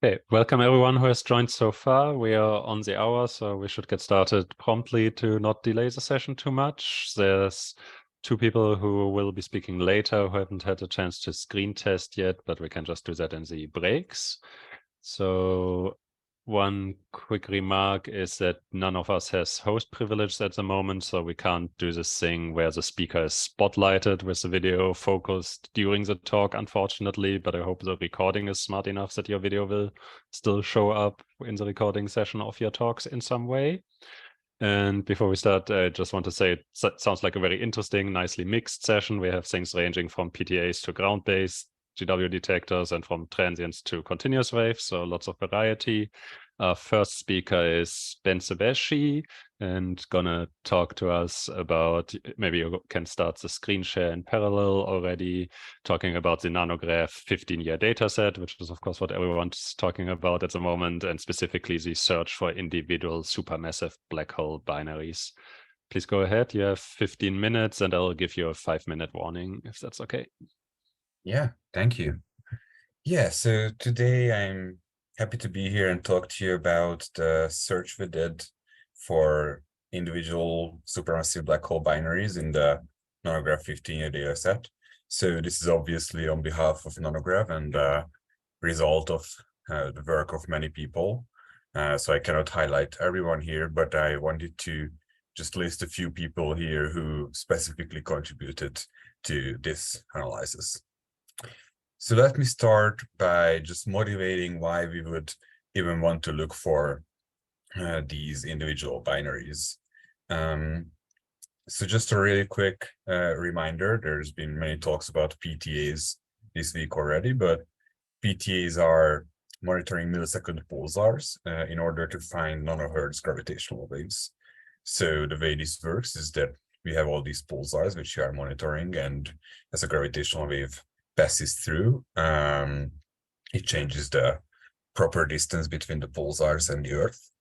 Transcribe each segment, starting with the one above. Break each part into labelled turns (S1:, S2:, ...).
S1: Okay, welcome everyone who has joined so far. We are on the hour, so we should get started promptly to not delay the session too much. There's two people who will be speaking later who haven't had a chance to screen test yet, but we can just do that in the breaks. So one quick remark is that none of us has host privilege at the moment, so we can't do this thing where the speaker is spotlighted with the video focused during the talk, unfortunately, but I hope the recording is smart enough that your video will still show up in the recording session of your talks in some way. And before we start, I just want to say it sounds like a very interesting, nicely mixed session. We have things ranging from PTAs to ground-based GW detectors and from transients to continuous waves, so lots of variety. Our first speaker is Bence Becsy, and gonna talk to us about, maybe you can start the screen share in parallel already, talking about the NANOGrav 15-year dataset, which is of course what everyone's talking about at the moment, and specifically the search for individual supermassive black hole binaries. Please go ahead, you have 15 minutes and I'll give you a 5-minute warning if that's okay.
S2: Yeah, thank you. Yeah, so today I'm happy to be here and talk to you about the search we did for individual supermassive black hole binaries in the NANOGrav 15-year dataset. So this is obviously on behalf of NANOGrav and the result of the work of many people. So I cannot highlight everyone here, but I wanted to just list a few people here who specifically contributed to this analysis. So let me start by just motivating why we would even want to look for these individual binaries. So just a really quick reminder, there's been many talks about PTAs this week already, but PTAs are monitoring millisecond pulsars in order to find nanohertz gravitational waves. So the way this works is that we have all these pulsars which we are monitoring, and as a gravitational wave passes through, it changes the proper distance between the pulsars and the Earth.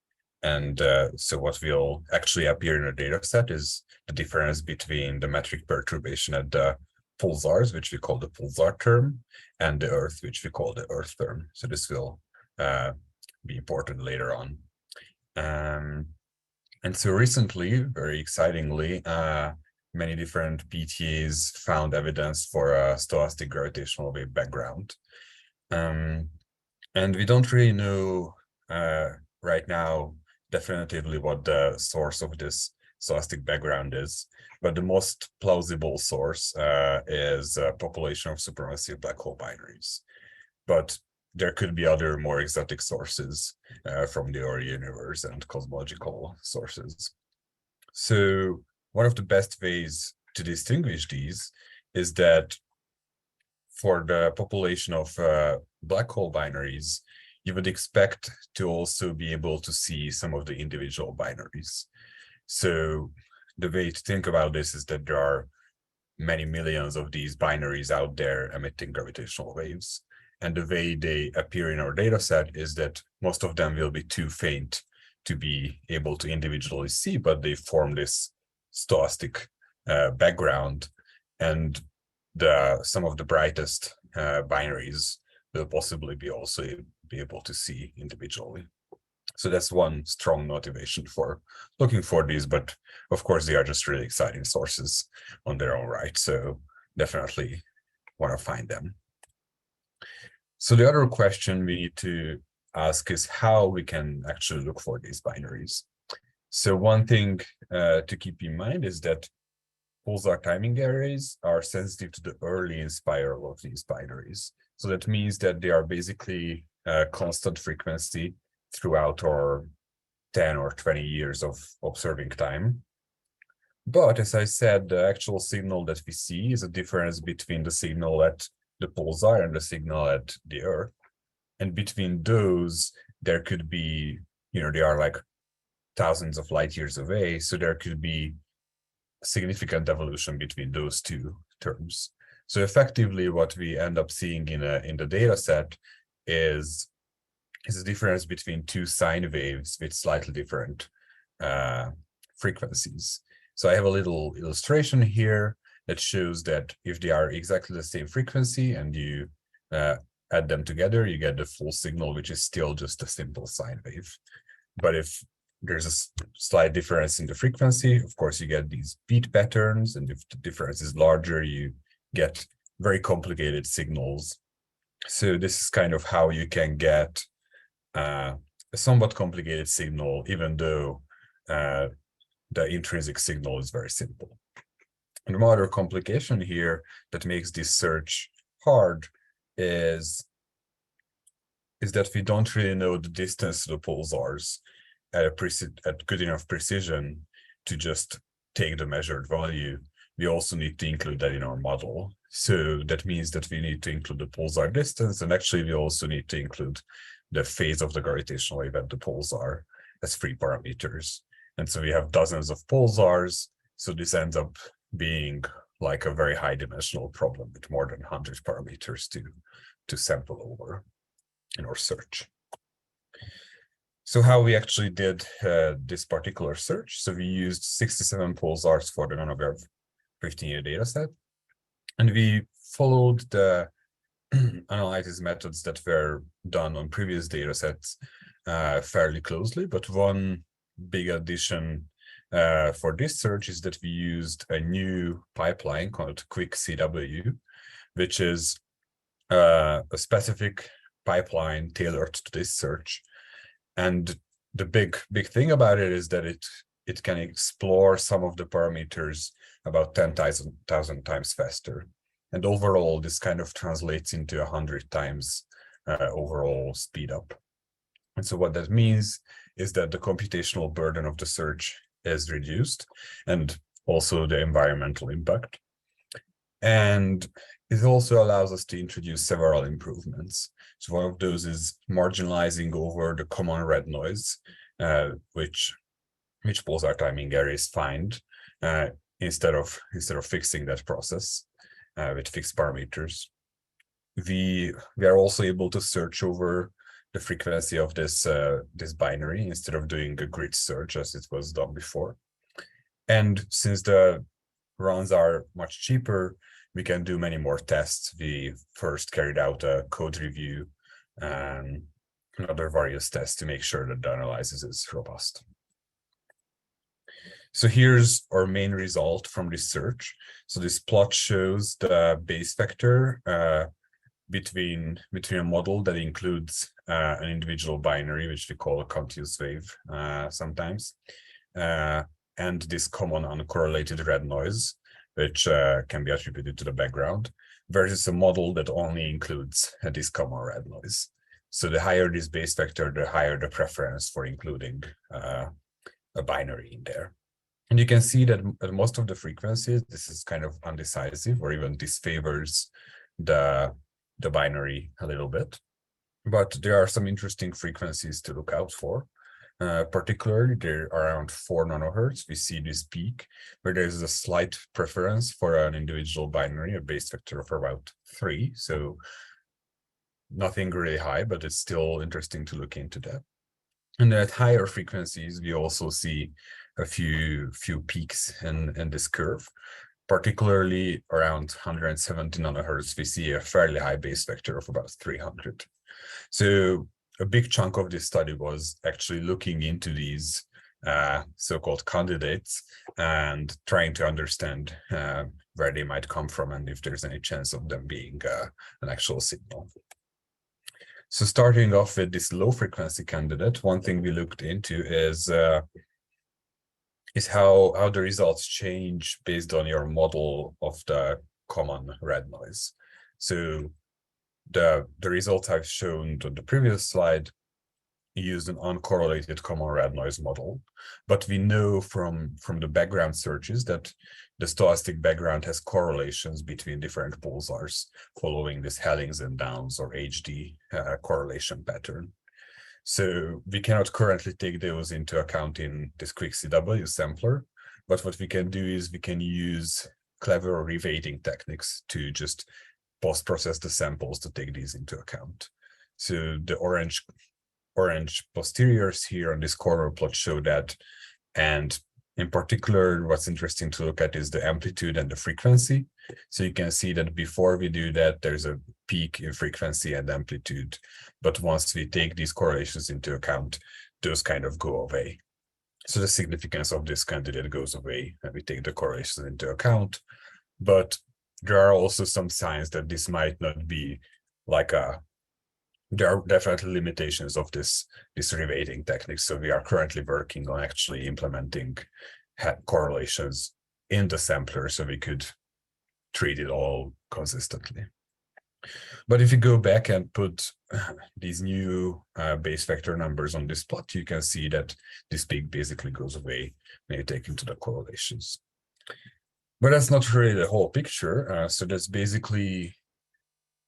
S2: And so what will actually appear in a data set is the difference between the metric perturbation at the pulsars, which we call the pulsar term, and the Earth, which we call the Earth term. So this will be important later on. And so recently, very excitingly, many different PTAs found evidence for a stochastic gravitational wave background. And we don't really know right now definitively what the source of this stochastic background is, but the most plausible source is a population of supermassive black hole binaries. But there could be other more exotic sources from the early universe and cosmological sources. So one of the best ways to distinguish these is that for the population of black hole binaries, you would expect to also be able to see some of the individual binaries. So the way to think about this is that there are many millions of these binaries out there emitting gravitational waves. And the way they appear in our data set is that most of them will be too faint to be able to individually see, but they form this stochastic background, and some of the brightest binaries will possibly be also be able to see individually. So that's one strong motivation for looking for these, but of course they are just really exciting sources on their own right, so definitely want to find them. So the other question we need to ask is how we can actually look for these binaries. So one thing to keep in mind is that pulsar timing arrays are sensitive to the early spiral of these binaries. So that means that they are basically a constant frequency throughout our 10 or 20 years of observing time. But as I said, the actual signal that we see is a difference between the signal at the pulsar and the signal at the Earth. And between those, there could be, they are like thousands of light years away. So there could be significant evolution between those two terms. So effectively, what we end up seeing in the data set is a difference between two sine waves with slightly different frequencies. So I have a little illustration here that shows that if they are exactly the same frequency and you add them together, you get the full signal, which is still just a simple sine wave. But if there's a slight difference in the frequency, of course, you get these beat patterns. And if the difference is larger, you get very complicated signals. So this is kind of how you can get a somewhat complicated signal, even though the intrinsic signal is very simple. And one other complication here that makes this search hard is that we don't really know the distance to the pulsars at good enough precision to just take the measured value. We also need to include that in our model. So that means that we need to include the pulsar distance, and actually we also need to include the phase of the gravitational wave at the pulsar as free parameters. And so we have dozens of pulsars, so this ends up being like a very high dimensional problem with more than 100 parameters to sample over in our search. So how we actually did this particular search. So we used 67 pulsars for the NANOGrav 15-year dataset, and we followed the analysis methods that were done on previous datasets fairly closely. But one big addition for this search is that we used a new pipeline called Quick CW, which is a specific pipeline tailored to this search. And the big thing about it is that it can explore some of the parameters about 10,000 times faster. And overall, this kind of translates into 100 times overall speed up. And so what that means is that the computational burden of the search is reduced, and also the environmental impact. And it also allows us to introduce several improvements. So one of those is marginalizing over the common red noise, which pulsar timing arrays find, instead of fixing that process with fixed parameters. We are also able to search over the frequency of this binary instead of doing a grid search as it was done before. And since the runs are much cheaper, we can do many more tests. We first carried out a code review and other various tests to make sure that the analysis is robust. So here's our main result from this search. So this plot shows the base vector between a model that includes an individual binary, which we call a continuous wave sometimes, and this common uncorrelated red noise, which can be attributed to the background, versus a model that only includes this common red noise. So the higher this base vector, the higher the preference for including a binary in there. And you can see that at most of the frequencies, this is kind of undecisive, or even disfavors the binary a little bit. But there are some interesting frequencies to look out for. Particularly, they're around 4 nanohertz. We see this peak where there's a slight preference for an individual binary, a base vector of about 3. So nothing really high, but it's still interesting to look into that. And at higher frequencies, we also see a few peaks in this curve. Particularly around 170 nanohertz, we see a fairly high base vector of about 300. So a big chunk of this study was actually looking into these so-called candidates and trying to understand where they might come from and if there's any chance of them being an actual signal. So starting off with this low frequency candidate, one thing we looked into is how the results change based on your model of the common red noise. So the results I've shown on the previous slide used an uncorrelated common red noise model, but we know from the background searches that the stochastic background has correlations between different pulsars following this Hellings and Downs or HD correlation pattern. So we cannot currently take those into account in this quick CW sampler, but what we can do is we can use clever reweighting techniques to just post-process the samples to take these into account. So the orange posteriors here on this corner plot show that, and In particular, what's interesting to look at is the amplitude and the frequency. So you can see that before we do that, there's a peak in frequency and amplitude. But once we take these correlations into account, those kind of go away. So the significance of this candidate goes away and we take the correlations into account. But there are also some signs that this might not be like there are definitely limitations of this reweighting technique. So we are currently working on actually implementing correlations in the sampler so we could treat it all consistently. But if you go back and put these new base vector numbers on this plot, you can see that this peak basically goes away when you take into the correlations. But that's not really the whole picture. So that's basically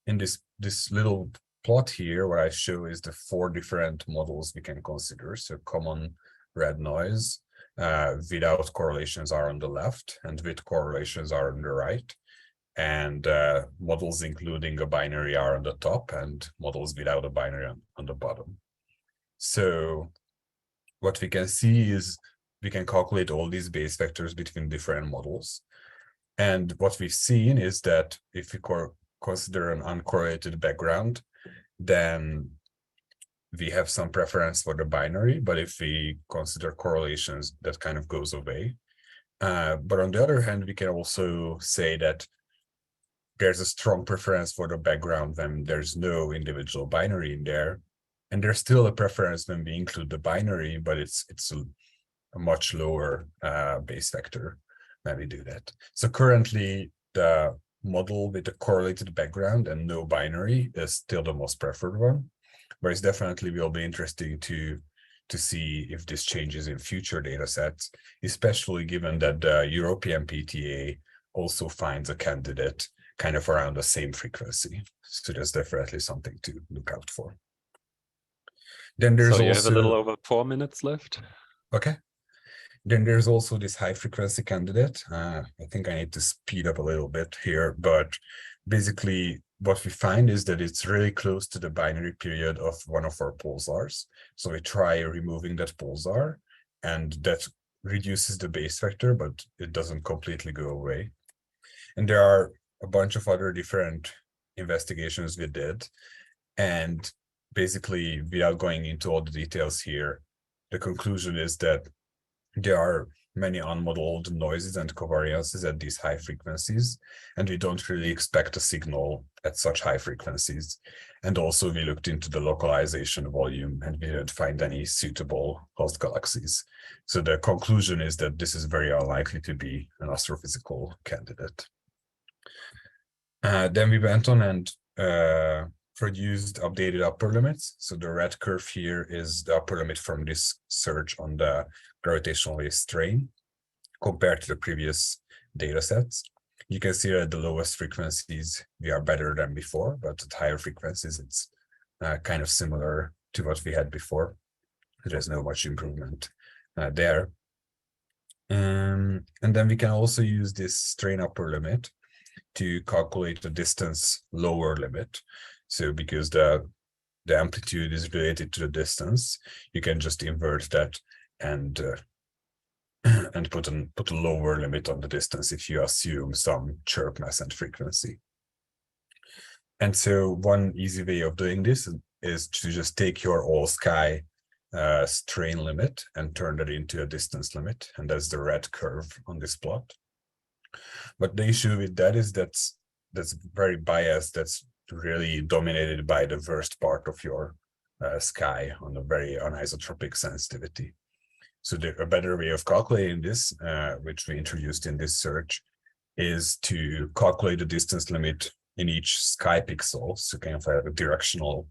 S2: in this little plot here, what I show is the 4 different models we can consider. So common red noise, without correlations are on the left, and with correlations are on the right. And models including a binary are on the top, and models without a binary on the bottom. So what we can see is we can calculate all these base vectors between different models. And what we've seen is that if we consider an uncorrelated background, then we have some preference for the binary. But if we consider correlations, that kind of goes away. But on the other hand, we can also say that there's a strong preference for the background when there's no individual binary in there. And there's still a preference when we include the binary, but it's a much lower base vector when we do that. So currently, the model with a correlated background and no binary is still the most preferred one, but it's definitely will be interesting to see if this changes in future data sets, especially given that the European PTA also finds a candidate kind of around the same frequency. So that's definitely something to look out for. Then there's
S1: so you
S2: also
S1: have a little over 4 minutes left.
S2: Okay. Then there's also this high frequency candidate. I think I need to speed up a little bit here, but basically what we find is that it's really close to the binary period of one of our pulsars. So we try removing that pulsar, and that reduces the base vector, but it doesn't completely go away. And there are a bunch of other different investigations we did. And basically, without going into all the details here, the conclusion is that there are many unmodeled noises and covariances at these high frequencies, and we don't really expect a signal at such high frequencies. And also we looked into the localization volume, and we didn't find any suitable host galaxies. So the conclusion is that this is very unlikely to be an astrophysical candidate. Then we went on and produced updated upper limits. So the red curve here is the upper limit from this search on the gravitational wave strain compared to the previous data sets. You can see that at the lowest frequencies, we are better than before, but at higher frequencies, it's kind of similar to what we had before. There's no much improvement there. And then we can also use this strain upper limit to calculate the distance lower limit. So because the amplitude is related to the distance, you can just invert that and put a lower limit on the distance if you assume some chirp mass and frequency. And so one easy way of doing this is to just take your all sky strain limit and turn that into a distance limit, and that's the red curve on this plot. But the issue with that is that's very biased. That's really dominated by the worst part of your sky on a very anisotropic sensitivity. So a better way of calculating this, which we introduced in this search, is to calculate the distance limit in each sky pixel, so kind of a directional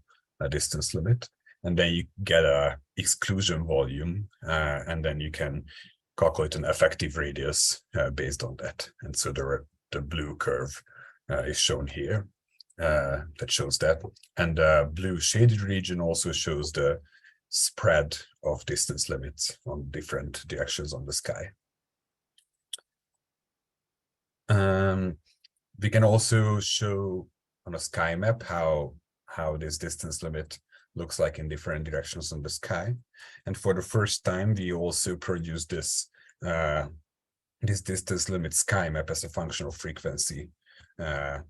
S2: distance limit, and then you get a exclusion volume, and then you can calculate an effective radius based on that. And so the blue curve is shown here that shows that. And the blue shaded region also shows the spread of distance limits on different directions on the sky. We can also show on a sky map how this distance limit looks like in different directions on the sky. And for the first time, we also produce this this distance limit sky map as a function of frequency over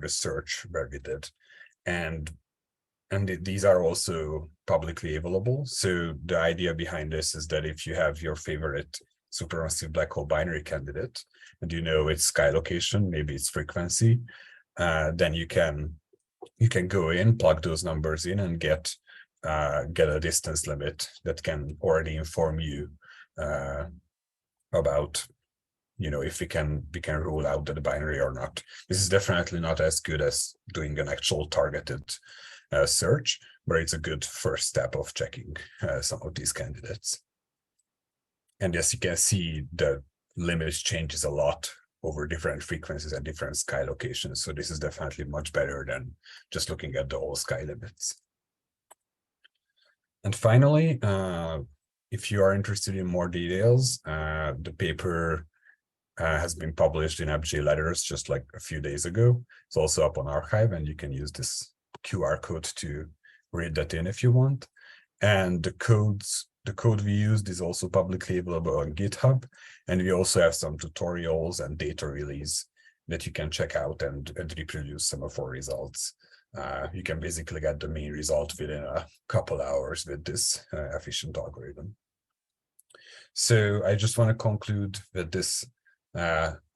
S2: the search where we did. And these are also publicly available. So the idea behind this is that if you have your favorite supermassive black hole binary candidate and you know its sky location, maybe its frequency, then you can go in, plug those numbers in, and get a distance limit that can already inform you about, you know, if we can rule out the binary or not. This is definitely not as good as doing an actual targeted search, but it's a good first step of checking some of these candidates. And as you can see, the limit changes a lot over different frequencies and different sky locations. So this is definitely much better than just looking at the whole sky limits. And finally, if you are interested in more details, the paper has been published in FJ Letters just like a few days ago. It's also up on arXiv, and you can use this QR code to read that in if you want. And the code we used is also publicly available on GitHub, and we also have some tutorials and data release that you can check out and reproduce some of our results. You can basically get the main result within a couple hours with this efficient algorithm. So I just want to conclude with this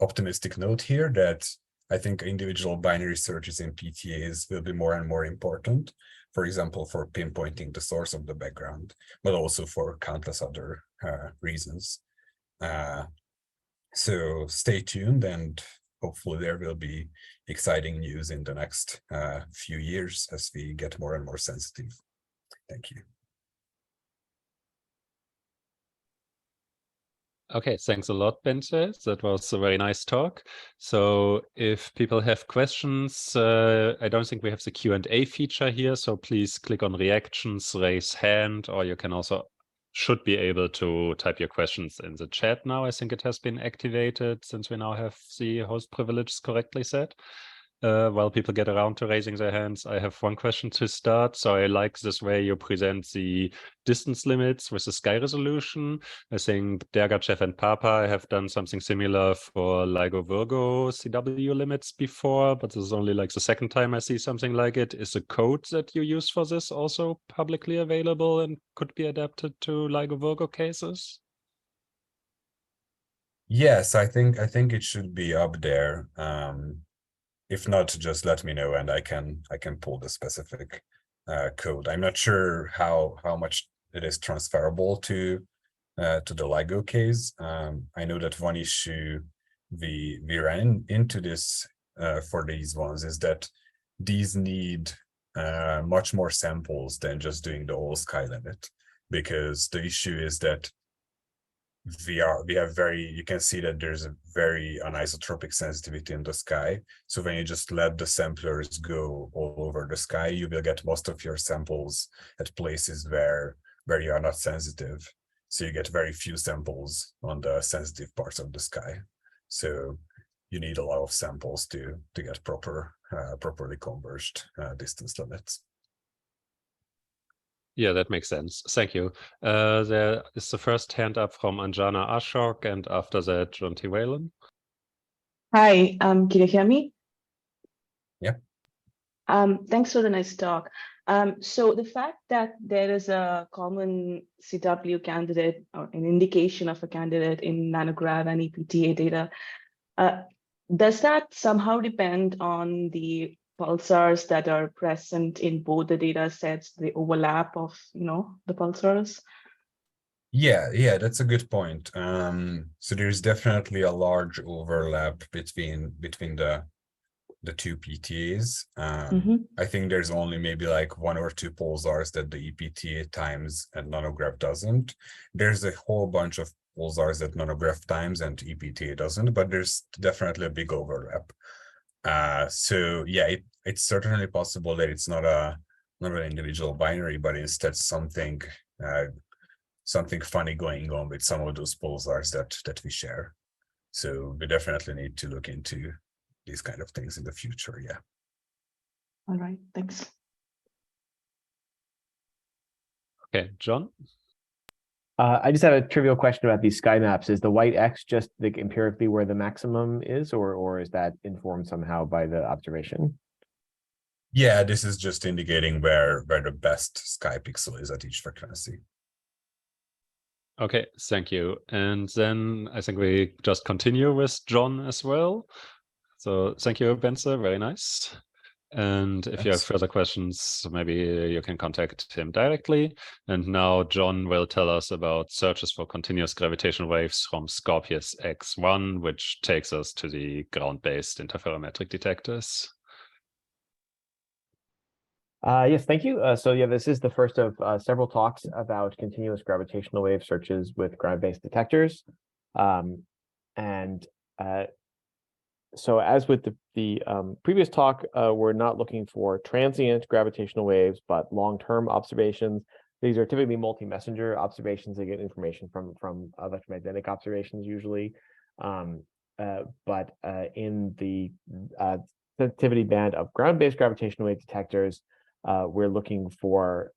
S2: optimistic note here that I think individual binary searches in PTAs will be more and more important, for example, for pinpointing the source of the background, but also for countless other reasons. So stay tuned, and hopefully there will be exciting news in the next few years as we get more and more sensitive. Thank you.
S1: Okay, thanks a lot, Bence. That was a very nice talk. So if people have questions, I don't think we have the Q&A feature here, so please click on reactions, raise hand, or you can also should be able to type your questions in the chat now. I think it has been activated since we now have the host privileges correctly set. While people get around to raising their hands, I have one question to start. So I like this way you present the distance limits with the sky resolution. I think Dergachev and Papa have done something similar for LIGO-Virgo CW limits before, but this is only like the second time I see something like it. Is the code that you use for this also publicly available and could be adapted to LIGO-Virgo cases?
S2: Yes, I think it should be up there. If not, just let me know and I can pull the specific code. I'm not sure how much it is transferable to the LIGO case. I know that one issue we ran into this for these ones is that these need much more samples than just doing the whole sky limit, because the issue is that you can see that there's a very anisotropic sensitivity in the sky. So when you just let the samplers go all over the sky, you will get most of your samples at places where you are not sensitive. So you get very few samples on the sensitive parts of the sky. So you need a lot of samples to get properly converged distance limits.
S1: Yeah, that makes sense. Thank you. There is the first hand up from Anjana Ashok, and after that, John T. Whelan.
S3: Hi, can you hear me?
S2: Yeah.
S3: Thanks for the nice talk. So the fact that there is a common CW candidate or an indication of a candidate in NANOGrav and EPTA data, does that somehow depend on the pulsars that are present in both the data sets, the overlap of, the pulsars?
S2: Yeah, that's a good point. So there's definitely a large overlap between the two PTAs. I think there's only maybe like 1 or 2 pulsars that the EPTA times and NANOGrav doesn't. There's a whole bunch of pulsars that NANOGrav times and EPTA doesn't, but there's definitely a big overlap. So yeah, it's certainly possible that it's not an individual binary, but instead something funny going on with some of those pulsars that we share. So we definitely need to look into these kind of things in the future. Yeah.
S3: All right, thanks.
S1: Okay, John.
S4: I just have a trivial question about these sky maps. Is the white X just like empirically where the maximum is, or is that informed somehow by the observation?
S2: Yeah, this is just indicating where the best sky pixel is at each frequency.
S1: Okay, thank you. And then I think we just continue with John as well. So thank you, Bence, very nice. And if you have further questions, maybe you can contact him directly. And now John will tell us about searches for continuous gravitational waves from Scorpius X1, which takes us to the ground-based interferometric detectors.
S4: Yes, thank you. So yeah, this is the first of several talks about continuous gravitational wave searches with ground-based detectors. So as with the previous talk, we're not looking for transient gravitational waves, but long-term observations. These are typically multi-messenger observations. They get information from electromagnetic observations usually. But in the sensitivity band of ground-based gravitational wave detectors, we're looking for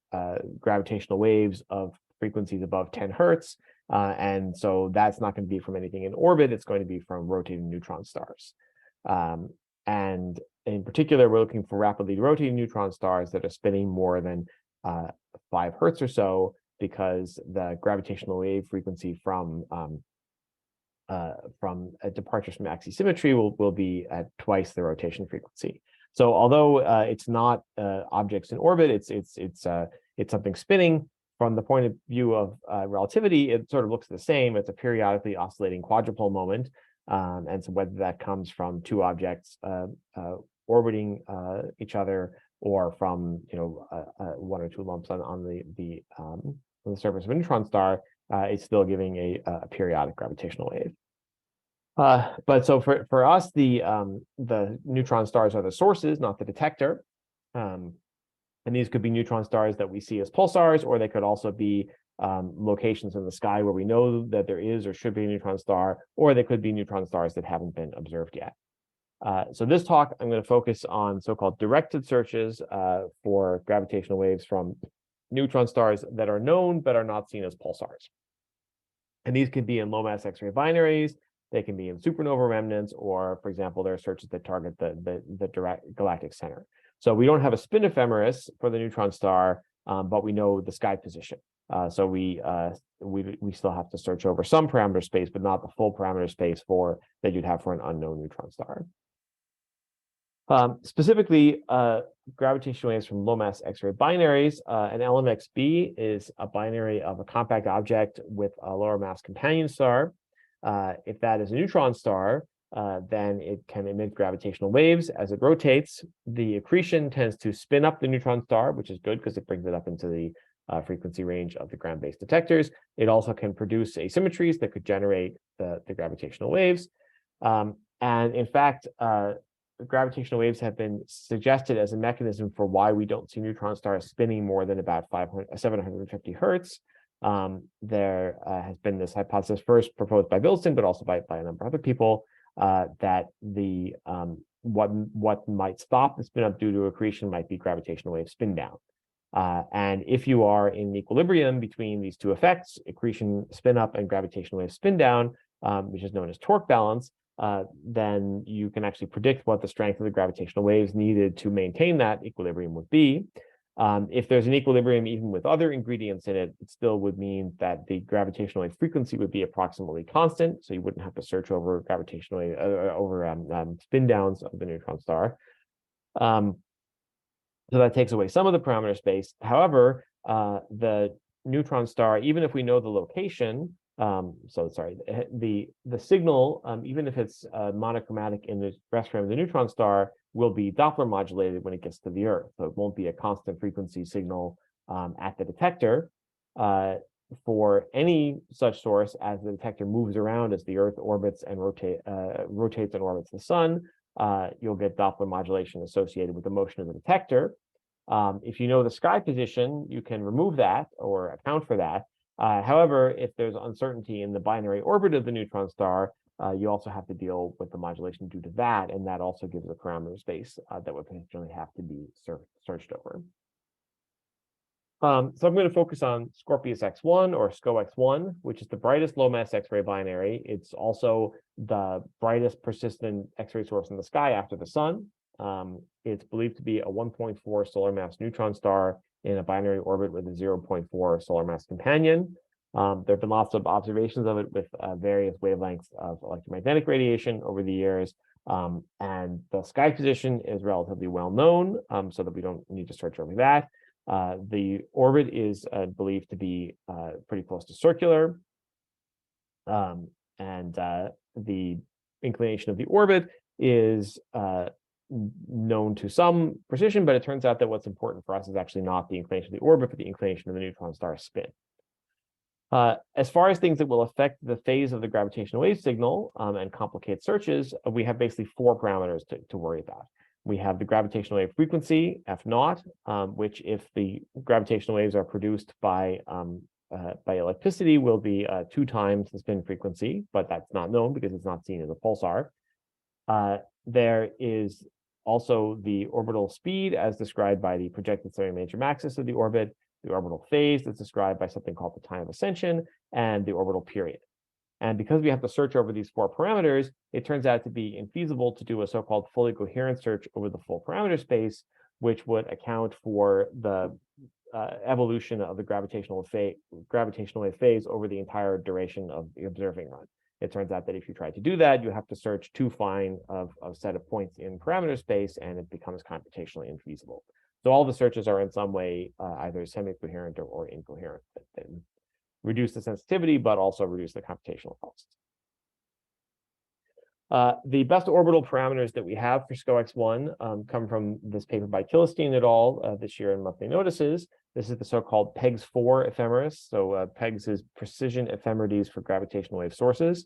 S4: gravitational waves of frequencies above 10 hertz. And so that's not going to be from anything in orbit. It's going to be from rotating neutron stars. And in particular, we're looking for rapidly rotating neutron stars that are spinning more than 5 hertz or so, because the gravitational wave frequency from departures from axisymmetry will be at twice the rotation frequency. So although it's not objects in orbit, it's something spinning. From the point of view of relativity, it sort of looks the same. It's a periodically oscillating quadrupole moment. And so whether that comes from two objects orbiting each other, or from one or two lumps on the surface of a neutron star, it's still giving a periodic gravitational wave. But so for us, the neutron stars are the sources, not the detector. And these could be neutron stars that we see as pulsars, or they could also be locations in the sky where we know that there is or should be a neutron star, or they could be neutron stars that haven't been observed yet. So this talk, I'm going to focus on so-called directed searches for gravitational waves from neutron stars that are known but are not seen as pulsars. And these could be in low-mass X-ray binaries. They can be in supernova remnants, or, for example, there are searches that target the direct galactic center. So we don't have a spin ephemeris for the neutron star, but we know the sky position. So we still have to search over some parameter space, but not the full parameter space that you'd have for an unknown neutron star. Specifically, gravitational waves from low-mass X-ray binaries. An LMXB is a binary of a compact object with a lower mass companion star. If that is a neutron star, then it can emit gravitational waves as it rotates. The accretion tends to spin up the neutron star, which is good because it brings it up into the frequency range of the ground-based detectors. It also can produce asymmetries that could generate the gravitational waves. And in fact, gravitational waves have been suggested as a mechanism for why we don't see neutron stars spinning more than about 750 hertz. There has been this hypothesis first proposed by Wilson, but also by a number of other people, that what might stop the spin up due to accretion might be gravitational wave spin down. And if you are in equilibrium between these two effects, accretion spin up and gravitational wave spin down, which is known as torque balance, then you can actually predict what the strength of the gravitational waves needed to maintain that equilibrium would be. If there's an equilibrium even with other ingredients in it, it still would mean that the gravitational wave frequency would be approximately constant, so you wouldn't have to search over gravitational wave spin downs of the neutron star. So that takes away some of the parameter space. However, the neutron star, even if we know the location, the signal, even if it's monochromatic in the rest frame of the neutron star, will be Doppler modulated when it gets to the Earth. So it won't be a constant frequency signal at the detector. For any such source, as the detector moves around as the Earth orbits and rotates and orbits the sun, you'll get Doppler modulation associated with the motion of the detector. If you know the sky position, you can remove that or account for that. However, if there's uncertainty in the binary orbit of the neutron star, you also have to deal with the modulation due to that, and that also gives a parameter space that would potentially have to be searched over. So I'm going to focus on Scorpius X1 or SCO-X1, which is the brightest low-mass X-ray binary. It's also the brightest persistent X-ray source in the sky after the sun. It's believed to be a 1.4 solar mass neutron star in a binary orbit with a 0.4 solar mass companion. There have been lots of observations of it with various wavelengths of electromagnetic radiation over the years. And the sky position is relatively well known, so that we don't need to search over that. The orbit is believed to be pretty close to circular. And the inclination of the orbit is known to some precision, but it turns out that what's important for us is actually not the inclination of the orbit, but the inclination of the neutron star spin. As far as things that will affect the phase of the gravitational wave signal and complicate searches, we have basically 4 parameters to worry about. We have the gravitational wave frequency, F0, which if the gravitational waves are produced by electricity will be 2 times the spin frequency, but that's not known because it's not seen as a pulsar. There is also the orbital speed as described by the projected semi-major axis of the orbit, the orbital phase that's described by something called the time of ascension, and the orbital period. And because we have to search over these 4 parameters, it turns out to be infeasible to do a so-called fully coherent search over the full parameter space, which would account for the evolution of the gravitational wave phase over the entire duration of the observing run. It turns out that if you try to do that, you have to search too fine of a set of points in parameter space, and it becomes computationally infeasible. So all the searches are in some way either semi-coherent or incoherent. That reduce the sensitivity, but also reduce the computational costs. The best orbital parameters that we have for SCO-X1 come from this paper by Kilstein et al. This year in Monthly Notices. This is the so-called PEGS-4 ephemeris. So PEGS is precision ephemerides for gravitational wave sources.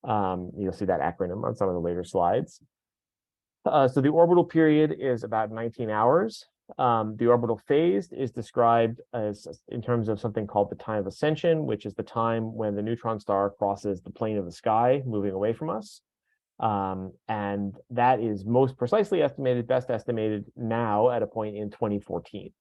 S4: You'll see that acronym on some of the later slides. So the orbital period is about 19 hours. The orbital phase is described as in terms of something called the time of ascension, which is the time when the neutron star crosses the plane of the sky, moving away from us. And that is most precisely estimated, best estimated now at a point in 2014.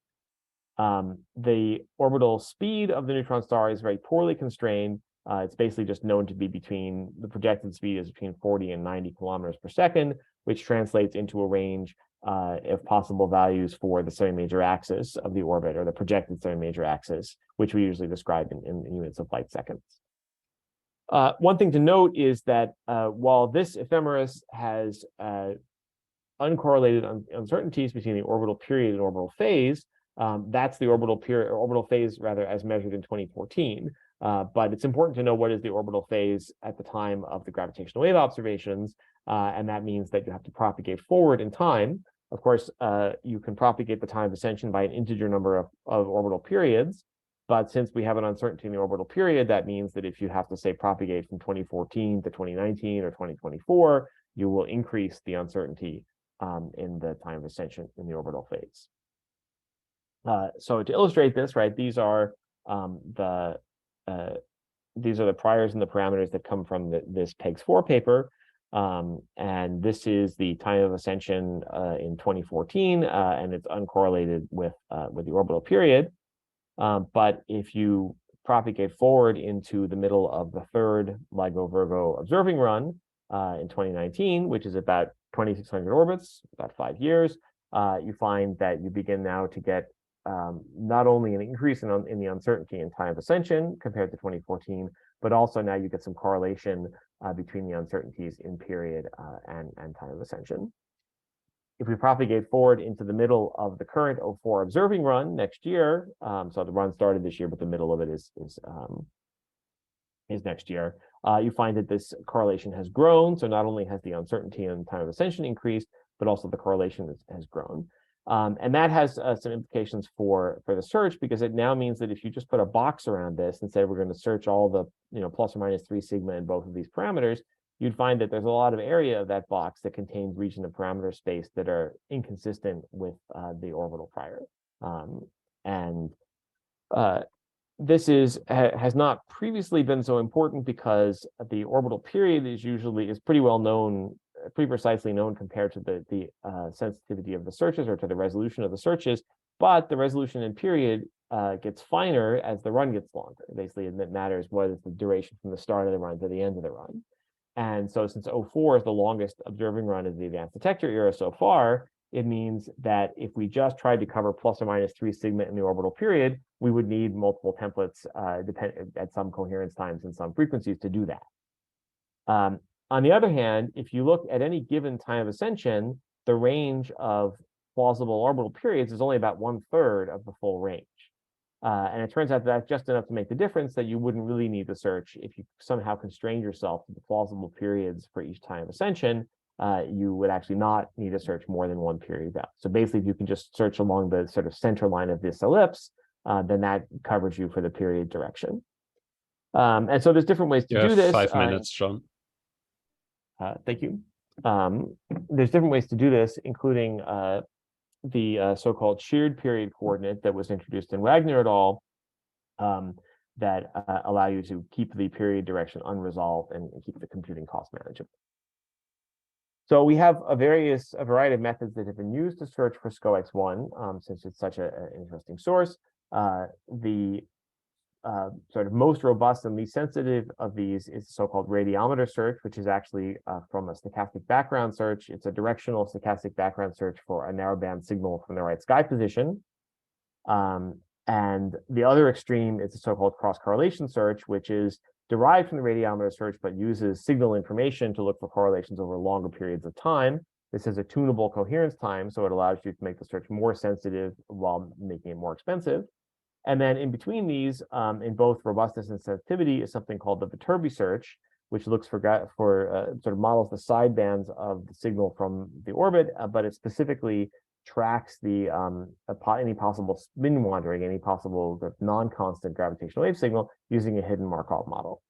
S4: The orbital speed of the neutron star is very poorly constrained. It's basically just known to be between, the projected speed is between 40 and 90 kilometers per second, which translates into a range of possible values for the semi-major axis of the orbit, or the projected semi-major axis, which we usually describe in units of light seconds. One thing to note is that while this ephemeris has uncorrelated uncertainties between the orbital period and orbital phase, that's the orbital period, or orbital phase rather, as measured in 2014. But it's important to know what is the orbital phase at the time of the gravitational wave observations, and that means that you have to propagate forward in time. Of course, you can propagate the time of ascension by an integer number of orbital periods, but since we have an uncertainty in the orbital period, that means that if you have to, say, propagate from 2014 to 2019 or 2024, you will increase the uncertainty in the time of ascension in the orbital phase. So to illustrate this, right, these are the priors and the parameters that come from this PEGS-4 paper. And this is the time of ascension in 2014, and it's uncorrelated with the orbital period. But if you propagate forward into the middle of the 3rd LIGO-Virgo observing run in 2019, which is about 2,600 orbits, about 5 years, you find that you begin now to get not only an increase in the uncertainty in time of ascension compared to 2014, but also now you get some correlation between the uncertainties in period and time of ascension. If we propagate forward into the middle of the current O4 observing run next year, so the run started this year, but the middle of it is next year, you find that this correlation has grown. So not only has the uncertainty and time of ascension increased, but also the correlation has grown. And that has some implications for the search, because it now means that if you just put a box around this and say we're going to search all the plus or minus 3 sigma in both of these parameters, you'd find that there's a lot of area of that box that contains region of parameter space that are inconsistent with the orbital prior. This has not previously been so important because the orbital period is pretty well known, pretty precisely known compared to the sensitivity of the searches or to the resolution of the searches, but the resolution in period gets finer as the run gets longer. Basically, it matters what is the duration from the start of the run to the end of the run. And so since 04 is the longest observing run of the advanced detector era so far, it means that if we just tried to cover plus or minus 3 sigma in the orbital period, we would need multiple templates at some coherence times and some frequencies to do that. On the other hand, if you look at any given time of ascension, the range of plausible orbital periods is only about 1/3 of the full range. And it turns out that that's just enough to make the difference that you wouldn't really need to search if you somehow constrained yourself to the plausible periods for each time of ascension. You would actually not need to search more than one period out. So basically, if you can just search along the sort of center line of this ellipse, then that covers you for the period direction. And so there's different ways to do this.
S1: 5 minutes, John.
S4: Thank you. There's different ways to do this, including the so-called shared period coordinate that was introduced in Wagner et al. That allow you to keep the period direction unresolved and keep the computing cost manageable. So we have a variety of methods that have been used to search for SCOX1, since it's such an interesting source. The sort of most robust and least sensitive of these is the so-called radiometer search, which is actually from a stochastic background search. It's a directional stochastic background search for a narrowband signal from the right sky position. And the other extreme is the so-called cross-correlation search, which is derived from the radiometer search, but uses signal information to look for correlations over longer periods of time. This is a tunable coherence time, so it allows you to make the search more sensitive while making it more expensive. And then in between these, in both robustness and sensitivity, is something called the Viterbi search, which looks for sort of models the sidebands of the signal from the orbit, but it specifically tracks the any possible spin wandering, any possible non-constant gravitational wave signal using a hidden Markov model.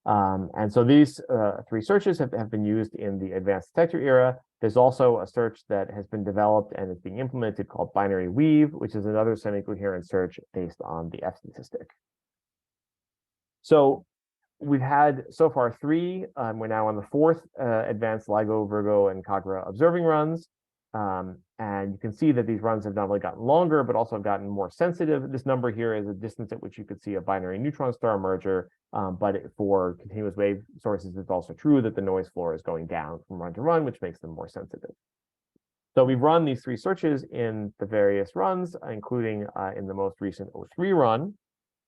S4: And so these 3 searches have been used in the advanced detector era. There's also a search that has been developed and is being implemented called binary weave, which is another semi-coherent search based on the F statistic. So we've had so far 3. We're now on the 4th advanced LIGO, Virgo, and KAGRA observing runs. And you can see that these runs have not only gotten longer, but also have gotten more sensitive. This number here is a distance at which you could see a binary neutron star merger. But for continuous wave sources, it's also true that the noise floor is going down from run to run, which makes them more sensitive. So we've run these 3 searches in the various runs, including in the most recent O3 run.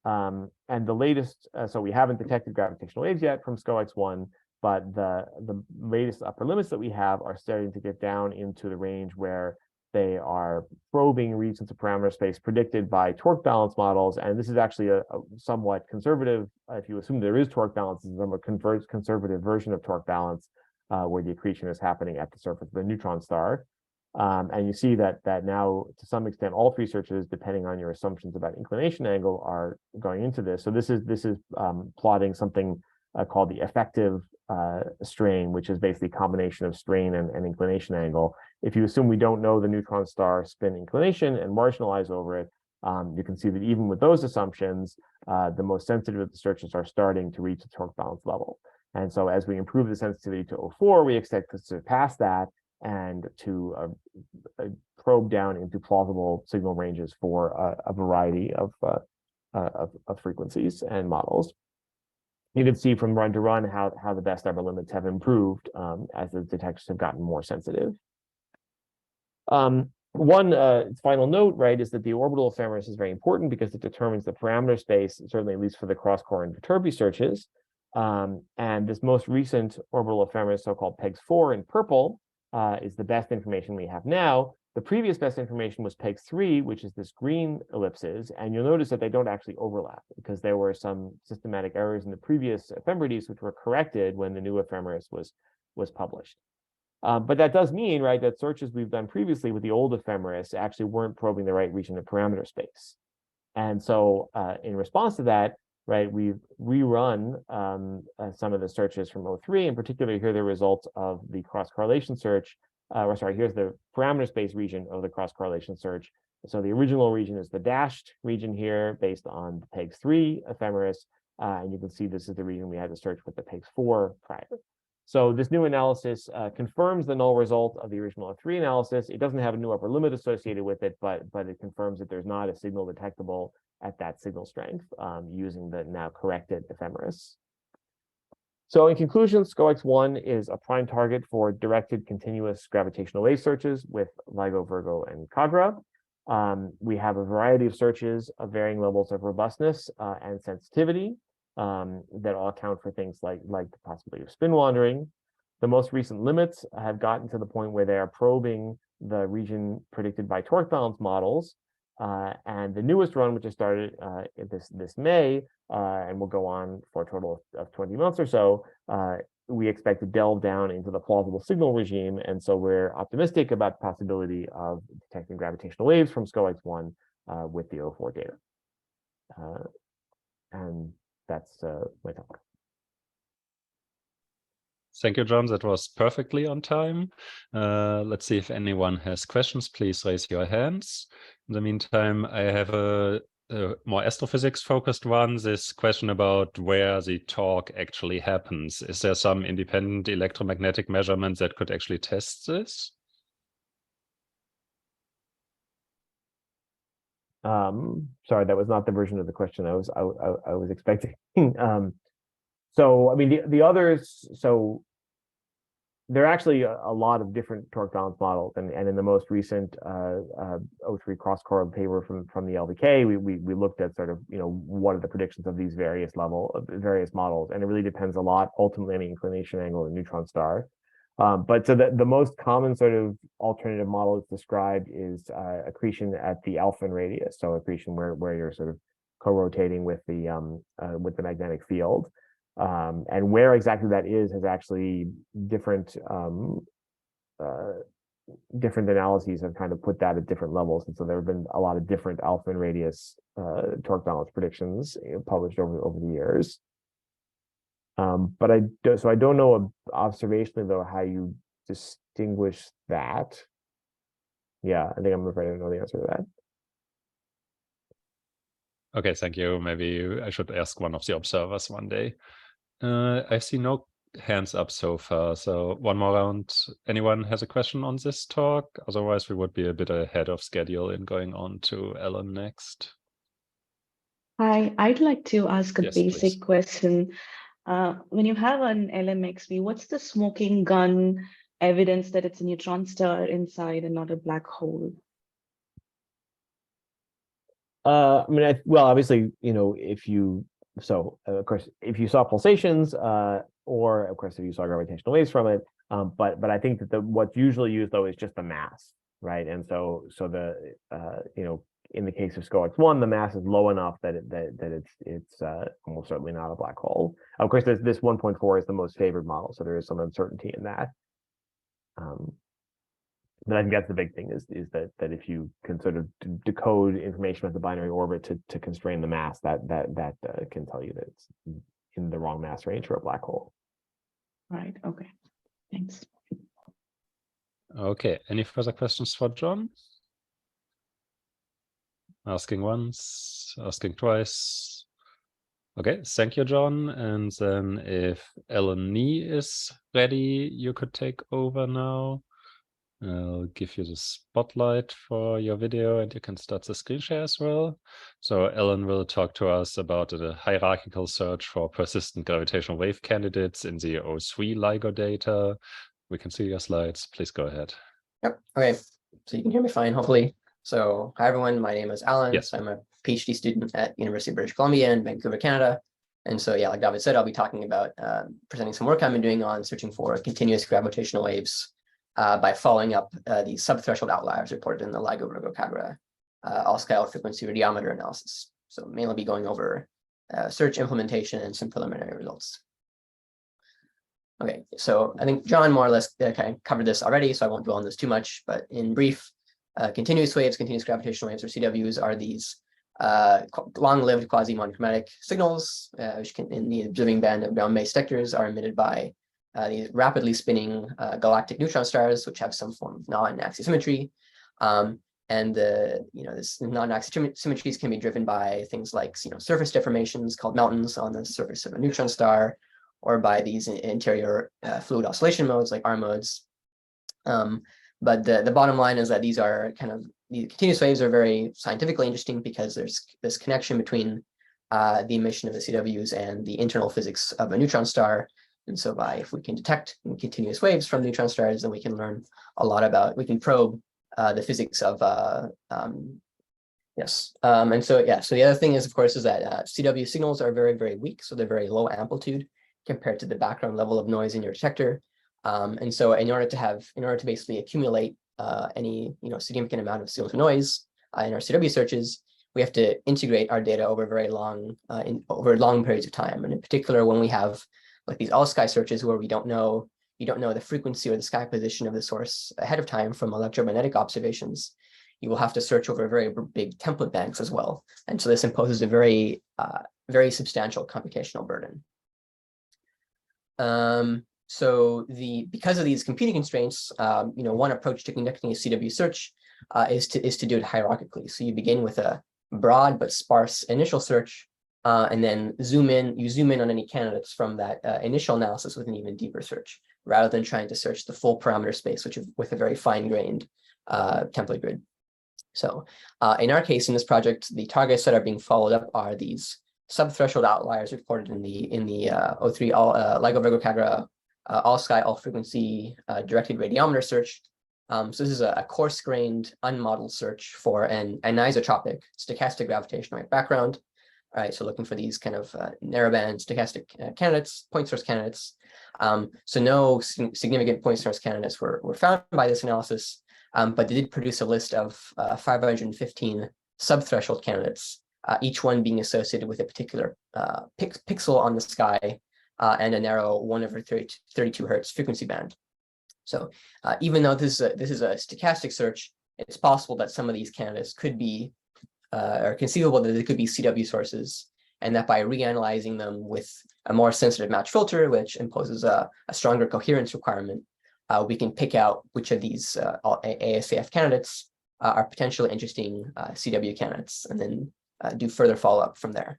S4: And the latest, so we haven't detected gravitational waves yet from SCOX1, but the latest upper limits that we have are starting to get down into the range where they are probing regions of parameter space predicted by torque balance models. And this is actually a somewhat conservative, if you assume there is torque balance, this is a conservative version of torque balance, where the accretion is happening at the surface of the neutron star. And you see that now, to some extent, all 3 searches, depending on your assumptions about inclination angle, are going into this. So this is plotting something called the effective strain, which is basically a combination of strain and inclination angle. If you assume we don't know the neutron star spin inclination and marginalize over it, you can see that even with those assumptions, the most sensitive of the searches are starting to reach the torque balance level. And so as we improve the sensitivity to 04, we expect to surpass that and to probe down into plausible signal ranges for a variety of frequencies and models. You can see from run to run how the best upper limits have improved as the detectors have gotten more sensitive. One final note, right, is that the orbital ephemeris is very important because it determines the parameter space, certainly at least for the cross-core and Viterbi searches. And this most recent orbital ephemeris, so-called PEGS4 in purple, is the best information we have now. The previous best information was PEGS3, which is this green ellipses, and you'll notice that they don't actually overlap because there were some systematic errors in the previous ephemerides which were corrected when the new ephemeris was published. But that does mean, right, that searches we've done previously with the old ephemeris actually weren't probing the right region of parameter space. And so in response to that, right, we've rerun some of the searches from O3, in particular here are the results of the cross-correlation search. Here's the parameter space region of the cross-correlation search. So the original region is the dashed region here based on the PEGS3 ephemeris. And you can see this is the region we had to search with the PEGS4 prior. So this new analysis confirms the null result of the original O3 analysis. It doesn't have a new upper limit associated with it, but it confirms that there's not a signal detectable at that signal strength using the now corrected ephemeris. So in conclusion, SCOX1 is a prime target for directed continuous gravitational wave searches with LIGO, Virgo, and KAGRA. We have a variety of searches of varying levels of robustness and sensitivity that all account for things like the possibility of spin wandering. The most recent limits have gotten to the point where they are probing the region predicted by torque balance models. And the newest run, which has started this May and will go on for a total of 20 months or so, we expect to delve down into the plausible signal regime. And so we're optimistic about the possibility of detecting gravitational waves from SCOX1 with the O4 data. And that's my talk.
S1: Thank you, John. That was perfectly on time. Let's see if anyone has questions. Please raise your hands. In the meantime, I have a more astrophysics-focused one. This question about where the torque actually happens. Is there some independent electromagnetic measurement that could actually test this?
S4: Sorry, that was not the version of the question I was expecting. So I mean the others. So there are actually a lot of different torque balance models, and in the most recent O3 cross-correlate paper from the LVK, we looked at sort of what are the predictions of these various models, and it really depends a lot ultimately on the inclination angle of the neutron star. But so the most common sort of alternative model that's described is accretion at the Alphen radius, so accretion where you're sort of co-rotating with the magnetic field. And where exactly that is has actually different analyses have kind of put that at different levels, and so there have been a lot of different Alphen radius torque balance predictions published over the years. But I don't know observationally though how you distinguish that. Yeah, I think I'm afraid I don't know the answer to that.
S1: Okay, thank you. Maybe I should ask one of the observers one day. I see no hands up so far, so one more round. Anyone has a question on this talk? Otherwise, we would be a bit ahead of schedule in going on to Ellen next.
S3: Hi, I'd like to ask a basic
S1: please.
S3: question. When you have an LMXV, what's the smoking gun evidence that it's a neutron star inside and not a black hole?
S4: I mean, well, obviously, if you of course, if you saw pulsations, or of course, if you saw gravitational waves from it, but I think that what's usually used though is just the mass, right? And so the in the case of SCOX1, the mass is low enough that it's almost certainly not a black hole. Of course, this 1.4 is the most favored model, so there is some uncertainty in that. But I think that's the big thing is that if you can sort of decode information about the binary orbit to constrain the mass, that can tell you that it's in the wrong mass range for a black hole.
S3: Right. Okay. Thanks.
S1: Okay. Any further questions for John? Asking once, asking twice. Okay, thank you, John. And then if Ellen Nee is ready, you could take over now. I'll give you the spotlight for your video and you can start the screen share as well. So Ellen will talk to us about the hierarchical search for persistent gravitational wave candidates in the O3 LIGO data. We can see your slides. Please go ahead.
S5: Yep. Okay. So you can hear me fine, hopefully. So hi, everyone. My name is Alan.
S1: Yes.
S5: So I'm a PhD student at University of British Columbia in Vancouver, Canada. And so, yeah, like David said, I'll be talking about presenting some work I've been doing on searching for continuous gravitational waves by following up the subthreshold outliers reported in the LIGO-VirgoKAGRA all-scale frequency radiometer analysis. So mainly be going over search implementation and some preliminary results. Okay, so I think John more or less kind of covered this already, so I won't dwell on this too much, but in brief, continuous waves, continuous gravitational waves, or CWs, are these long-lived quasi-monochromatic signals, which can, in the observing band of ground-based detectors, are emitted by these rapidly spinning galactic neutron stars, which have some form of non-axis symmetry. And this non-axis symmetries can be driven by things like surface deformations called mountains on the surface of a neutron star, or by these interior fluid oscillation modes like R modes. But the bottom line is that these continuous waves are very scientifically interesting because there's this connection between the emission of the CWs and the internal physics of a neutron star. And so if we can detect continuous waves from neutron stars, then we can learn a lot about, we can probe the physics of, and so the other thing is, of course, is that CW signals are very, very weak. So they're very low amplitude compared to the background level of noise in your detector. And so in order to basically accumulate any significant amount of signal to noise in our CW searches, we have to integrate our data over very long periods of time. And in particular, when we have like these all sky searches where you don't know the frequency or the sky position of the source ahead of time from electromagnetic observations, you will have to search over very big template banks as well. And so this imposes a very substantial computational burden. Because of these computing constraints, one approach to conducting a CW search is to do it hierarchically. So you begin with a broad but sparse initial search, and then you zoom in on any candidates from that initial analysis with an even deeper search, rather than trying to search the full parameter space, with a very fine-grained template grid. So in our case, in this project, the targets that are being followed up are these subthreshold outliers reported in the O3 LIGO-VirgoKAGRA all-sky, all-frequency directed radiometer search. So this is a coarse-grained, unmodeled search for an anisotropic stochastic gravitational wave background. All right, so looking for these kind of narrowband stochastic candidates, point source candidates. So no significant point source candidates were found by this analysis, but they did produce a list of 515 subthreshold candidates, each one being associated with a particular pixel on the sky and a narrow 1/32 hertz frequency band. So even though this is a stochastic search, it's possible that some of these candidates could be, or conceivable that they could be CW sources, and that by reanalyzing them with a more sensitive match filter, which imposes a stronger coherence requirement, we can pick out which of these ASAF candidates are potentially interesting CW candidates, and then do further follow-up from there.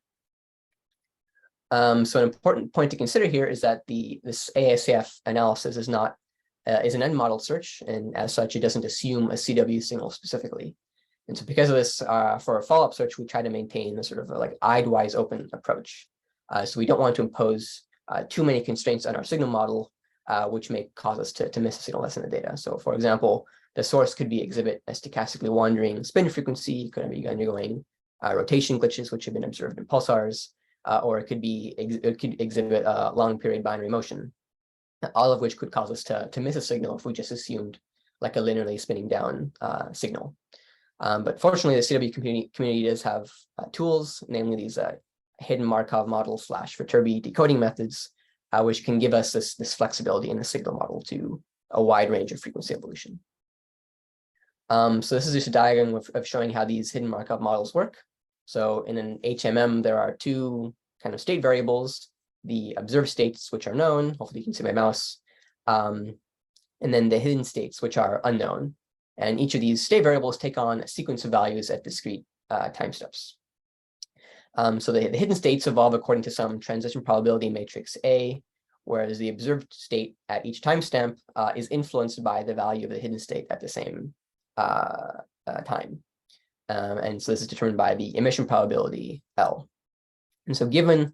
S5: So an important point to consider here is that this ASAF analysis is an unmodeled search, and as such, it doesn't assume a CW signal specifically. And so because of this, for a follow-up search, we try to maintain a sort of like eyed-wise open approach. So we don't want to impose too many constraints on our signal model, which may cause us to miss a signal that's in the data. So for example, the source could exhibit a stochastically wandering spin frequency, could be undergoing rotation glitches, which have been observed in pulsars, or it could exhibit long period binary motion, all of which could cause us to miss a signal if we just assumed like a linearly spinning down signal. But fortunately, the CW community does have tools, namely these hidden Markov model / Viterbi decoding methods, which can give us this flexibility in the signal model to a wide range of frequency evolution. So this is just a diagram of showing how these hidden Markov models work. So in an HMM, there are two kind of state variables, the observed states, which are known, hopefully you can see my mouse, and then the hidden states, which are unknown. And each of these state variables take on a sequence of values at discrete time steps. So the hidden states evolve according to some transition probability matrix A, whereas the observed state at each timestamp is influenced by the value of the hidden state at the same time. And so this is determined by the emission probability L. And so given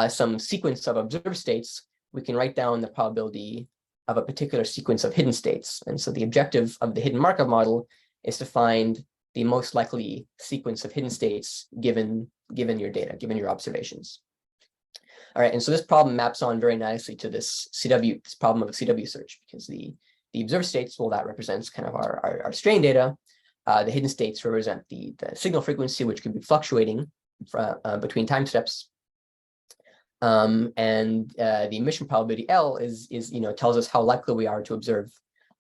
S5: some sequence of observed states, we can write down the probability of a particular sequence of hidden states. And so the objective of the hidden Markov model is to find the most likely sequence of hidden states given your data, given your observations. All right, and so this problem maps on very nicely to this problem of a CW search, because the observed states, well, that represents kind of our strain data. The hidden states represent the signal frequency, which could be fluctuating between time steps. And the emission probability L is tells us how likely we are to observe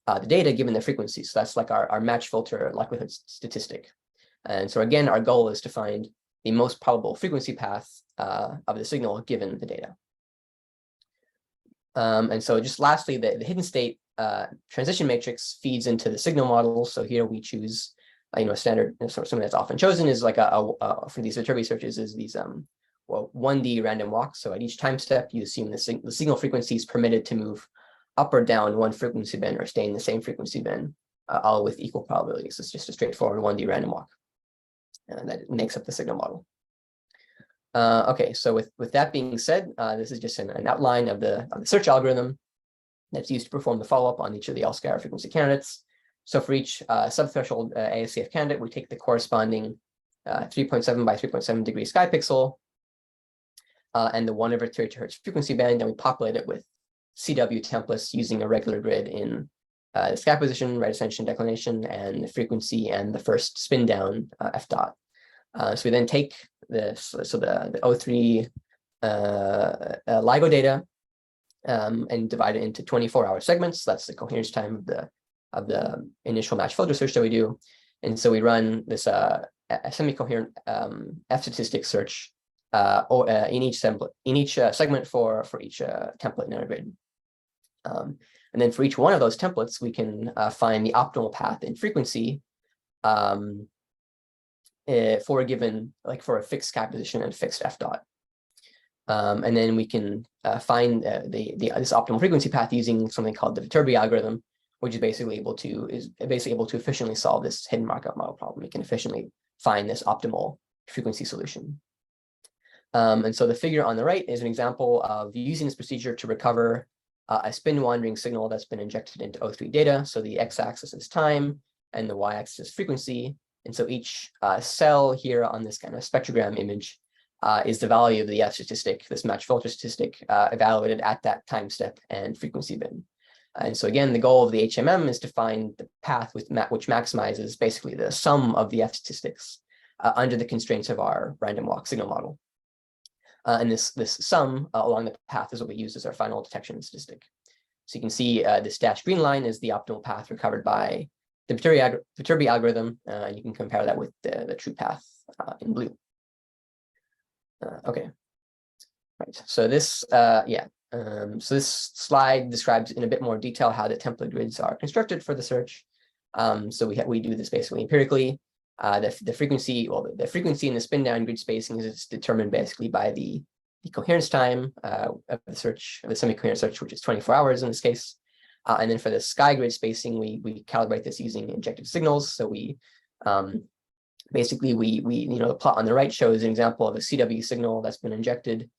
S5: the data given the frequency. So that's like our match filter likelihood statistic. And so again, our goal is to find the most probable frequency path of the signal given the data. And so just lastly, the hidden state transition matrix feeds into the signal model. So here we choose a standard, something that's often chosen is like for these Viterbi searches is these 1D random walk. So at each time step, you assume the signal frequency is permitted to move up or down one frequency band or stay in the same frequency band, all with equal probabilities. It's just a straightforward 1D random walk. That makes up the signal model. Okay, so with that being said, this is just an outline of the search algorithm that's used to perform the follow-up on each of the L-scalar frequency candidates. So for each subthreshold ASCF candidate, we take the corresponding 3.7 by 3.7 degree sky pixel and the 1/32 hertz frequency band, and we populate it with CW templates using a regular grid in the sky position, right ascension, declination, and the frequency and the first spin down f dot. So we then take the O3 LIGO data and divide it into 24-hour segments. That's the coherence time of the initial match filter search that we do. And so we run this a semi-coherent F statistic search in each segment for each template NANOGrid. And then for each one of those templates, we can find the optimal path in frequency for a given, like for a fixed sky position and fixed f dot. And then we can find this optimal frequency path using something called the Viterbi algorithm, which is basically able to efficiently solve this hidden Markov model problem. We can efficiently find this optimal frequency solution. And so the figure on the right is an example of using this procedure to recover a spin wandering signal that's been injected into O3 data. So the x-axis is time and the y-axis is frequency. And so each cell here on this kind of spectrogram image is the value of the F statistic, this match filter statistic, evaluated at that time step and frequency bin. And so again, the goal of the HMM is to find the path which maximizes basically the sum of the F statistics under the constraints of our random walk signal model. And this sum along the path is what we use as our final detection statistic. So you can see this dashed green line is the optimal path recovered by the Viterbi algorithm, and you can compare that with the true path in blue. Okay, right. So this, so this slide describes in a bit more detail how the template grids are constructed for the search. So we do this basically empirically. The frequency and the spin down grid spacing is determined basically by the coherence time of the search, of the semi-coherent search, which is 24 hours in this case. And then for the sky grid spacing, we calibrate this using injected signals. So we basically the plot on the right shows an example of a CW signal that's been injected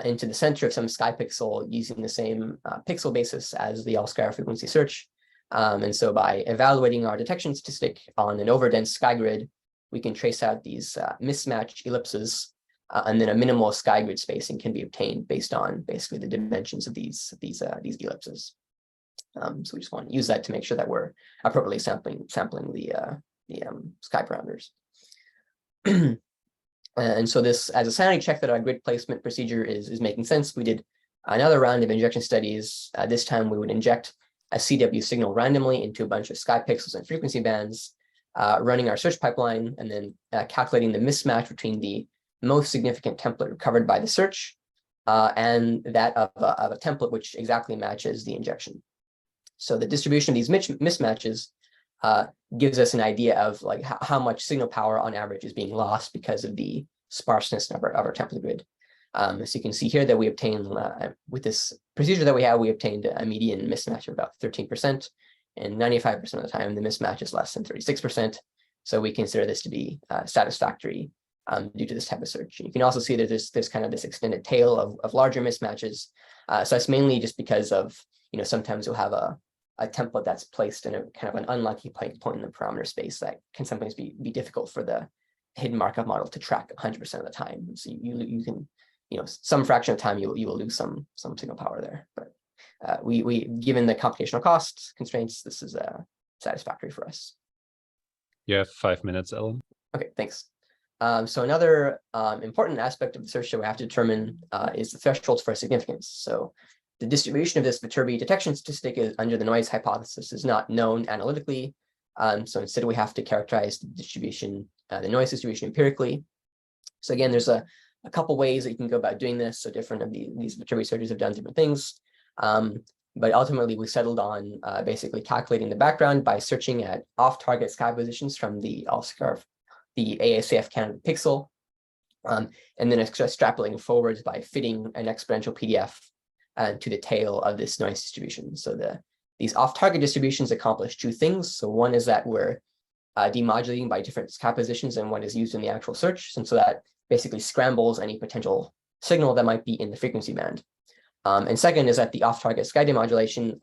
S5: into the center of some sky pixel using the same pixel basis as the L-scalar frequency search. And so by evaluating our detection statistic on an overdense sky grid, we can trace out these mismatch ellipses, and then a minimal sky grid spacing can be obtained based on basically the dimensions of these ellipses. So we just want to use that to make sure that we're appropriately sampling the sky parameters. And so this, as a sanity check that our grid placement procedure is making sense, we did another round of injection studies. This time we would inject a CW signal randomly into a bunch of sky pixels and frequency bands, running our search pipeline, and then calculating the mismatch between the most significant template recovered by the search and that of a template which exactly matches the injection. So the distribution of these mismatches gives us an idea of like how much signal power on average is being lost because of the sparseness of our template grid. So you can see here that we obtained, with this procedure that we have, we obtained a median mismatch of about 13%, and 95% of the time the mismatch is less than 36%. So we consider this to be satisfactory due to this type of search. And you can also see that there's kind of this extended tail of larger mismatches. So that's mainly just because of, sometimes you'll have a template that's placed in a kind of an unlucky point in the parameter space that can sometimes be difficult for the hidden Markov model to track 100% of the time. So you can, some fraction of time you will lose some signal power there. But we given the computational cost constraints, this is satisfactory for us.
S1: You have 5 minutes, Ellen.
S5: Okay, thanks. So another important aspect of the search that we have to determine is the thresholds for significance. So the distribution of this Viterbi detection statistic under the noise hypothesis is not known analytically. So instead we have to characterize the distribution, the noise distribution empirically. So again, there's a couple ways that you can go about doing this. So different of these Viterbi searchers have done different things. But ultimately we settled on basically calculating the background by searching at off-target sky positions from the ASCF candidate pixel. And then extrapolating forwards by fitting an exponential PDF to the tail of this noise distribution. So these off-target distributions accomplish two things. So one is that we're demodulating by different compositions than what is used in the actual search. And so that basically scrambles any potential signal that might be in the frequency band. And second is that the off-target sky demodulation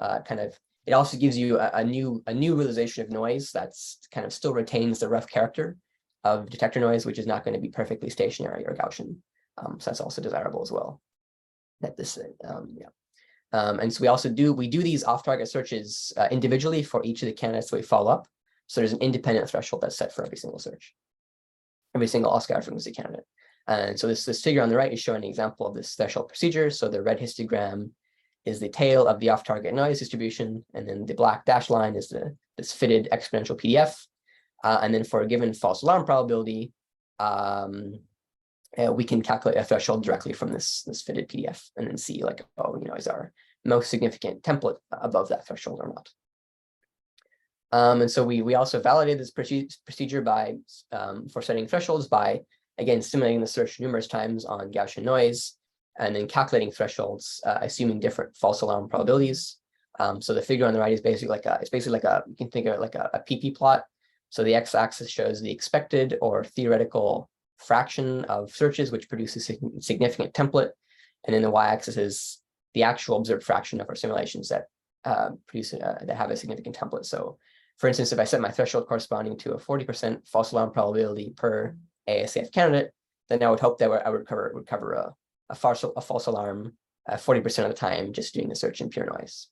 S5: it also gives you a new realization of noise that's kind of still retains the rough character of detector noise, which is not going to be perfectly stationary or Gaussian. So that's also desirable as well. And so we do these off-target searches individually for each of the candidates that we follow up. So there's an independent threshold that's set for every single search, every single all-sky frequency candidate. And so this figure on the right is showing an example of this threshold procedure. So the red histogram is the tail of the off-target noise distribution, and then the black dashed line is this fitted exponential PDF. And then for a given false alarm probability, we can calculate a threshold directly from this fitted PDF, and then see like, is our most significant template above that threshold or not? And so we also validated this procedure by for setting thresholds by, again, simulating the search numerous times on Gaussian noise, and then calculating thresholds, assuming different false alarm probabilities. So the figure on the right is basically like you can think of it like a PP plot. So the x-axis shows the expected or theoretical fraction of searches which produces a significant template, and then the y-axis is the actual observed fraction of our simulations that that have a significant template. So, for instance, if I set my threshold corresponding to a 40% false alarm probability per ASAF candidate, then I would hope that I would recover a false alarm 40% of the time just doing the search in pure noise.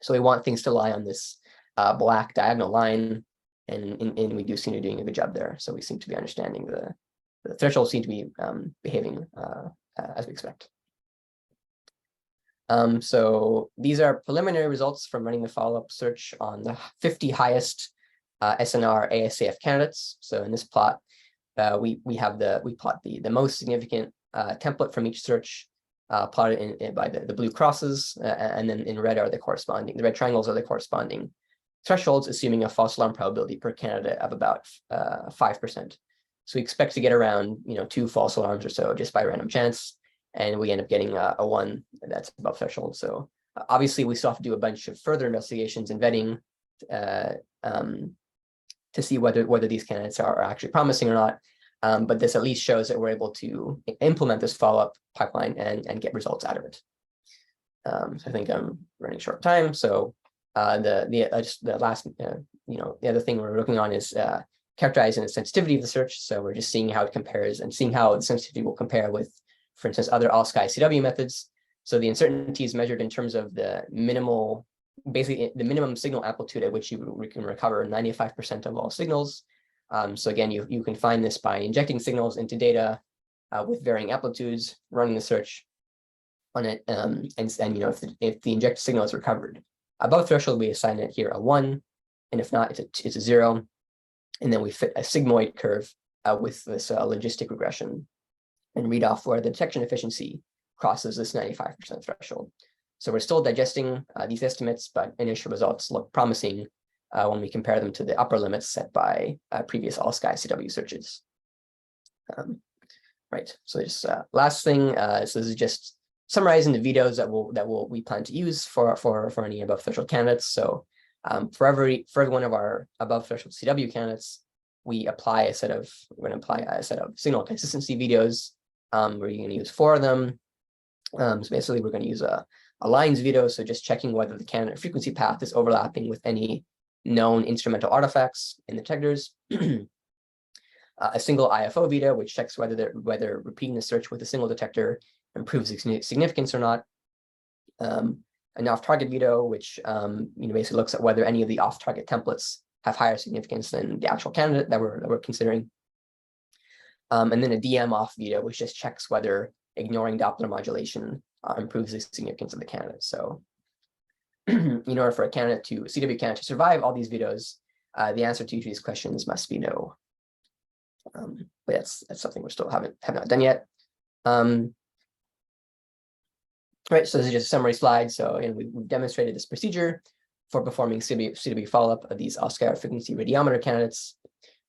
S5: So we want things to lie on this black diagonal line, and we do seem to be doing a good job there. So we seem to be understanding the thresholds seem to be behaving as we expect. So these are preliminary results from running the follow-up search on the 50 highest SNR ASAF candidates. So in this plot, we plot the most significant template from each search, plotted by the blue crosses, and then in red are the red triangles are the corresponding thresholds, assuming a false alarm probability per candidate of about 5%. So we expect to get around 2 false alarms or so just by random chance, and we end up getting a 1 that's above threshold. So obviously we still have to do a bunch of further investigations and vetting to see whether these candidates are actually promising or not. But this at least shows that we're able to implement this follow-up pipeline and get results out of it. So I think I'm running short time. So the last, the other thing we're looking on is characterizing the sensitivity of the search. So we're just seeing how it compares and seeing how the sensitivity will compare with, for instance, other all-sky CW methods. So the uncertainty is measured in terms of the minimal, basically the minimum signal amplitude at which you can recover 95% of all signals. So again, you can find this by injecting signals into data with varying amplitudes, running the search on it, and if the injected signal is recovered above threshold, we assign it here a 1, and if not, it's a 0, and then we fit a sigmoid curve with this logistic regression and read off where the detection efficiency crosses this 95% threshold. So we're still digesting these estimates, but initial results look promising when we compare them to the upper limits set by previous all-sky CW searches. Right. So just last thing. So this is just summarizing the vetoes that we plan to use for any above threshold candidates. So for every one of our above threshold CW candidates, we're going to apply a set of signal consistency vetoes. We're going to use 4 of them. So basically, we're going to use a lines veto. So just checking whether the candidate frequency path is overlapping with any known instrumental artifacts in the detectors. A single IFO veto, which checks whether repeating the search with a single detector improves significance or not. An off-target veto, which basically looks at whether any of the off-target templates have higher significance than the actual candidate that we're considering. And then a DM off veto, which just checks whether ignoring Doppler modulation improves the significance of the candidate. So in order for a CW candidate to survive all these vetoes, the answer to each of these questions must be no. But that's something we still have not done yet. Right, so this is just a summary slide. So we've demonstrated this procedure for performing CW follow-up of these all-sky frequency radiometer candidates.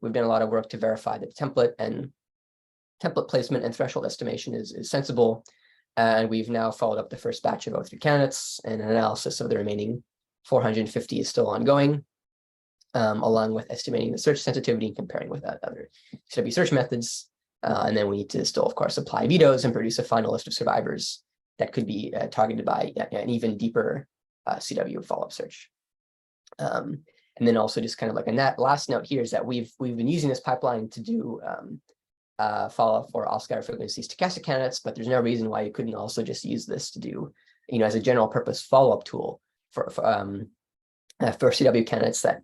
S5: We've done a lot of work to verify the template and template placement and threshold estimation is sensible. And we've now followed up the first batch of O3 candidates, and an analysis of the remaining 450 is still ongoing, along with estimating the search sensitivity and comparing with other CW search methods. And then we need to still, of course, apply vetoes and produce a final list of survivors that could be targeted by an even deeper CW follow-up search. And then also just kind of like a last note here is that we've been using this pipeline to do follow-up for all-scatter frequency stochastic candidates, but there's no reason why you couldn't also just use this to do, as a general purpose follow-up tool for CW candidates that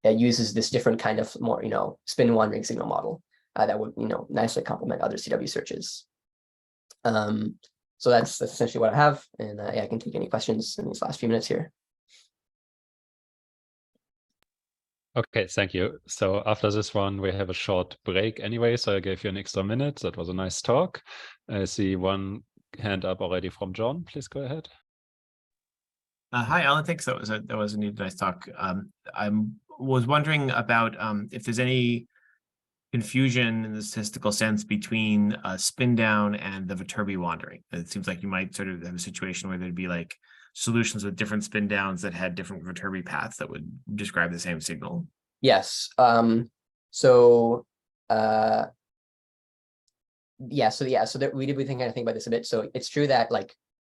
S5: that uses this different kind of more spin wandering signal model that would nicely complement other CW searches. So that's essentially what I have, and I can take any questions in these last few minutes here.
S1: Okay, thank you. So after this one, we have a short break anyway, so I gave you an extra minute. That was a nice talk. I see one hand up already from John. Please go ahead.
S6: Hi, Alan. Thanks. That was a nice talk. I was wondering about if there's any confusion in the statistical sense between spin down and the Viterbi wandering. It seems like you might sort of have a situation where there'd be like solutions with different spin downs that had different Viterbi paths that would describe the same signal.
S5: Yes. So that we did kind of think about this a bit. So it's true that the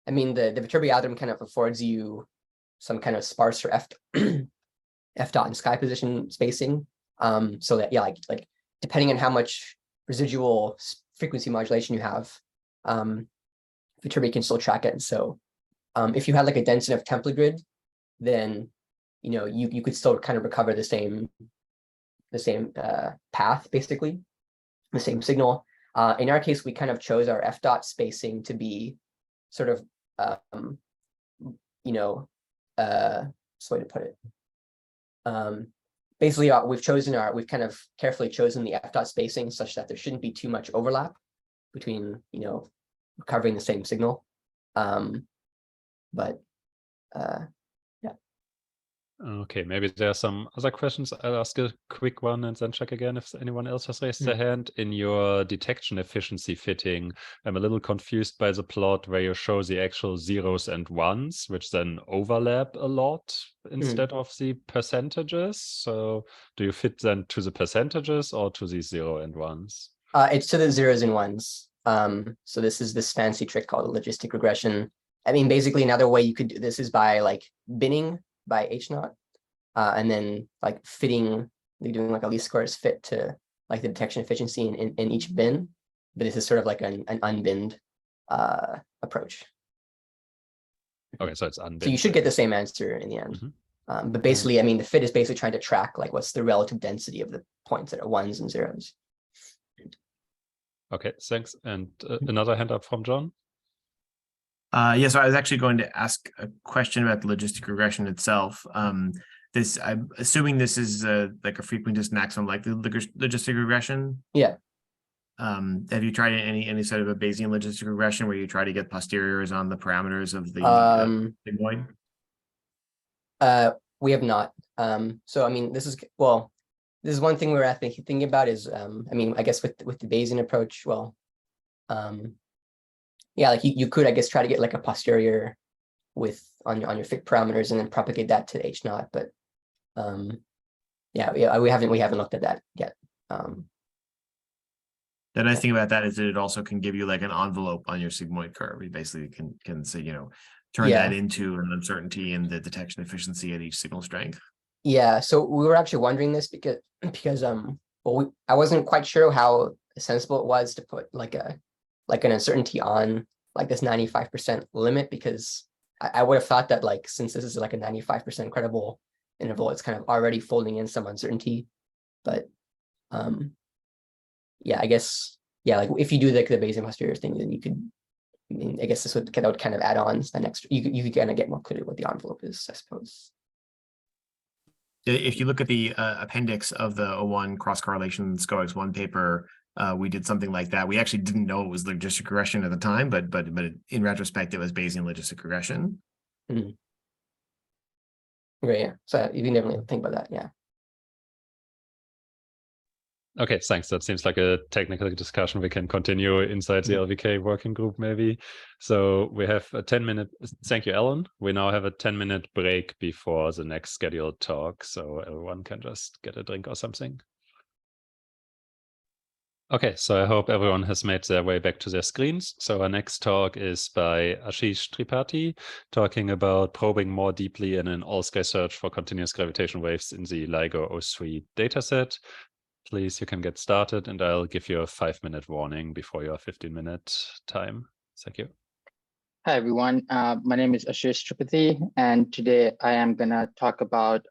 S5: Viterbi algorithm kind of affords you some kind of sparser f dot and sky position spacing. So that like depending on how much residual frequency modulation you have, Viterbi can still track it. And so if you had like a dense enough template grid, then you could still kind of recover the same path, basically, the same signal. In our case, we kind of chose our f dot spacing to be sort of what's the way to put it? Basically, we've kind of carefully chosen the f dot spacing such that there shouldn't be too much overlap between recovering the same signal. But yeah.
S1: Okay, maybe there are some other questions. I'll ask a quick one and then check again if anyone else has raised their hand. In your detection efficiency fitting, I'm a little confused by the plot where you show the actual zeros and ones, which then overlap a lot instead of the percentages. So do you fit then to the percentages or to the 0 and 1s?
S5: It's to the zeros and ones. So this is this fancy trick called a logistic regression. I mean, basically another way you could do this is by like binning by H0, and then like doing like a least squares fit to like the detection efficiency in each bin. But this is sort of like an unbinned approach.
S1: Okay, so it's unbinned.
S5: So you should get the same answer in the end. But basically, I mean, the fit is basically trying to track like what's the relative density of the points that are ones and zeros.
S1: Okay, thanks. And another hand up from John.
S6: Yeah, so I was actually going to ask a question about the logistic regression itself. I'm assuming this is like a frequentist maximum likelihood logistic regression.
S5: Yeah.
S6: Have you tried any sort of a Bayesian logistic regression where you try to get posteriors on the parameters of the sigmoid?
S5: We have not. So I mean, this is one thing we're thinking about is I mean, I guess with the Bayesian approach, yeah, like you could, I guess, try to get like a posterior on your fit parameters and then propagate that to H0. But yeah, we haven't looked at that yet.
S6: The nice thing about that is that it also can give you like an envelope on your sigmoid curve. You basically can say, turn that into an uncertainty in the detection efficiency at each signal strength.
S5: Yeah, so we were actually wondering this because I wasn't quite sure how sensible it was to put like an uncertainty on like this 95% limit, because I would have thought that like since this is like a 95% credible interval, it's kind of already folding in some uncertainty. But yeah, I guess like if you do like the Bayesian posterior thing, then you could. I mean, I guess that would kind of add on an extra. You could kind of get more clear what the envelope is, I suppose.
S6: If you look at the appendix of the O1 cross correlation SCOEX1 paper, we did something like that. We actually didn't know it was logistic regression at the time, but in retrospect, it was Bayesian logistic regression.
S5: Great, yeah. So you can definitely think about that, yeah.
S1: Okay, thanks. That seems like a technical discussion we can continue inside the LVK working group, maybe. So we have a 10-minute, thank you, Ellen. We now have a 10-minute break before the next scheduled talk, so everyone can just get a drink or something. Okay, so I hope everyone has made their way back to their screens. So our next talk is by Aashish Tripathee, talking about probing more deeply in an all-sky search for continuous gravitational waves in the LIGO O3 dataset. Please, you can get started, and I'll give you a 5-minute warning before your 15-minute time. Thank you.
S7: Hi, everyone. My name is Aashish Tripathee, and today I am going to talk about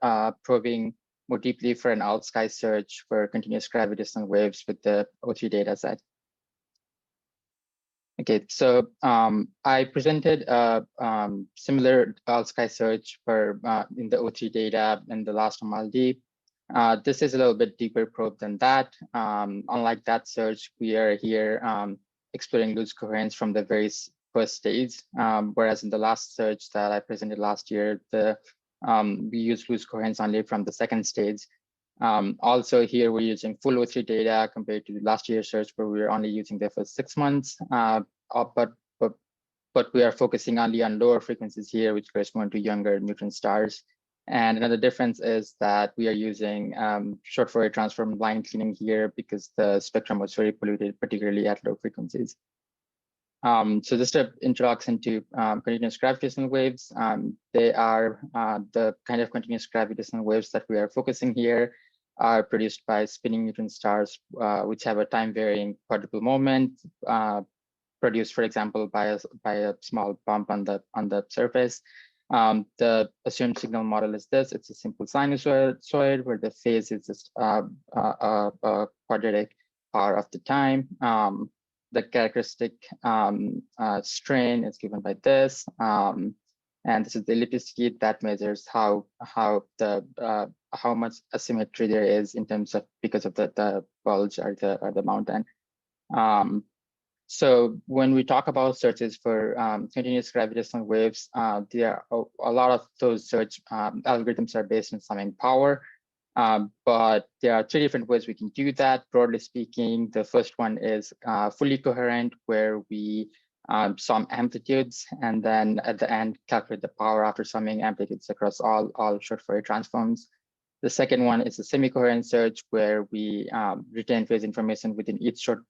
S7: probing more deeply for an all-sky search for continuous gravitational waves with the O3 dataset. Okay, so I presented a similar all-sky search for in the O3 data in the last Amaldi. This is a little bit deeper probe than that. Unlike that search, we are here exploring loose coherence from the very first stage, whereas in the last search that I presented last year, we used loose coherence only from the second stage. Also here, we're using full O3 data compared to the last year's search where we were only using the first 6 months, but we are focusing only on lower frequencies here, which correspond to younger neutron stars. And another difference is that we are using short Fourier transform line cleaning here because the spectrum was very polluted, particularly at low frequencies. So just an introduction to continuous gravitational waves. They are the kind of continuous gravitational waves that we are focusing here are produced by spinning neutron stars, which have a time-varying quadrupole moment, produced, for example, by a small bump on the surface. The assumed signal model is this. It's a simple sinusoid where the phase is just a quadratic power of the time. The characteristic strain is given by this. And this is the ellipticity that measures how much asymmetry there is in terms of because of the bulge or the mountain. So when we talk about searches for continuous gravitational waves, there are a lot of those search algorithms are based on summing power, but there are 3 different ways we can do that. Broadly speaking, the first one is fully coherent, where we sum amplitudes and then at the end calculate the power after summing amplitudes across all short Fourier transforms. The second one is a semi-coherent search, where we retain phase information within each short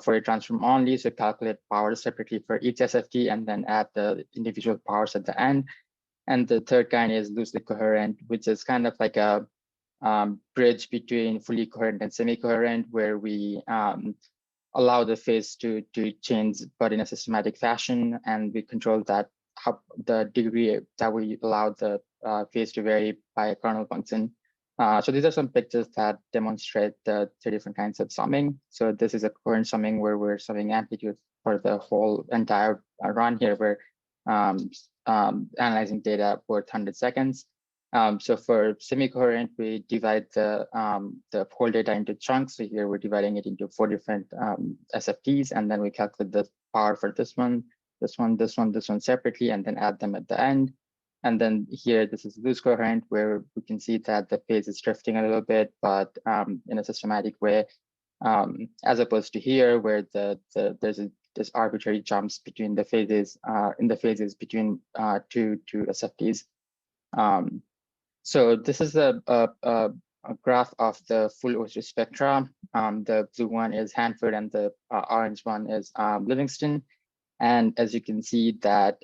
S7: Fourier transform only, so calculate power separately for each SFT and then add the individual powers at the end. And the third kind is loosely coherent, which is kind of like a bridge between fully coherent and semi-coherent, where we allow the phase to change, but in a systematic fashion, and we control that the degree that we allow the phase to vary by a kernel function. So these are some pictures that demonstrate the 3 different kinds of summing. So this is a coherent summing where we're summing amplitude for the whole entire run here. We're analyzing data for 100 seconds. So for semi-coherent, we divide the whole data into chunks. So here we're dividing it into 4 different SFTs, and then we calculate the power for this one separately, and then add them at the end. And then here, this is loose coherent, where we can see that the phase is drifting a little bit, but in a systematic way, as opposed to here, where there's arbitrary jumps between the phases between two SFTs. So this is a graph of the full O3 spectra. The blue one is Hanford, and the orange one is Livingston. And as you can see that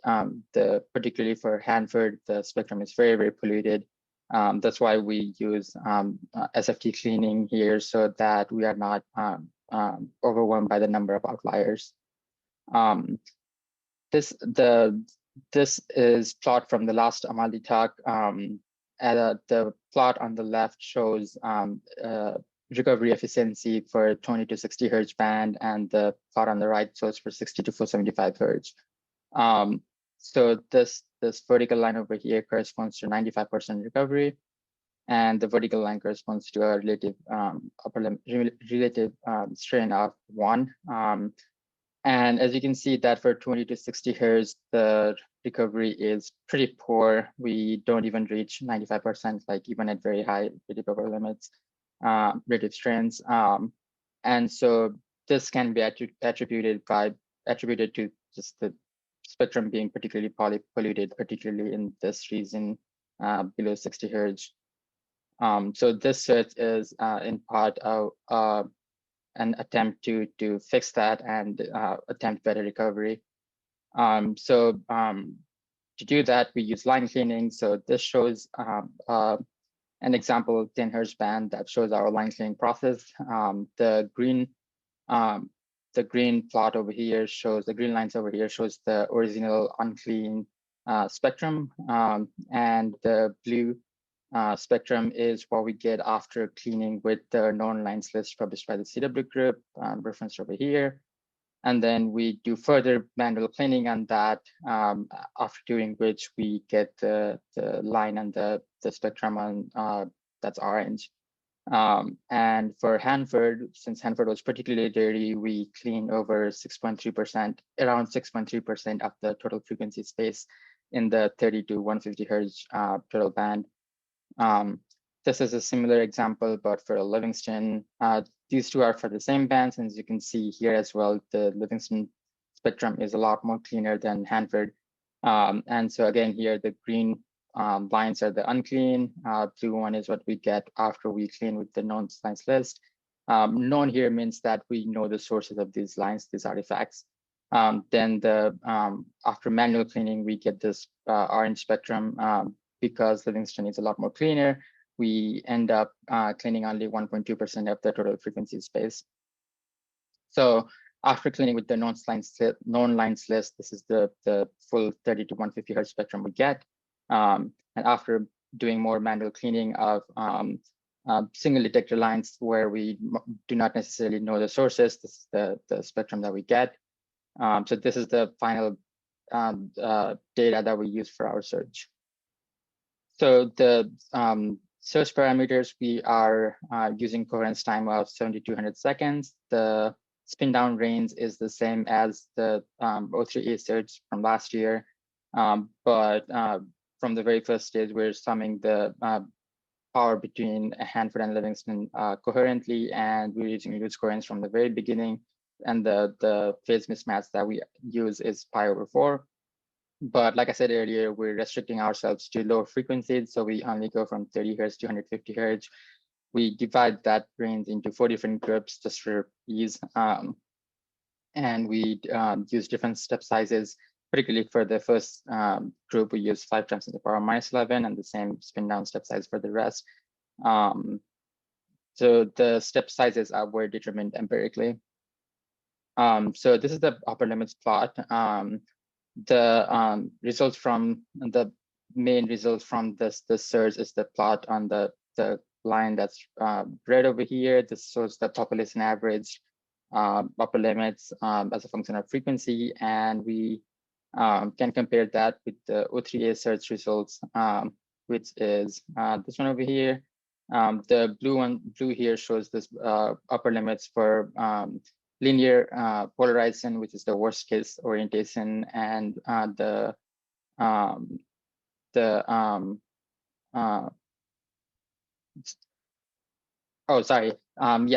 S7: particularly for Hanford, the spectrum is very, very polluted. That's why we use SFT cleaning here, so that we are not overwhelmed by the number of outliers. This is plot from the last Amaldi talk. The plot on the left shows recovery efficiency for 20 to 60 hertz band, and the plot on the right shows for 60 to 475 hertz. So this vertical line over here corresponds to 95% recovery, and the vertical line corresponds to a relative relative strain of 1. And as you can see that for 20 to 60 hertz, the recovery is pretty poor. We don't even reach 95%, like even at very high relative upper limits. relative strengths. And so this can be attributed to just the spectrum being particularly polluted, particularly in this region below 60 Hz. So this search is in part an attempt to fix that and attempt better recovery. To do that, we use line cleaning. So this shows an example 10 Hz band that shows our line cleaning process. The green plot over here shows, the green lines over here shows the original unclean spectrum, and the blue spectrum is what we get after cleaning with the known lines list published by the CW group, referenced over here. And then we do further manual cleaning on that, after doing which we get the line and the spectrum on that's orange. And for Hanford, since Hanford was particularly dirty, we clean over 6.3%, around 6.3% of the total frequency space in the 30 to 150 Hertz total band. This is a similar example, but for Livingston, these two are for the same bands. And as you can see here as well, the Livingston spectrum is a lot more cleaner than Hanford. And so again, here, the green lines are the unclean, blue one is what we get after we clean with the known lines list. Known here means that we know the sources of these lines, these artifacts. Then after manual cleaning, we get this orange spectrum. Because Livingston is a lot more cleaner, we end up cleaning only 1.2% of the total frequency space. So after cleaning with the known lines list, this is the full 30 to 150 Hertz spectrum we get. And after doing more manual cleaning of single detector lines where we do not necessarily know the sources, this is the spectrum that we get. So this is the final data that we use for our search. So the search parameters, we are using coherence time of 7,200 seconds. The spin down range is the same as the O3 search from last year. But from the very first stage, we're summing the power between Hanford and Livingston coherently, and we're using loose coherence from the very beginning. And the phase mismatch that we use is pi/4. But like I said earlier, we're restricting ourselves to lower frequencies. So we only go from 30 Hertz to 150 Hertz. We divide that range into 4 different groups just for ease. And we use different step sizes, particularly for the first group, we use 5 times 10⁻⁻11 and the same spin down step size for the rest. So the step sizes were determined empirically. So this is the upper limits plot. The results from the main results from this search is the plot on the line that's red over here. This shows the population average upper limits as a function of frequency, and we can compare that with the O3 search results, which is this one over here. The blue here shows this upper limits for linear polarization, which is the worst case orientation, and yeah,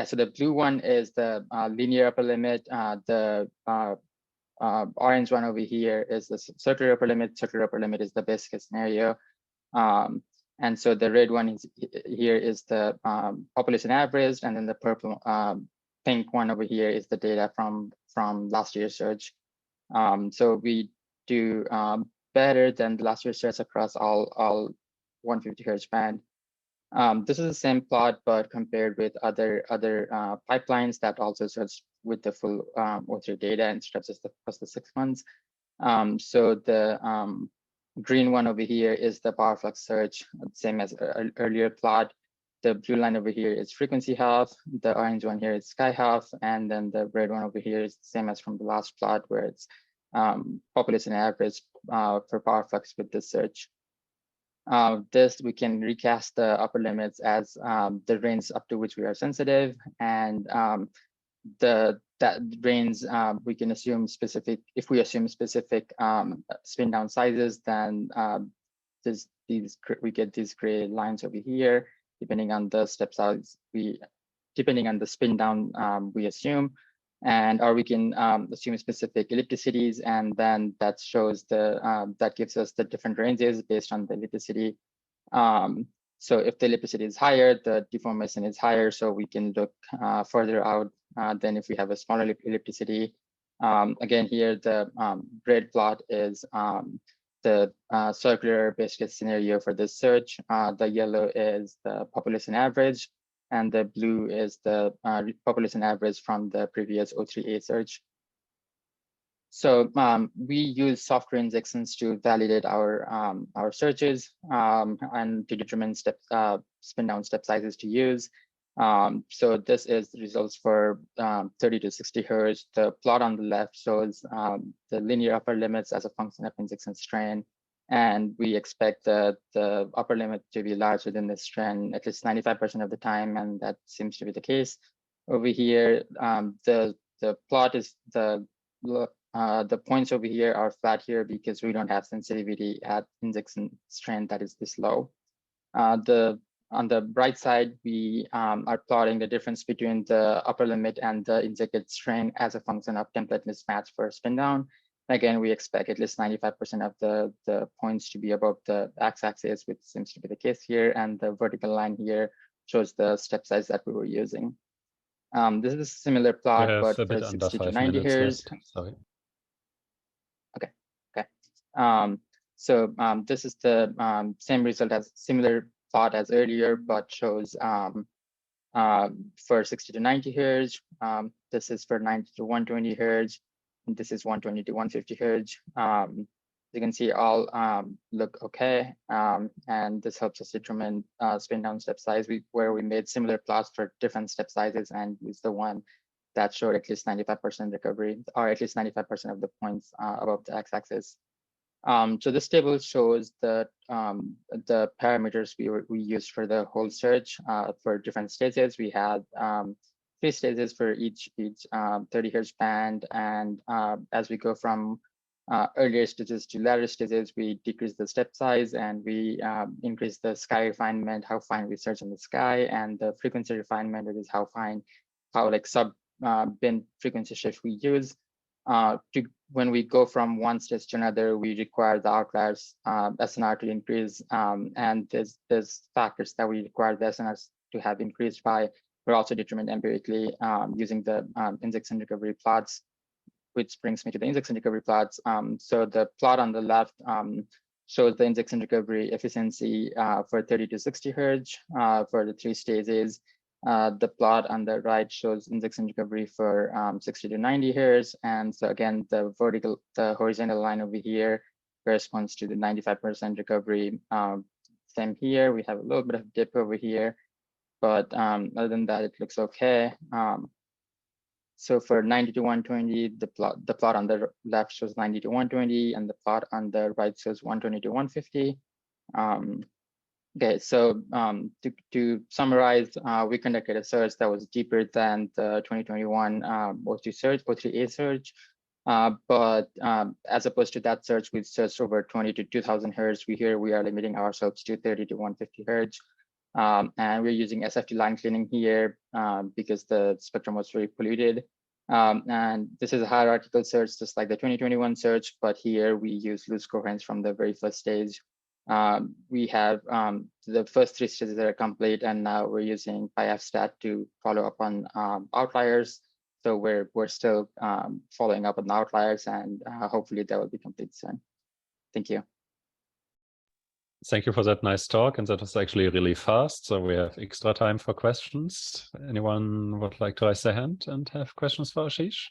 S7: so the blue one is the linear upper limit. The orange one over here is the circular upper limit. Circular upper limit is the best case scenario. And so the red one here is the population average, and then the purple pink one over here is the data from last year's search. So we do better than the last year's search across all 150 Hertz band. This is the same plot, but compared with other pipelines that also search with the full O3 data and steps across the 6 months. So the green one over here is the power flux search, same as earlier plot. The blue line over here is frequency half. The orange one here is sky half, and then the red one over here is the same as from the last plot, where it's population average for power flux with this search. This we can recast the upper limits as the range up to which we are sensitive, and that range we can assume specific. If we assume specific spin down sizes, then we get these gray lines over here. depending on the step size depending on the spin down we assume, or we can assume specific ellipticities, and then that shows that gives us the different ranges based on the ellipticity. So if the ellipticity is higher, the deformation is higher, so we can look further out than if we have a smaller ellipticity. Again, here the red plot is the circular best case scenario for this search. The yellow is the population average, and the blue is the population average from the previous O3A search. So we use software injections to validate our searches and to determine spin down step sizes to use. So this is the results for 30 to 60 hertz. The plot on the left shows the linear upper limits as a function of injection strain. And we expect the upper limit to be larger than this strain at least 95% of the time, and that seems to be the case. Over here, the plot is the points over here are flat here because we don't have sensitivity at injection strain that is this low. On the right side, we are plotting the difference between the upper limit and the injected strain as a function of template mismatch for spin down. Again, we expect at least 95% of the points to be above the x-axis, which seems to be the case here. And the vertical line here shows the step size that we were using. This is a similar plot, but for 60 to 90 hertz.
S1: Sorry.
S7: Okay. So this is the same result as similar plot as earlier, but shows for 60 to 90 hertz. This is for 90 to 120 hertz. And this is 120 to 150 hertz. You can see all look okay. And this helps us determine spin down step size where we made similar plots for different step sizes and used the one that showed at least 95% recovery, or at least 95% of the points above the x-axis. So this table shows the parameters we used for the whole search for different stages. We had 3 stages for each 30 hertz band, and as we go from earlier stages to later stages, we decrease the step size and we increase the sky refinement, how fine we search in the sky, and the frequency refinement, that is how like sub bin frequency shift we use. When we go from one stage to another, we require the outliers SNR to increase, and there's factors that we require the SNRs to have increased by. We're also determined empirically using the injection recovery plots, which brings me to the injection recovery plots. So the plot on the left shows the injection recovery efficiency for 30 to 60 hertz for the 3 stages. The plot on the right shows injection recovery for 60 to 90 hertz. And so again, the horizontal line over here corresponds to the 95% recovery. Same here, we have a little bit of dip over here, but other than that, it looks okay. So for 90 to 120, the plot on the left shows 90 to 120, and the plot on the right shows 120 to 150. Okay, so to summarize, we conducted a search that was deeper than the 2021 O3A search, but as opposed to that search, we searched over 20 to 2000 hertz. We are limiting ourselves to 30 to 150 hertz. And we're using SFT line cleaning here because the spectrum was very polluted. And this is a hierarchical search, just like the 2021 search, but here we use loose coherence from the very first stage. We have the first 3 stages that are complete, and now we're using PyFstat to follow up on outliers. So we're still following up on the outliers, and hopefully that will be complete soon. Thank you.
S1: Thank you for that nice talk, and that was actually really fast, so we have extra time for questions. Anyone would like to raise their hand and have questions for Aashish?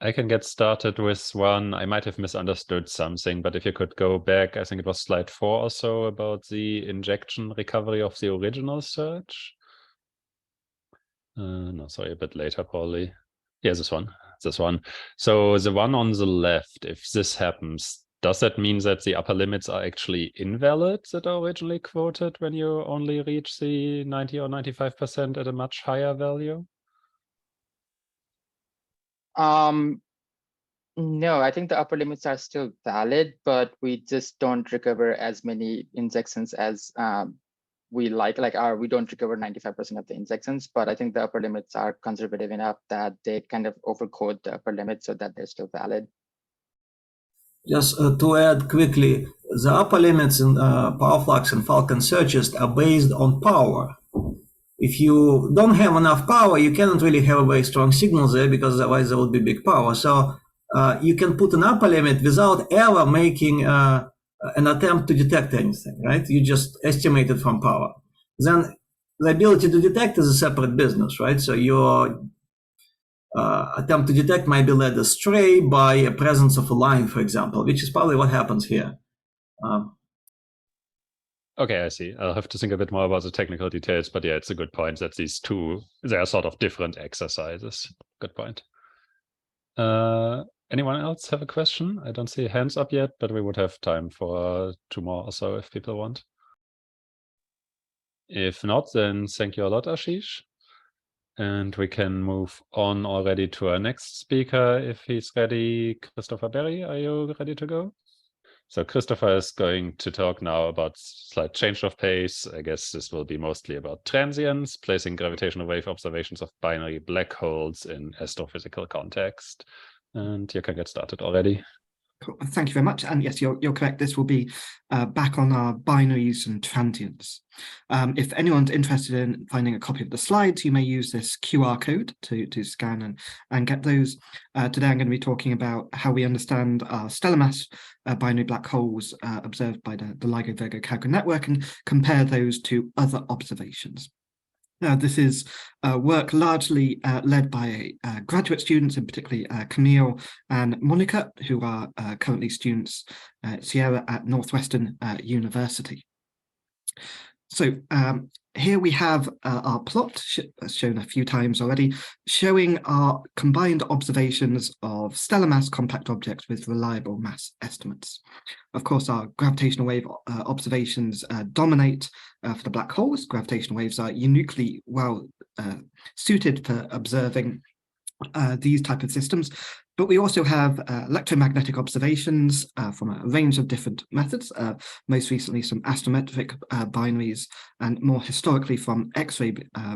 S1: I can get started with one. I might have misunderstood something, but if you could go back, I think it was slide 4 or so, about the injection recovery of the original search. No, sorry, a bit later probably. Yeah, this one. So the one on the left, if this happens, does that mean that the upper limits are actually invalid that are originally quoted when you only reach the 90 or 95% at a much higher value?
S7: No, I think the upper limits are still valid, but we just don't recover as many injections as we we don't recover 95% of the injections, but I think the upper limits are conservative enough that they kind of overcode the upper limit so that they're still valid.
S8: Just to add quickly, the upper limits in power flux and Falcon searches are based on power. If you don't have enough power, you cannot really have a very strong signal there, because otherwise there would be big power. So you can put an upper limit without ever making an attempt to detect anything, right? You just estimate it from power. Then the ability to detect is a separate business, right? So your attempt to detect might be led astray by a presence of a line, for example, which is probably what happens here.
S1: Okay, I see. I'll have to think a bit more about the technical details, but yeah, it's a good point that these two, they are sort of different exercises. Good point. Anyone else have a question? I don't see hands up yet, but we would have time for 2 more or so if people want. If not, then thank you a lot, Aashish. And we can move on already to our next speaker if he's ready. Christopher Berry, are you ready to go? So Christopher is going to talk now about slight change of pace. I guess this will be mostly about transients, placing gravitational wave observations of binary black holes in astrophysical context. And you can get started already.
S9: Cool. Thank you very much. And yes, you're correct. This will be back on our binaries and transients. If anyone's interested in finding a copy of the slides, you may use this QR code to scan and get those. Today, I'm going to be talking about how we understand our stellar mass binary black holes observed by the LIGO-VirgoKAGRA network and compare those to other observations. This is work largely led by graduate students, and particularly Camille and Monica, who are currently students at Sierra at Northwestern University. So here we have our plot, shown a few times already, showing our combined observations of stellar mass compact objects with reliable mass estimates. Of course, our gravitational wave observations dominate for the black holes. Gravitational waves are uniquely well suited for observing these type of systems. But we also have electromagnetic observations from a range of different methods, most recently some astrometric binaries, and more historically from X-ray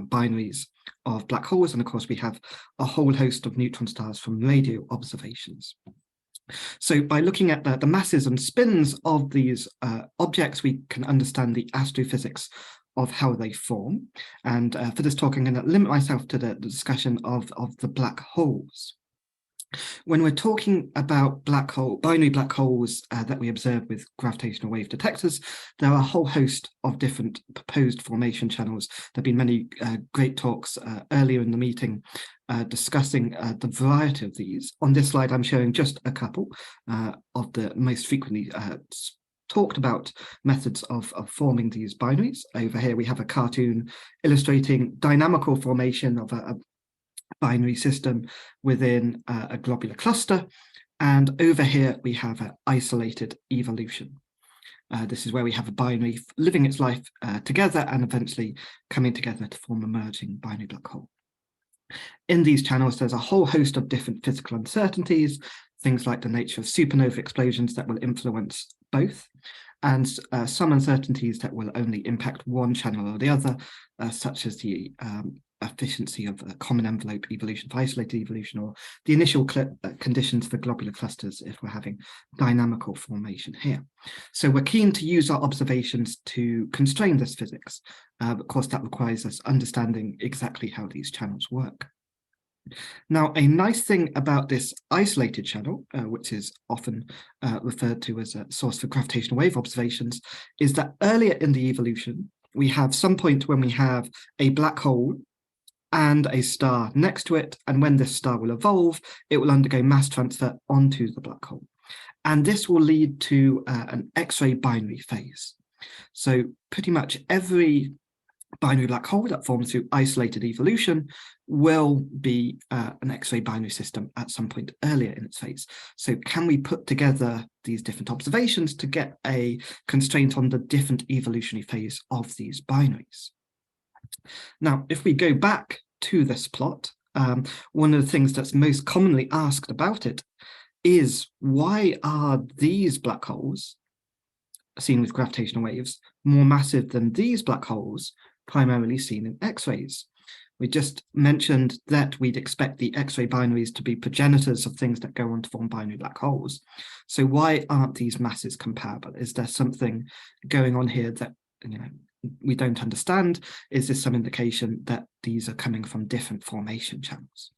S9: binaries of black holes. And of course, we have a whole host of neutron stars from radio observations. So by looking at the masses and spins of these objects, we can understand the astrophysics of how they form. And for this talk, I'm going to limit myself to the discussion of the black holes. When we're talking about binary black holes that we observe with gravitational wave detectors, there are a whole host of different proposed formation channels. There have been many great talks earlier in the meeting discussing the variety of these. On this slide, I'm showing just a couple of the most frequently talked about methods of forming these binaries. Over here, we have a cartoon illustrating dynamical formation of a binary system within a globular cluster. And over here, we have an isolated evolution. This is where we have a binary living its life together and eventually coming together to form a merging binary black hole. In these channels, there's a whole host of different physical uncertainties, things like the nature of supernova explosions that will influence both, and some uncertainties that will only impact one channel or the other, such as the efficiency of a common envelope evolution for isolated evolution, or the initial conditions for globular clusters if we're having dynamical formation here. So we're keen to use our observations to constrain this physics. Of course, that requires us understanding exactly how these channels work. Now, a nice thing about this isolated channel, which is often referred to as a source for gravitational wave observations, is that earlier in the evolution, we have some point when we have a black hole and a star next to it, and when this star will evolve, it will undergo mass transfer onto the black hole. And this will lead to an X-ray binary phase. So pretty much every binary black hole that forms through isolated evolution will be an X-ray binary system at some point earlier in its phase. So can we put together these different observations to get a constraint on the different evolutionary phase of these binaries? Now, if we go back to this plot, one of the things that's most commonly asked about it is, why are these black holes seen with gravitational waves more massive than these black holes, primarily seen in X-rays. We just mentioned that we'd expect the X-ray binaries to be progenitors of things that go on to form binary black holes. So why aren't these masses comparable? Is there something going on here that we don't understand? Is this some indication that these are coming from different formation channels?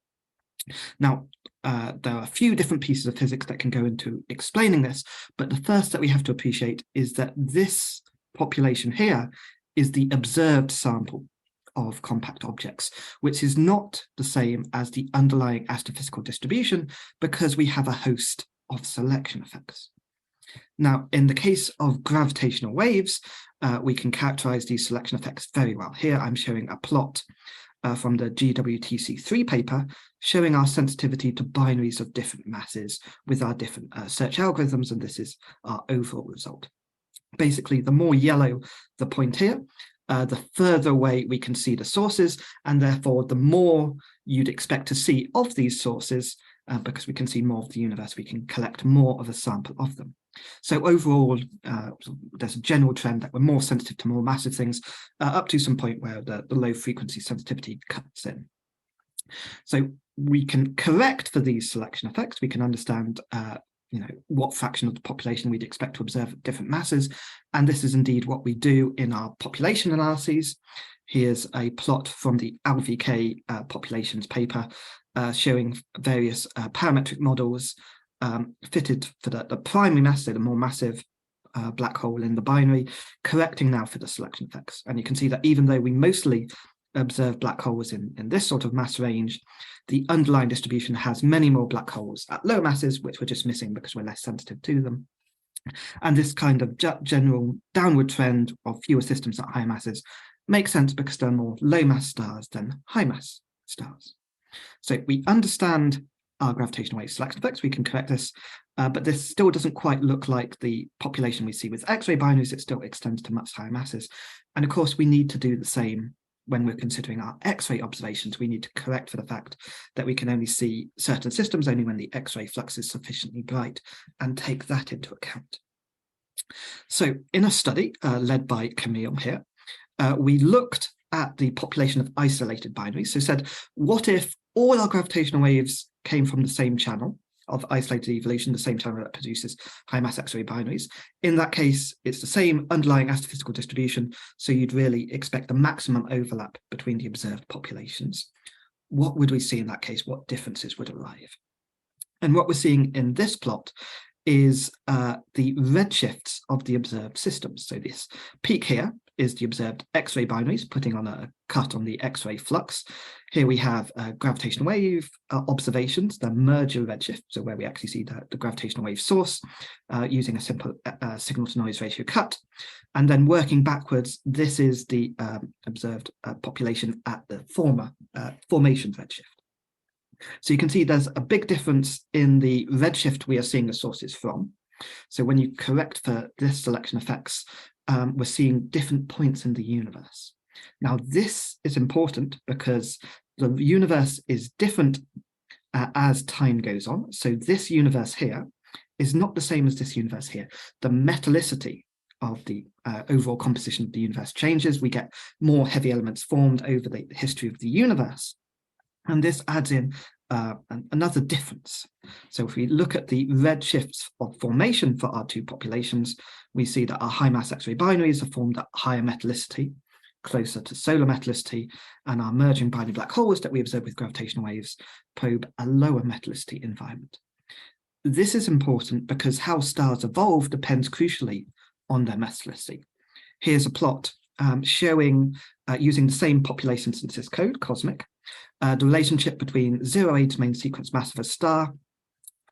S9: Now, there are a few different pieces of physics that can go into explaining this, but the first that we have to appreciate is that this population here is the observed sample of compact objects, which is not the same as the underlying astrophysical distribution because we have a host of selection effects. Now, in the case of gravitational waves, we can characterize these selection effects very well. Here I'm showing a plot from the GWTC3 paper showing our sensitivity to binaries of different masses with our different search algorithms, and this is our overall result. Basically, the more yellow the point here, the further away we can see the sources, and therefore the more you'd expect to see of these sources, because we can see more of the universe, we can collect more of a sample of them. So overall, there's a general trend that we're more sensitive to more massive things, up to some point where the low frequency sensitivity cuts in. So we can correct for these selection effects. We can understand what fraction of the population we'd expect to observe at different masses. And this is indeed what we do in our population analyses. Here's a plot from the LVK populations paper showing various parametric models fitted for the primary mass, so the more massive black hole in the binary, correcting now for the selection effects. And you can see that even though we mostly observe black holes in this sort of mass range, the underlying distribution has many more black holes at low masses, which we're just missing because we're less sensitive to them. And this kind of general downward trend of fewer systems at higher masses makes sense because there are more low mass stars than high mass stars. So we understand our gravitational wave selection effects, we can correct this, but this still doesn't quite look like the population we see with X-ray binaries. It still extends to much higher masses. And of course, we need to do the same when we're considering our X-ray observations. We need to correct for the fact that we can only see certain systems only when the X-ray flux is sufficiently bright, and take that into account. So in a study led by Camille here, we looked at the population of isolated binaries. So said, what if all our gravitational waves came from the same channel of isolated evolution, the same channel that produces high mass X-ray binaries? In that case, it's the same underlying astrophysical distribution, so you'd really expect the maximum overlap between the observed populations. What would we see in that case? What differences would arrive? And what we're seeing in this plot is the redshifts of the observed systems. So this peak here is the observed X-ray binaries, putting on a cut on the X-ray flux. Here we have gravitational wave observations, the merger redshift, so where we actually see the gravitational wave source using a simple signal-to-noise ratio cut. And then working backwards, this is the observed population at the formation redshift. So you can see there's a big difference in the redshift we are seeing the sources from. So when you correct for this selection effects, we're seeing different points in the universe. Now, this is important because the universe is different as time goes on. So this universe here is not the same as this universe here. The metallicity of the overall composition of the universe changes. We get more heavy elements formed over the history of the universe. And this adds in another difference. So if we look at the redshifts of formation for our two populations, we see that our high mass X-ray binaries are formed at higher metallicity, closer to solar metallicity, and our merging binary black holes that we observe with gravitational waves probe a lower metallicity environment. This is important because how stars evolve depends crucially on their metallicity. Here's a plot showing, using the same population synthesis code, COSMIC, the relationship between 0 age main sequence mass of a star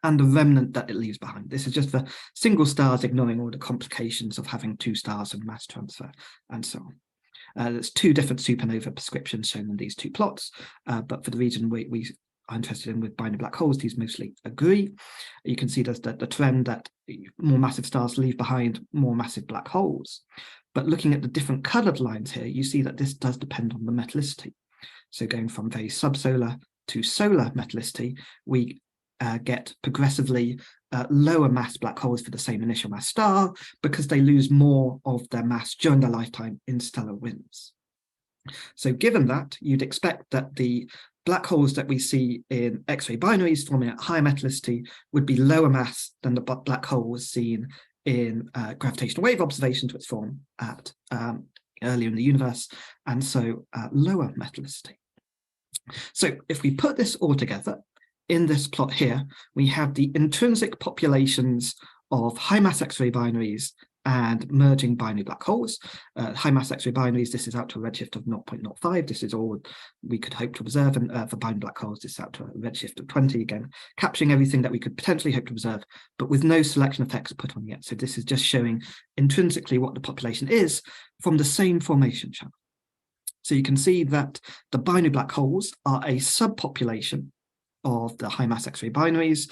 S9: and the remnant that it leaves behind. This is just for single stars, ignoring all the complications of having two stars and mass transfer and so on. There's two different supernova prescriptions shown in these two plots, but for the reason we are interested in with binary black holes, these mostly agree. You can see there's the trend that more massive stars leave behind more massive black holes. But looking at the different colored lines here, you see that this does depend on the metallicity. So going from very subsolar to solar metallicity, we get progressively lower mass black holes for the same initial mass star because they lose more of their mass during their lifetime in stellar winds. So given that, you'd expect that the black holes that we see in X-ray binaries forming at higher metallicity would be lower mass than the black holes seen in gravitational wave observations, which form at earlier in the universe, and so lower metallicity. So if we put this all together, in this plot here, we have the intrinsic populations of high mass X-ray binaries and merging binary black holes. High mass X-ray binaries, this is out to a redshift of 0.05. This is all we could hope to observe. And for binary black holes, this is out to a redshift of 20, again, capturing everything that we could potentially hope to observe, but with no selection effects put on yet. So this is just showing intrinsically what the population is from the same formation channel. So you can see that the binary black holes are a subpopulation of the high mass X-ray binaries.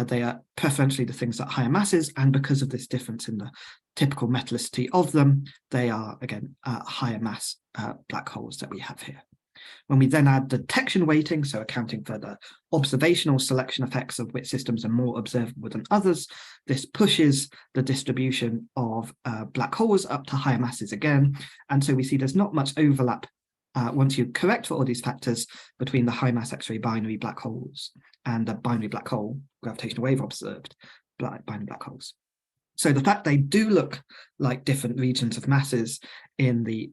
S9: They are preferentially the things at higher masses, and because of this difference in the typical metallicity of them, they are, again, higher mass black holes that we have here. When we then add detection weighting, so accounting for the observational selection effects of which systems are more observable than others, this pushes the distribution of black holes up to higher masses again. And so we see there's not much overlap once you correct for all these factors between the high mass X-ray binary black holes and the binary black hole gravitational wave observed binary black holes. So the fact they do look like different regions of masses in the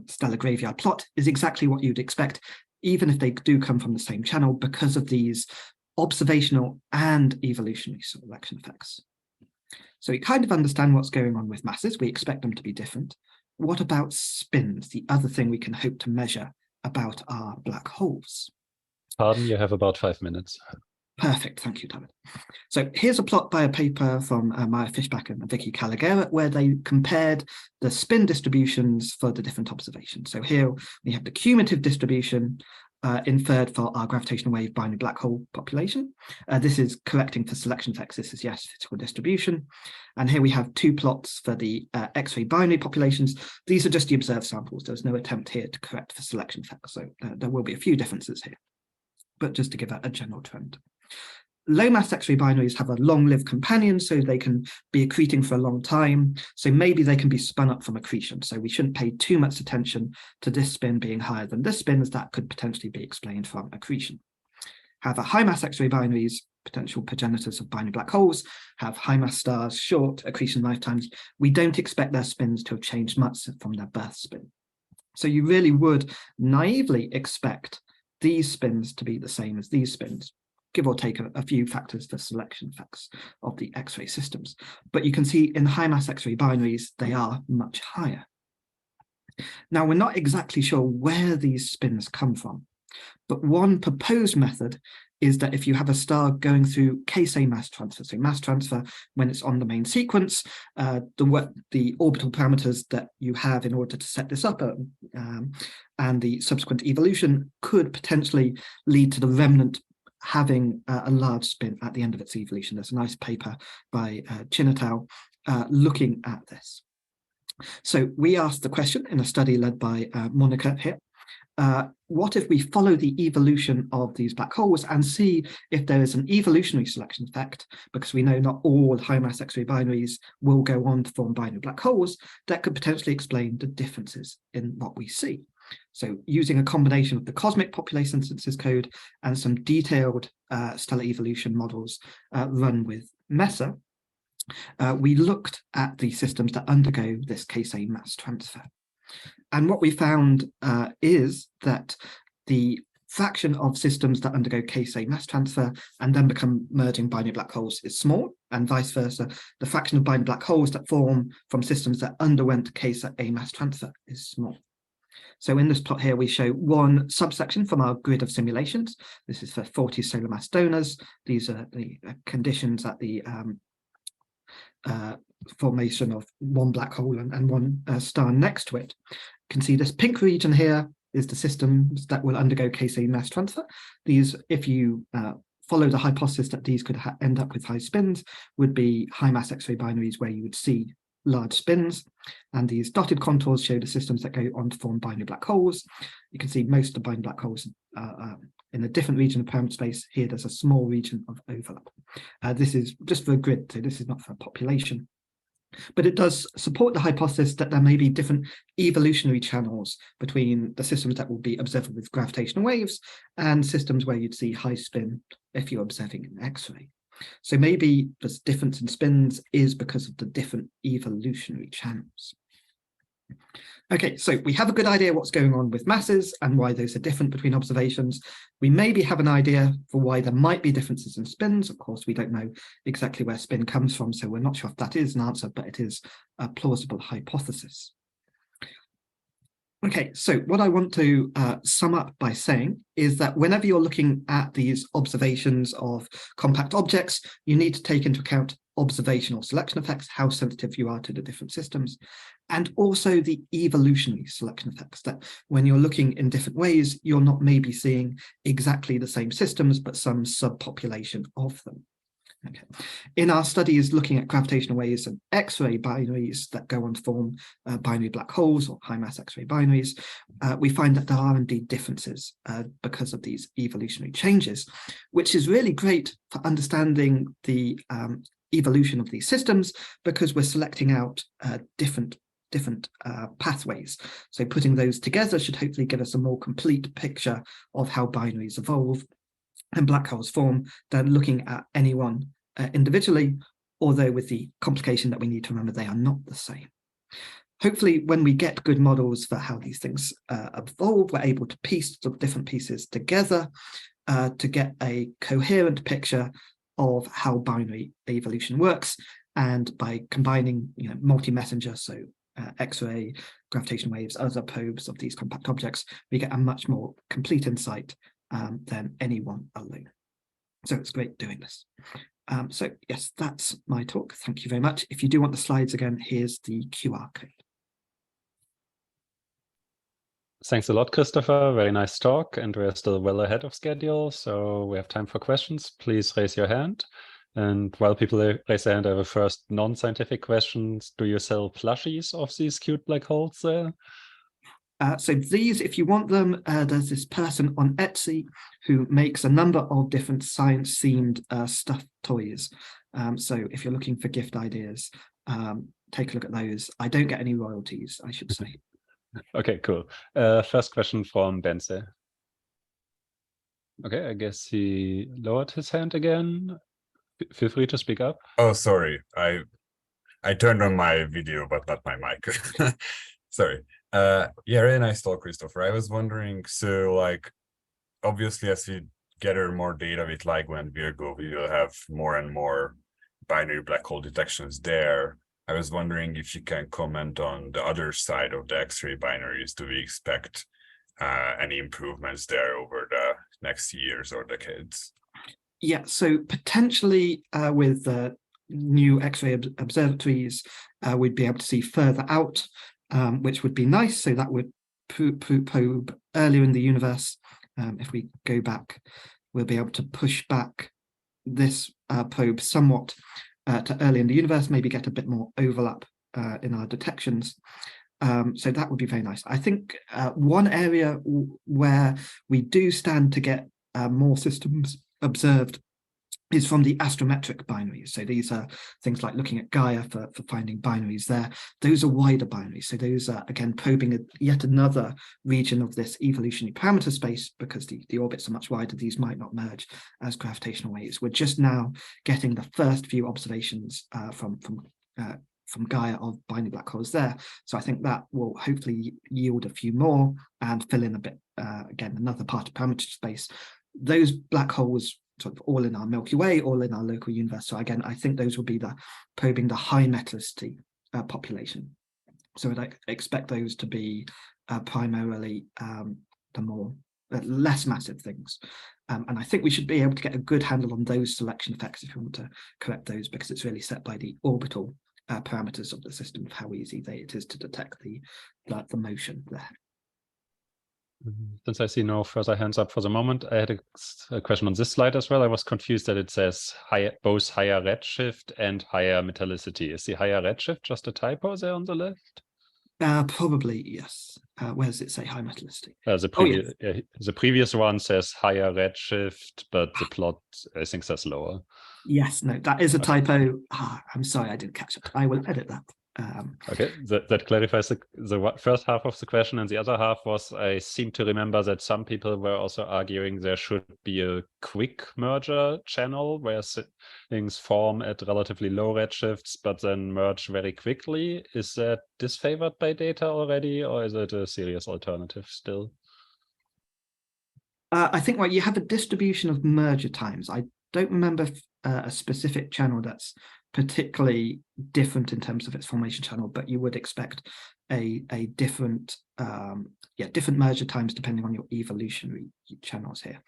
S9: stellar graveyard plot is exactly what you'd expect, even if they do come from the same channel, because of these observational and evolutionary selection effects. So we kind of understand what's going on with masses. We expect them to be different. What about spins, the other thing we can hope to measure about our black holes?
S1: Pardon, you have about 5 minutes.
S9: Perfect, thank you, David. So here's a plot by a paper from Maya Fishbach and Vicky Kalogera, where they compared the spin distributions for the different observations. So here we have the cumulative distribution inferred for our gravitational wave binary black hole population. This is correcting for selection effects. This is, yes, physical distribution. And here we have two plots for the X-ray binary populations. These are just the observed samples. There's no attempt here to correct for selection effects. So there will be a few differences here, but just to give a general trend. Low mass X-ray binaries have a long-lived companion, so they can be accreting for a long time. So maybe they can be spun up from accretion. So we shouldn't pay too much attention to this spin being higher than this spin, as that could potentially be explained from accretion. However, high mass X-ray binaries, potential progenitors of binary black holes, have high mass stars, short accretion lifetimes. We don't expect their spins to have changed much from their birth spin. So you really would naively expect these spins to be the same as these spins, give or take a few factors for selection effects of the X-ray systems. But you can see in high mass X-ray binaries, they are much higher. Now, we're not exactly sure where these spins come from, but one proposed method is that if you have a star going through K-say mass transfer, so mass transfer when it's on the main sequence, the orbital parameters that you have in order to set this up and the subsequent evolution could potentially lead to the remnant having a large spin at the end of its evolution. There's a nice paper by Chin et al. Looking at this. So we asked the question in a study led by Monica here, what if we follow the evolution of these black holes and see if there is an evolutionary selection effect, because we know not all high mass X-ray binaries will go on to form binary black holes, that could potentially explain the differences in what we see. So using a combination of the cosmic population synthesis code and some detailed stellar evolution models run with MESA, we looked at the systems that undergo this K-say mass transfer. And what we found is that the fraction of systems that undergo K-say mass transfer and then become merging binary black holes is small, and vice versa. The fraction of binary black holes that form from systems that underwent K-say mass transfer is small. So in this plot here, we show one subsection from our grid of simulations. This is for 40 solar mass donors. These are the conditions at the formation of one black hole and one star next to it. You can see this pink region here is the systems that will undergo K-say mass transfer. These, if you follow the hypothesis that these could end up with high spins, would be high mass X-ray binaries where you would see large spins, and these dotted contours show the systems that go on to form binary black holes. You can see most of the binary black holes in a different region of parameter space. Here there's a small region of overlap. This is just for a grid, so this is not for a population. But it does support the hypothesis that there may be different evolutionary channels between the systems that will be observable with gravitational waves and systems where you'd see high spin if you're observing an X-ray. So maybe this difference in spins is because of the different evolutionary channels. Okay, so we have a good idea what's going on with masses and why those are different between observations. We maybe have an idea for why there might be differences in spins. Of course, we don't know exactly where spin comes from, so we're not sure if that is an answer, but it is a plausible hypothesis. Okay, so what I want to sum up by saying is that whenever you're looking at these observations of compact objects, you need to take into account observational selection effects, how sensitive you are to the different systems, and also the evolutionary selection effects, that when you're looking in different ways, you're not maybe seeing exactly the same systems, but some subpopulation of them. Okay. In our studies looking at gravitational waves and X-ray binaries that go on to form binary black holes or high mass X-ray binaries, we find that there are indeed differences because of these evolutionary changes, which is really great for understanding the evolution of these systems, because we're selecting out different pathways. So putting those together should hopefully give us a more complete picture of how binaries evolve and black holes form than looking at any one individually, although with the complication that we need to remember they are not the same. Hopefully, when we get good models for how these things evolve, we're able to piece the different pieces together to get a coherent picture of how binary evolution works. And by combining, multi-messenger, so X-ray, gravitational waves, other probes of these compact objects, we get a much more complete insight than anyone alone. So it's great doing this. So yes, that's my talk. Thank you very much. If you do want the slides again, here's the QR code.
S1: Thanks a lot, Christopher. Very nice talk. And we're still well ahead of schedule, so we have time for questions. Please raise your hand. And while people raise their hand, I have a first non-scientific question. Do you sell plushies of these cute black holes there?
S9: So these, if you want them, there's this person on Etsy who makes a number of different science-themed stuffed toys. So if you're looking for gift ideas, take a look at those. I don't get any royalties, I should say.
S1: Okay, cool. First question from Bence. Okay, I guess he lowered his hand again. Feel free to speak up.
S2: Oh, sorry. I turned on my video, but not my mic. Sorry. Yeah, really nice talk, Christopher. I was wondering, so like, obviously, as we gather more data with LIGO and Virgo, we will have more and more binary black hole detections there. I was wondering if you can comment on the other side of the X-ray binaries. Do we expect any improvements there over the next years or decades?
S9: Yeah, so potentially with new X-ray observatories, we'd be able to see further out, which would be nice. So that would probe earlier in the universe. If we go back, we'll be able to push back this probe somewhat to early in the universe, maybe get a bit more overlap in our detections. So that would be very nice. I think one area where we do stand to get more systems observed is from the astrometric binaries. So these are things like looking at Gaia for finding binaries there. Those are wider binaries. So those are, again, probing yet another region of this evolutionary parameter space, because the orbits are much wider. These might not merge as gravitational waves. We're just now getting the first few observations from Gaia of binary black holes there. So I think that will hopefully yield a few more and fill in a bit, again, another part of parameter space. Those black holes sort of all in our Milky Way, all in our local universe. So again, I think those will be probing the high metallicity population. So I'd expect those to be primarily the more less massive things. And I think we should be able to get a good handle on those selection effects if you want to correct those, because it's really set by the orbital parameters of the system of how easy it is to detect the motion there.
S1: Since I see no further hands up for the moment, I had a question on this slide as well. I was confused that it says both higher redshift and higher metallicity. Is the higher redshift just a typo there on the left?
S9: Probably, yes. Where does it say high metallicity?
S1: The previous one says higher redshift, but the plot, I think, says lower.
S9: Yes, no, that is a typo. I'm sorry, I didn't catch it. I will edit that.
S1: Okay, that clarifies the first half of the question, and the other half was, I seem to remember that some people were also arguing there should be a quick merger channel where things form at relatively low redshifts but then merge very quickly. Is that disfavored by data already, or is it a serious alternative still?
S9: I think you have a distribution of merger times. I don't remember a specific channel that's particularly different in terms of its formation channel, but you would expect a different different merger times depending on your evolutionary channels here.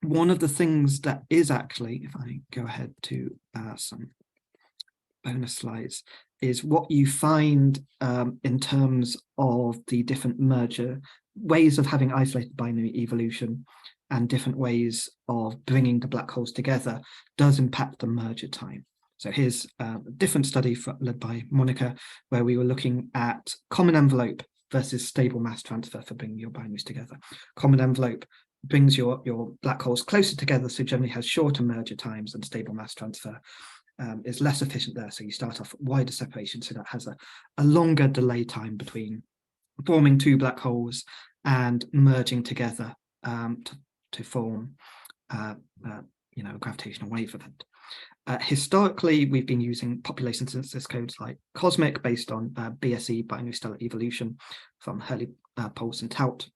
S9: One of the things that is actually, if I go ahead to some bonus slides, is what you find in terms of the different merger ways of having isolated binary evolution and different ways of bringing the black holes together does impact the merger time. So here's a different study led by Monica, where we were looking at common envelope versus stable mass transfer for bringing your binaries together. Common envelope brings your black holes closer together, so generally has shorter merger times, and stable mass transfer is less efficient there. So you start off wider separation, so that has a longer delay time between forming two black holes and merging together to form a gravitational wave event. Historically, we've been using population synthesis codes like COSMIC based on BSE, binary stellar evolution, from Hurley, Pulse, and Tout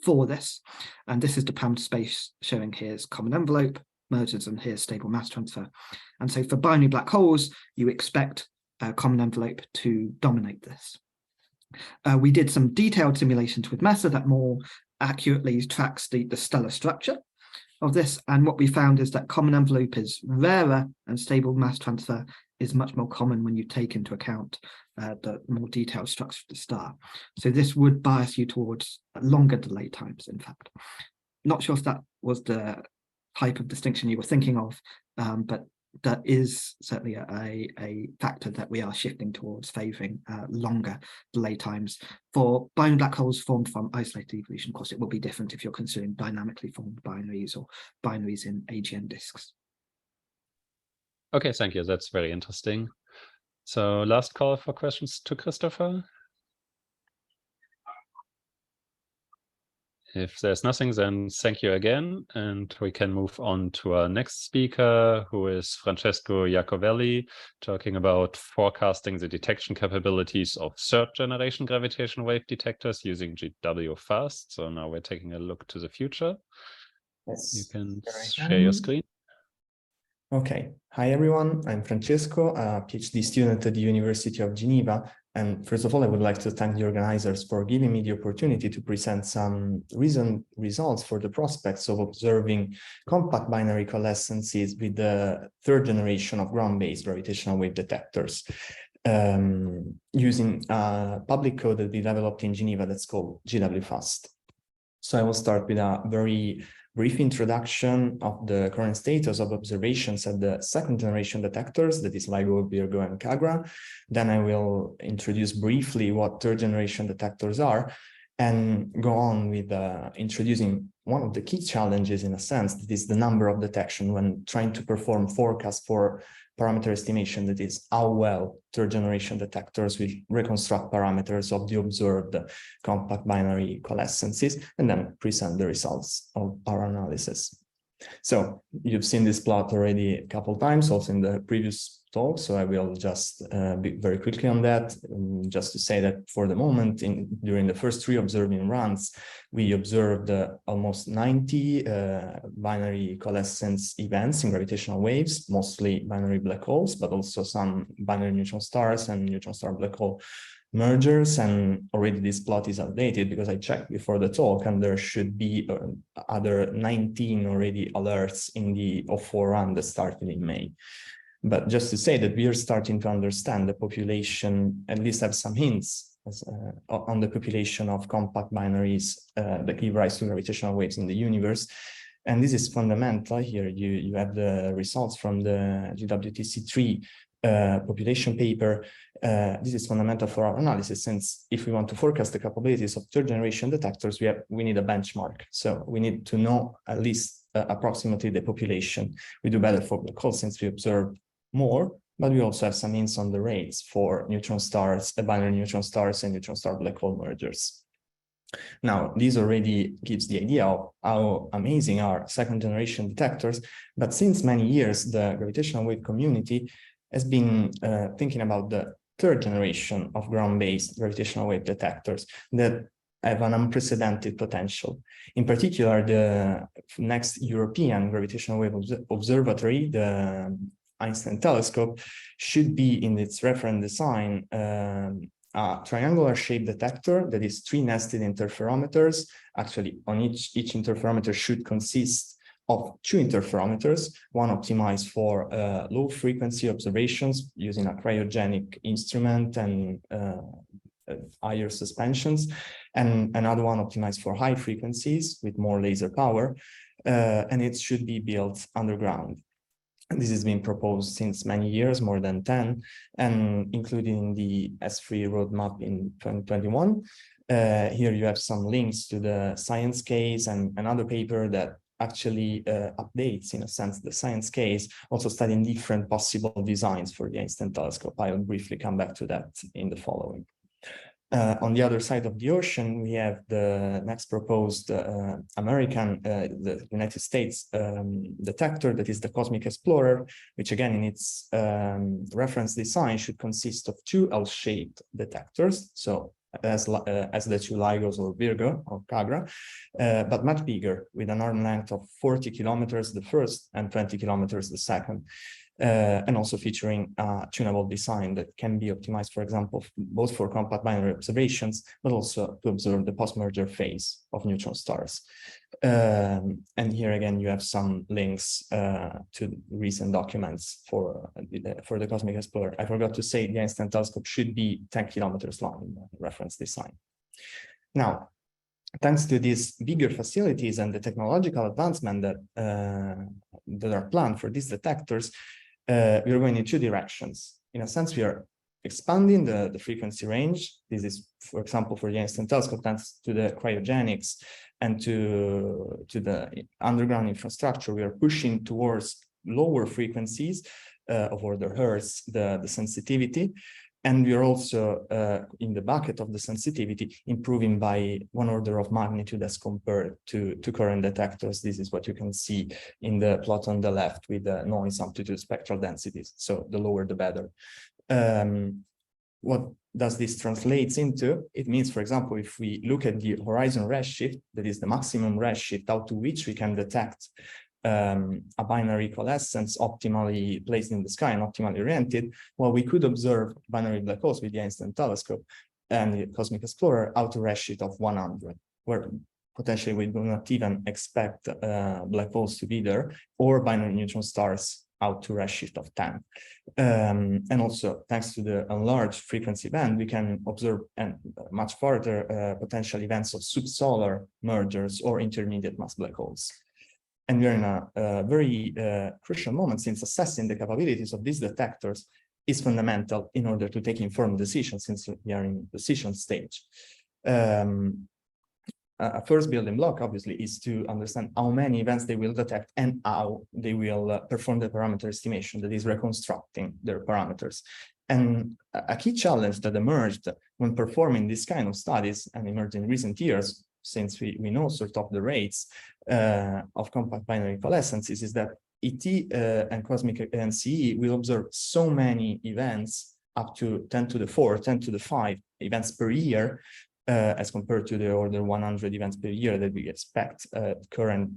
S9: for this. And this is the parameter space showing here's common envelope, mergers, and here's stable mass transfer. And so for binary black holes, you expect common envelope to dominate this. We did some detailed simulations with MESA that more accurately tracks the stellar structure of this, and what we found is that common envelope is rarer and stable mass transfer is much more common when you take into account the more detailed structure of the star. So this would bias you towards longer delay times, in fact. Not sure if that was the type of distinction you were thinking of, but that is certainly a factor that we are shifting towards, favoring longer delay times. For binary black holes formed from isolated evolution, of course, it will be different if you're considering dynamically formed binaries or binaries in AGN disks.
S1: Okay, thank you. That's very interesting. So last call for questions to Christopher. If there's nothing, then thank you again, and we can move on to our next speaker, who is Francesco Iacovelli, talking about forecasting the detection capabilities of third-generation gravitational wave detectors using GW-FAST. So now we're taking a look to the future.
S10: Yes.
S1: You can share your screen.
S10: Okay. Hi, everyone. I'm Francesco, a PhD student at the University of Geneva. And first of all, I would like to thank the organizers for giving me the opportunity to present some recent results for the prospects of observing compact binary coalescences with the third generation of ground-based gravitational wave detectors using a public code that we developed in Geneva that's called GW-FAST. So I will start with a very brief introduction of the current status of observations at the second generation detectors, that is LIGO, Virgo, and KAGRA. Then I will introduce briefly what third generation detectors are, and go on with introducing one of the key challenges, in a sense, that is the number of detection when trying to perform forecasts for parameter estimation, that is how well third generation detectors will reconstruct parameters of the observed compact binary coalescences, and then present the results of our analysis. So you've seen this plot already a couple of times, also in the previous talk, so I will just be very quickly on that, just to say that for the moment, during the first 3 observing runs, we observed almost 90 binary coalescence events in gravitational waves, mostly binary black holes, but also some binary neutron stars and neutron star black hole mergers. And already this plot is updated because I checked before the talk, and there should be other 19 already alerts in the O4 run that started in May. But just to say that we are starting to understand the population, at least have some hints on the population of compact binaries that give rise to gravitational waves in the universe. And this is fundamental. Here you have the results from the GWTC3 population paper. This is fundamental for our analysis, since if we want to forecast the capabilities of third generation detectors, we need a benchmark. So we need to know at least approximately the population. We do better for black holes since we observe more, but we also have some hints on the rates for neutron stars, binary neutron stars, and neutron star black hole mergers. Now, this already gives the idea of how amazing are second generation detectors, but since many years, the gravitational wave community has been thinking about the third generation of ground-based gravitational wave detectors that have an unprecedented potential. In particular, the next European gravitational wave observatory, the Einstein telescope, should be in its reference design a triangular shaped detector that is 3 nested interferometers. Actually, on each interferometer should consist of 2 interferometers, one optimized for low frequency observations using a cryogenic instrument and higher suspensions, and another one optimized for high frequencies with more laser power, and it should be built underground. This has been proposed since many years, more than 10, and including the S3 roadmap in 2021. Here you have some links to the science case and another paper that actually updates, in a sense, the science case, also studying different possible designs for the Einstein telescope. I will briefly come back to that in the following. On the other side of the ocean, we have the next proposed the United States detector, that is the Cosmic Explorer, which again in its reference design should consist of 2 L-shaped detectors, so as the 2 LIGOs or Virgo or Kagra, but much bigger, with an arm length of 40 kilometers the first and 20 kilometers the second. And also featuring a tunable design that can be optimized, for example, both for compact binary observations, but also to observe the post-merger phase of neutron stars. And here again, you have some links to recent documents for the Cosmic Explorer. I forgot to say the Einstein telescope should be 10 kilometers long in the reference design. Now, thanks to these bigger facilities and the technological advancement that are planned for these detectors, we are going in 2 directions. In a sense, we are expanding the frequency range. This is, for example, for the Einstein telescope, thanks to the cryogenics and to the underground infrastructure, we are pushing towards lower frequencies of order hertz, the sensitivity. And we are also, in the bucket of the sensitivity, improving by 1 order of magnitude as compared to current detectors. This is what you can see in the plot on the left with the noise, amplitude, spectral densities. So the lower, the better. What does this translate into? It means, for example, if we look at the horizon redshift, that is the maximum redshift out to which we can detect a binary coalescence optimally placed in the sky and optimally oriented, well, we could observe binary black holes with the Einstein telescope and the Cosmic Explorer out to redshift of 100, where potentially we do not even expect black holes to be there, or binary neutron stars out to redshift of 10. And also, thanks to the enlarged frequency band, we can observe much farther potential events of subsolar mergers or intermediate mass black holes. And we're in a very crucial moment, since assessing the capabilities of these detectors is fundamental in order to take informed decisions, since we are in decision stage. A first building block, obviously, is to understand how many events they will detect and how they will perform the parameter estimation, that is reconstructing their parameters. And a key challenge that emerged when performing this kind of studies and emerged in recent years, since we know sort of the rates of compact binary coalescences, is that ET and cosmic and CE will observe so many events, up to 10 to the 4, 10 to the 5 events per year, as compared to the order 100 events per year that we expect current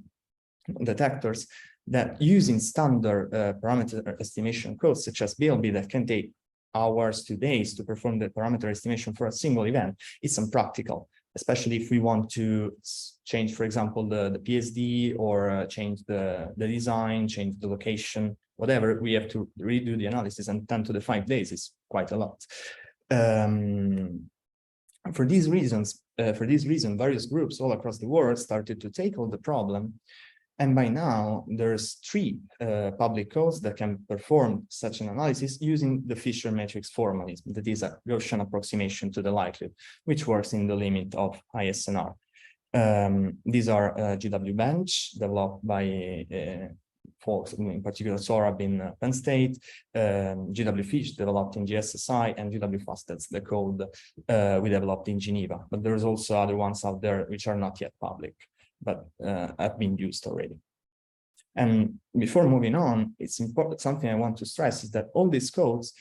S10: detectors, that using standard parameter estimation codes such as BLB that can take hours to days to perform the parameter estimation for a single event, it's impractical, especially if we want to change, for example, the PSD, or change the design, change the location, whatever. We have to redo the analysis, and 10 to the 5 days is quite a lot. For these reasons, various groups all across the world started to tackle the problem. And by now, there's 3 public codes that can perform such an analysis using the Fisher matrix formalism, that is a Gaussian approximation to the likelihood, which works in the limit of ISNR. These are GW-Bench, developed by folks, in particular Sorab in Penn State, GW-Fish, developed in GSSI, and GW-Fast, that's the code we developed in Geneva. But there's also other ones out there which are not yet public, but have been used already. And before moving on, it's important, something I want to stress is that all these codes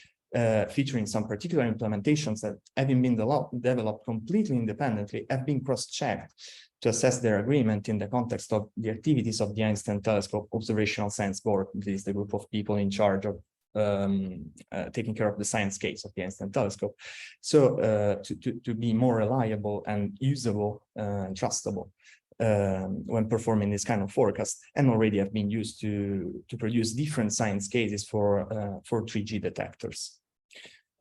S10: featuring some particular implementations that having been developed completely independently have been cross-checked to assess their agreement in the context of the activities of the Einstein Telescope Observational Science Board. This is the group of people in charge of taking care of the science case of the Einstein Telescope. So to be more reliable and usable and trustable when performing this kind of forecast, and already have been used to produce different science cases for 3G detectors.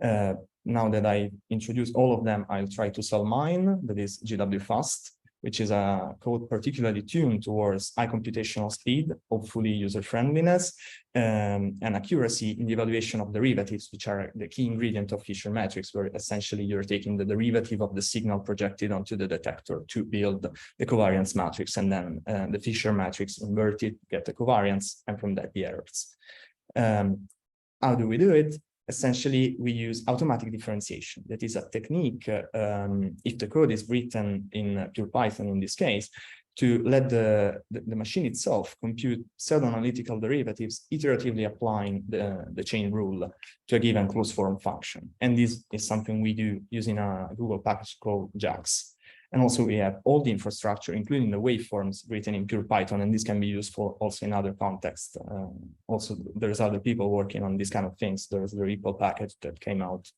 S10: Now that I introduced all of them, I'll try to sell mine, that is GW-Fast, which is a code particularly tuned towards high computational speed, hopefully user-friendliness, and accuracy in the evaluation of derivatives, which are the key ingredient of Fisher matrix, where essentially you're taking the derivative of the signal projected onto the detector to build the covariance matrix, and then the Fisher matrix inverted, get the covariance, and from that the errors. How do we do it? Essentially, we use automatic differentiation. That is a technique, if the code is written in pure Python in this case, to let the machine itself compute pseudo-analytical derivatives, iteratively applying the chain rule to a given closed form function. And this is something we do using a Google package called JAX. And also we have all the infrastructure, including the waveforms written in pure Python, and this can be useful also in other contexts. Also, there's other people working on these kind of things. There's the REPL package that came out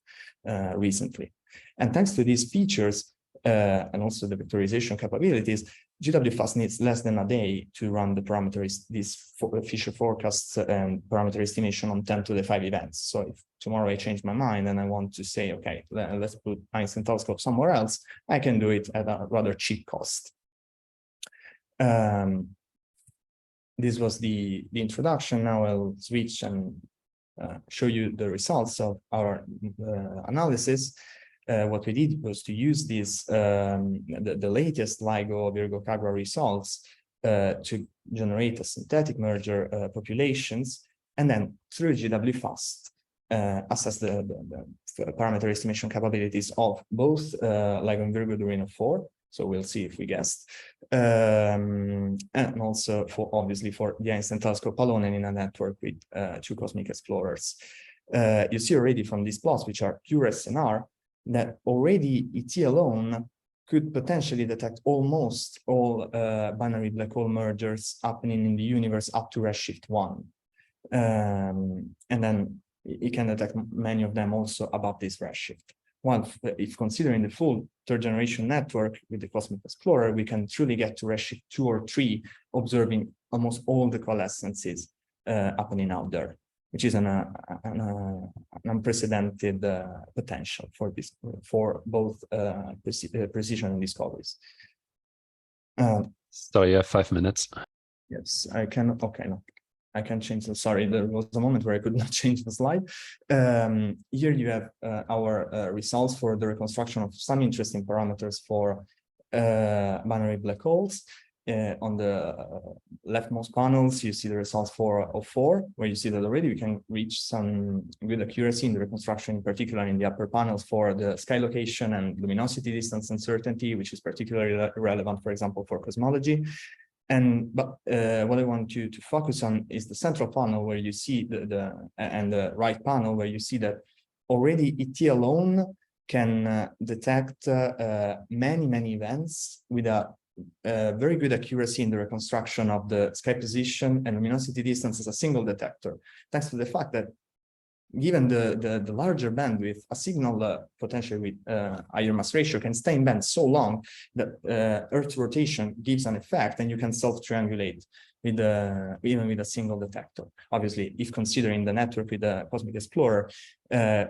S10: recently. And thanks to these features and also the vectorization capabilities, GW-Fast needs less than a day to run the parameters, these Fisher forecasts and parameter estimation on 10 to the 5 events. So if tomorrow I change my mind and I want to say, okay, let's put Einstein Telescope somewhere else, I can do it at a rather cheap cost. This was the introduction. Now I'll switch and show you the results of our analysis. What we did was to use this, the latest LIGO-VirgoKAGRA results to generate a synthetic merger populations, and then through GW-Fast assess the parameter estimation capabilities of both LIGO and Virgo during 4. So we'll see if we guessed, and also for obviously for the Einstein Telescope alone and in a network with 2 cosmic explorers. You see already from these plots, which are pure SNR, that already ET alone could potentially detect almost all binary black hole mergers happening in the universe up to redshift 1. And then it can detect many of them also above this redshift. While if considering the full 3rd generation network with the Cosmic Explorer, we can truly get to redshift 2 or 3, observing almost all the coalescences happening out there, which is an unprecedented potential for this, for both precision and discoveries.
S1: So you have 5 minutes.
S10: Yes, I can. Okay, no, I can change the. Sorry, there was a moment where I could not change the slide. Here you have our results for the reconstruction of some interesting parameters for binary black holes. On the leftmost panels, you see the results for O4, where you see that already we can reach some good accuracy in the reconstruction, in particular in the upper panels for the sky location and luminosity distance uncertainty, which is particularly relevant, for example, for cosmology. But what I want you to focus on is the central panel, where you see the right panel, where you see that already ET alone can detect many events with a very good accuracy in the reconstruction of the sky position and luminosity distance as a single detector, thanks to the fact that given the larger bandwidth, a signal potentially with higher mass ratio can stay in band so long that Earth's rotation gives an effect, and you can self-triangulate with even with a single detector. Obviously, if considering the network with the Cosmic Explorer,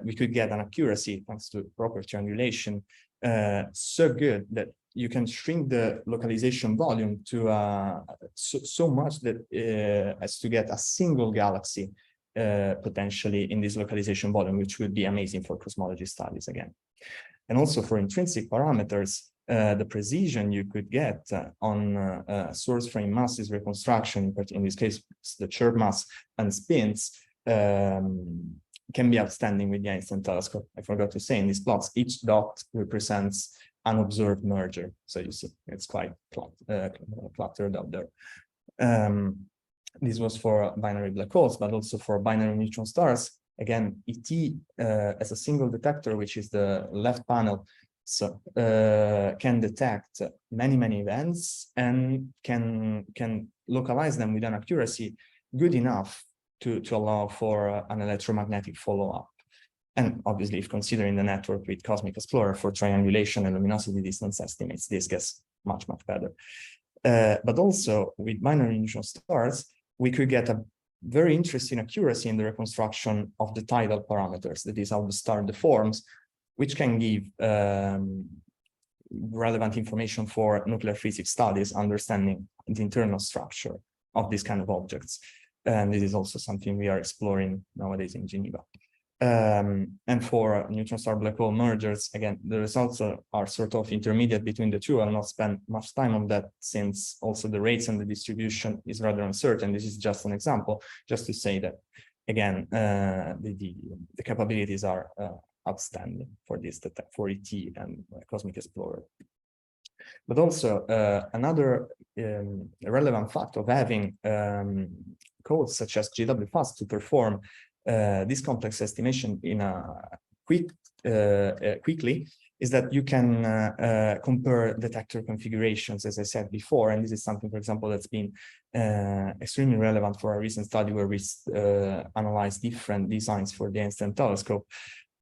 S10: we could get an accuracy thanks to proper triangulation so good that you can shrink the localization volume to so much that as to get a single galaxy potentially in this localization volume, which would be amazing for cosmology studies again. And also for intrinsic parameters, the precision you could get on source frame masses reconstruction, but in this case, the chirp mass and spins, can be outstanding with the Einstein telescope. I forgot to say in these plots, each dot represents an observed merger. So you see, it's quite cluttered up there. This was for binary black holes, but also for binary neutron stars. Again, ET as a single detector, which is the left panel, so can detect many events and can localize them with an accuracy good enough to allow for an electromagnetic follow-up. And obviously, if considering the network with Cosmic Explorer for triangulation and luminosity distance estimates, this gets much better. But also with binary neutron stars, we could get a very interesting accuracy in the reconstruction of the tidal parameters, that is how the star deforms, which can give relevant information for nuclear physics studies, understanding the internal structure of these kind of objects. And this is also something we are exploring nowadays in Geneva. And for neutron star black hole mergers, again, the results are sort of intermediate between the two. I'll not spend much time on that, since also the rates and the distribution is rather uncertain. This is just an example, just to say that, again, the capabilities are outstanding for this, for ET and Cosmic Explorer. But also another relevant fact of having codes such as GWFast to perform this complex estimation in a quickly is that you can compare detector configurations, as I said before, and this is something, for example, that's been extremely relevant for a recent study where we analyzed different designs for the Einstein telescope,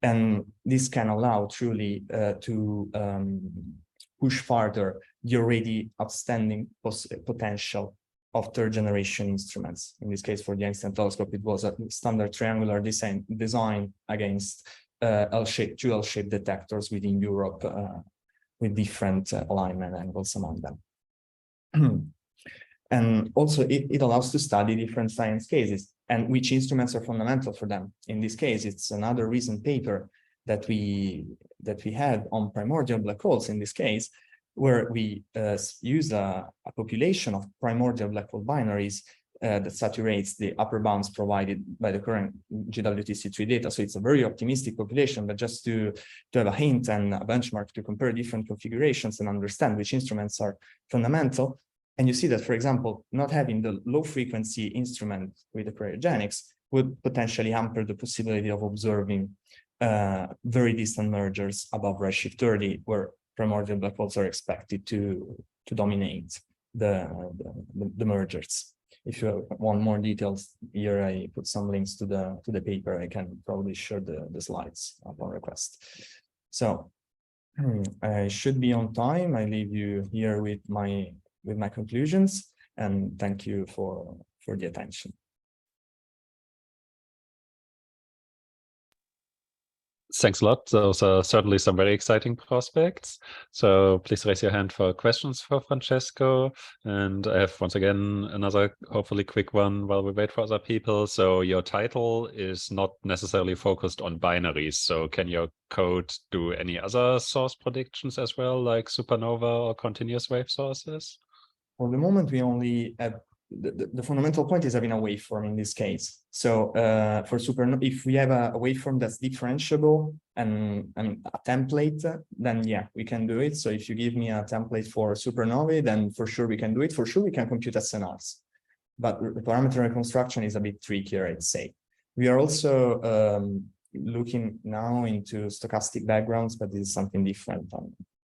S10: and this can allow truly to push farther the already outstanding potential of third generation instruments. In this case, for the Einstein telescope, it was a standard triangular design against two L-shaped detectors within Europe with different alignment angles among them. And also it allows to study different science cases and which instruments are fundamental for them. In this case, it's another recent paper that we had on primordial black holes, in this case, where we use a population of primordial black hole binaries that saturates the upper bounds provided by the current GWTC3 data. So it's a very optimistic population, but just to have a hint and a benchmark to compare different configurations and understand which instruments are fundamental. And you see that, for example, not having the low frequency instrument with the cryogenics would potentially hamper the possibility of observing very distant mergers above redshift 30, where primordial black holes are expected to dominate the mergers. If you want more details, here I put some links to the paper. I can probably share the slides upon request. So I should be on time. I leave you here with my conclusions, and thank you for the attention.
S1: Thanks a lot. Those are certainly some very exciting prospects. So please raise your hand for questions for Francesco. And I have once again another hopefully quick one while we wait for other people. So your title is not necessarily focused on binaries. So can your code do any other source predictions as well, like supernova or continuous wave sources?
S10: For the moment, we only have the fundamental point is having a waveform in this case. So for supernova, if we have a waveform that's differentiable and a template, then yeah, we can do it. So if you give me a template for supernovae, then for sure we can do it. For sure we can compute SNRs. But the parameter reconstruction is a bit trickier, I'd say. We are also looking now into stochastic backgrounds, but this is something different.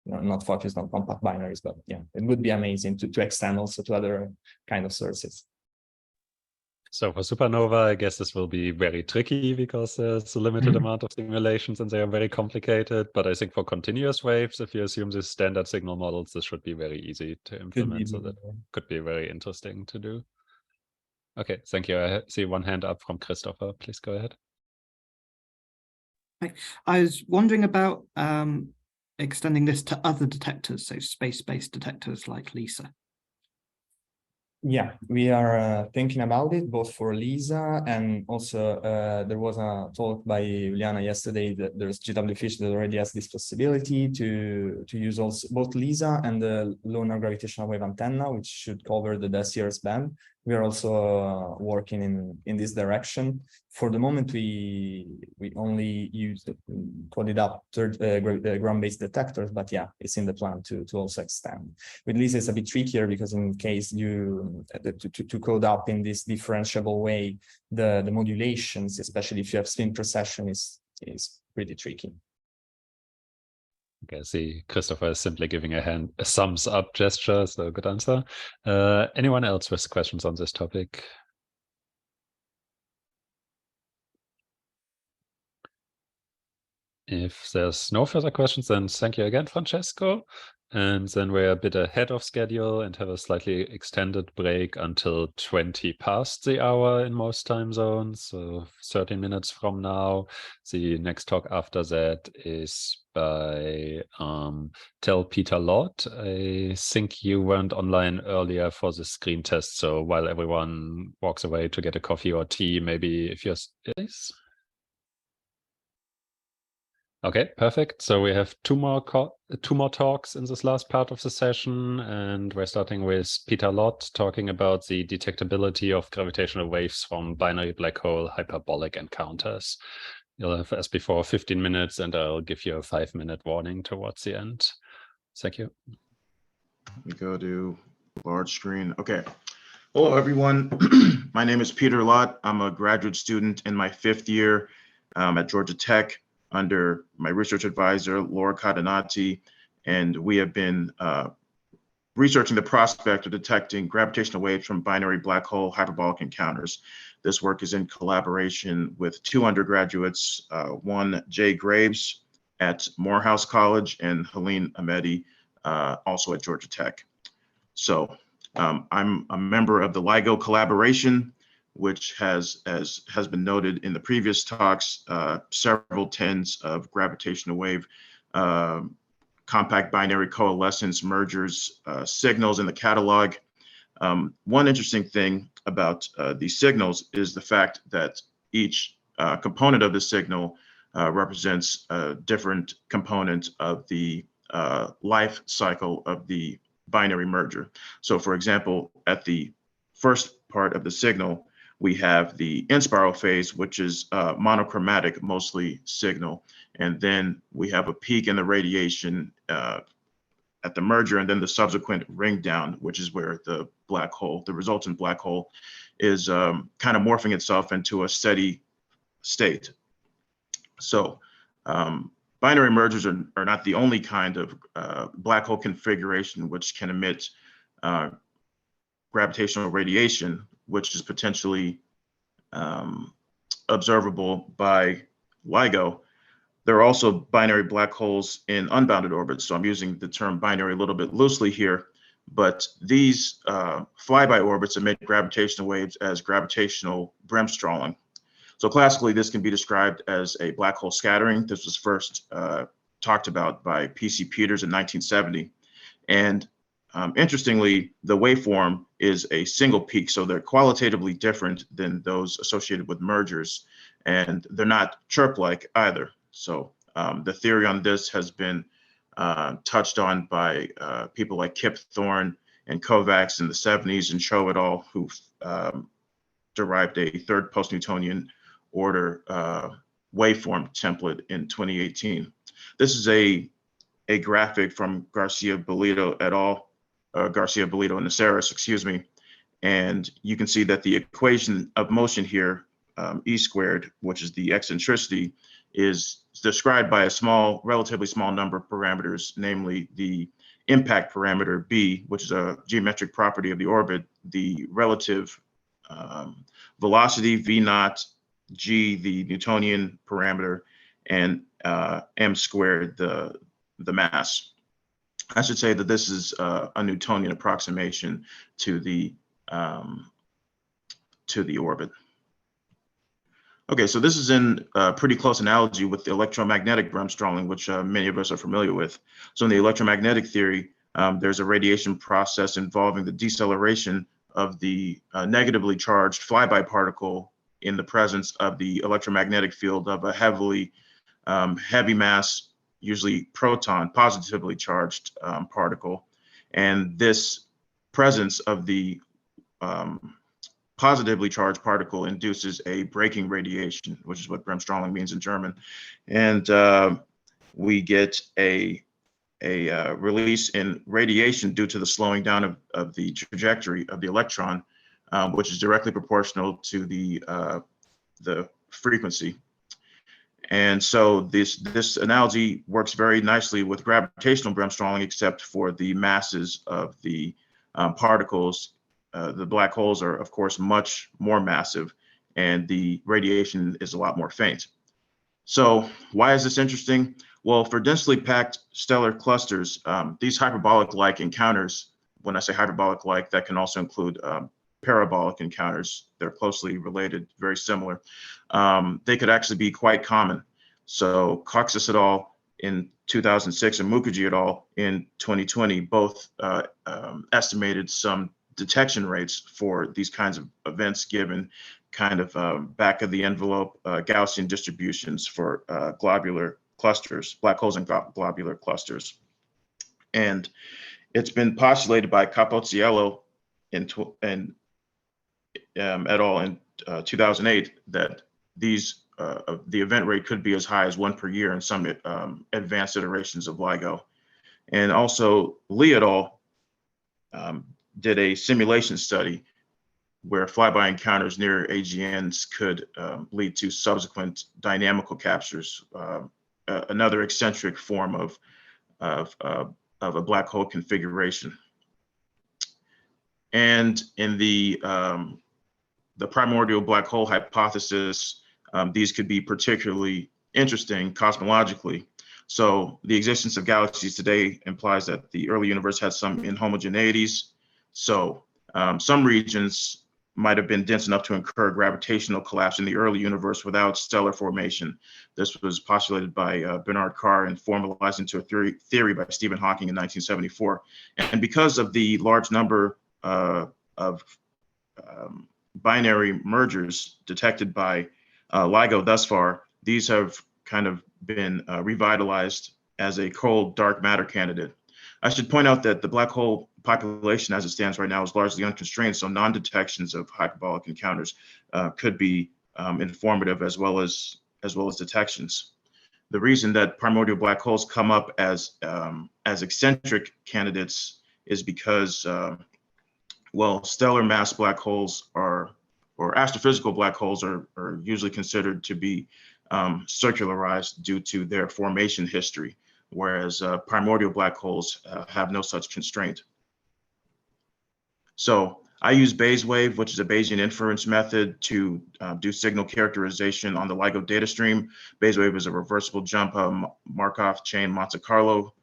S10: Not focused on compact binaries, but yeah, it would be amazing to extend also to other kind of sources.
S1: So for supernova, I guess this will be very tricky because there's a limited amount of simulations and they are very complicated. But I think for continuous waves, if you assume these standard signal models, this should be very easy to implement. So that could be very interesting to do. Okay, thank you. I see one hand up from Christopher. Please go ahead.
S9: I was wondering about extending this to other detectors, so space-based detectors like LISA?
S10: Yeah, we are thinking about it both for LISA, and also there was a talk by Juliana yesterday that there's GWFish that already has this possibility to use also both LISA and the lunar gravitational wave antenna, which should cover the Desirs band. We are also working in this direction. For the moment, we only use coded up ground-based detectors, but yeah, it's in the plan to also extend. With LISA, it's a bit trickier because in case you to code up in this differentiable way, the modulations, especially if you have spin precession, is pretty tricky.
S1: Okay, I see Christopher is simply giving a thumbs up gesture, so good answer. Anyone else with questions on this topic? If there's no further questions, then thank you again, Francesco. And then we're a bit ahead of schedule and have a slightly extended break until 20 past the hour in most time zones. So 13 minutes from now. The next talk after that is by Tel Peter Lott. I think you weren't online earlier for the screen test. So while everyone walks away to get a coffee or tea, maybe if you're... Okay, perfect. So we have two more talks in this last part of the session, and we're starting with Peter Lott talking about the detectability of gravitational waves from binary black hole hyperbolic encounters. You'll have, as before, 15 minutes, and I'll give you a 5-minute warning towards the end. Thank you.
S11: We go to large screen. Okay. Hello, everyone. My name is Peter Lott. I'm a graduate student in my 5th year at Georgia Tech, under my research advisor, Laura Cadenati, and we have been researching the prospect of detecting gravitational waves from binary black hole hyperbolic encounters. This work is in collaboration with 2 undergraduates, one Jay Graves at Morehouse College and Helene Ahmedi, also at Georgia Tech. So I'm a member of the LIGO collaboration, which has, as has been noted in the previous talks, several tens of gravitational wave compact binary coalescence mergers signals in the catalog. One interesting thing about these signals is the fact that each component of the signal represents a different component of the life cycle of the binary merger. So for example, at the first part of the signal, we have the in-spiral phase, which is monochromatic, mostly signal. And then we have a peak in the radiation at the merger, and then the subsequent ring down, which is where the black hole, the resultant black hole, is kind of morphing itself into a steady state. So binary mergers are not the only kind of black hole configuration which can emit gravitational radiation, which is potentially observable by LIGO. There are also binary black holes in unbounded orbits. So I'm using the term binary a little bit loosely here, but these flyby orbits emit gravitational waves as gravitational bremsstrahlung. So classically, this can be described as a black hole scattering. This was first talked about by P.C. Peters in 1970. And interestingly, the waveform is a single peak, so they're qualitatively different than those associated with mergers, and they're not chirp-like either. So the theory on this has been touched on by people like Kip Thorne and Kovacs in the 70s, and Cho et al., who derived a third post-Newtonian order waveform template in 2018. This is a graphic from Garcia-Belito et al., Garcia-Belito and Naceres, excuse me. And you can see that the equation of motion here, E squared, which is the eccentricity, is described by a small, relatively small number of parameters, namely the impact parameter B, which is a geometric property of the orbit, the relative velocity V naught, G, the Newtonian parameter, and M squared, the mass. I should say that this is a Newtonian approximation to the orbit. Okay, so this is in pretty close analogy with the electromagnetic bremsstrahlung, which many of us are familiar with. So in the electromagnetic theory, there's a radiation process involving the deceleration of the negatively charged flyby particle in the presence of the electromagnetic field of a heavy mass, usually proton, positively charged particle. And this presence of the positively charged particle induces a braking radiation, which is what bremsstrahlung means in German. And we get a release in radiation due to the slowing down of the trajectory of the electron, which is directly proportional to the frequency. And so this analogy works very nicely with gravitational bremsstrahlung, except for the masses of the particles. The black holes are, of course, much more massive, and the radiation is a lot more faint. So why is this interesting? Well, for densely packed stellar clusters, these hyperbolic-like encounters, when I say hyperbolic-like, that can also include parabolic encounters. They're closely related, very similar. They could actually be quite common. So Coxis et al. In 2006 and Mukherjee et al. In 2020 both estimated some detection rates for these kinds of events given kind of back of the envelope Gaussian distributions for globular clusters, black holes and globular clusters. And it's been postulated by Capozziello et al. In 2008 that these the event rate could be as high as 1 per year in some advanced iterations of LIGO. And also Lee et al. Did a simulation study where flyby encounters near AGNs could lead to subsequent dynamical captures, another eccentric form of a black hole configuration. And in the primordial black hole hypothesis, these could be particularly interesting cosmologically. So the existence of galaxies today implies that the early universe had some inhomogeneities. So some regions might have been dense enough to incur gravitational collapse in the early universe without stellar formation. This was postulated by Bernard Carr and formalized into a theory by Stephen Hawking in 1974. And because of the large number of binary mergers detected by LIGO thus far, these have kind of been revitalized as a cold dark matter candidate. I should point out that the black hole population as it stands right now is largely unconstrained, so non-detections of hyperbolic encounters could be informative as well as detections. The reason that primordial black holes come up as eccentric candidates is because, well, stellar mass black holes or astrophysical black holes are usually considered to be circularized due to their formation history, whereas primordial black holes have no such constraint. So I use Bayes-wave, which is a Bayesian inference method to do signal characterization on the LIGO data stream. Bayes-wave is a reversible jump Markov chain Monte Carlo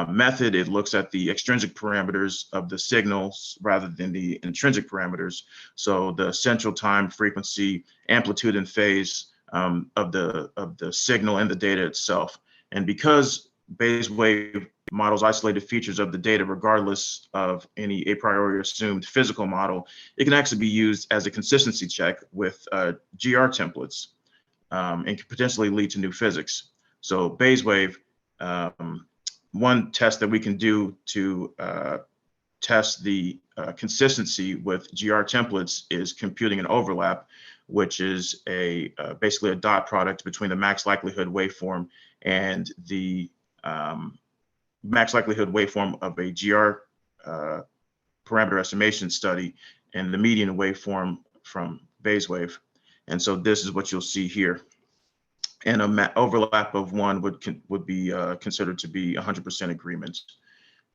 S11: method. It looks at the extrinsic parameters of the signals rather than the intrinsic parameters. So the central time, frequency, amplitude, and phase of the signal and the data itself. And because Bayes-wave models isolated features of the data regardless of any a priori assumed physical model, it can actually be used as a consistency check with GR templates and can potentially lead to new physics. So Bayes-wave, one test that we can do to test the consistency with GR templates is computing an overlap, which is basically a dot product between the max likelihood waveform and the max likelihood waveform of a GR parameter estimation study and the median waveform from Bayes-wave. And so this is what you'll see here. And an overlap of 1 would be considered to be 100% agreement.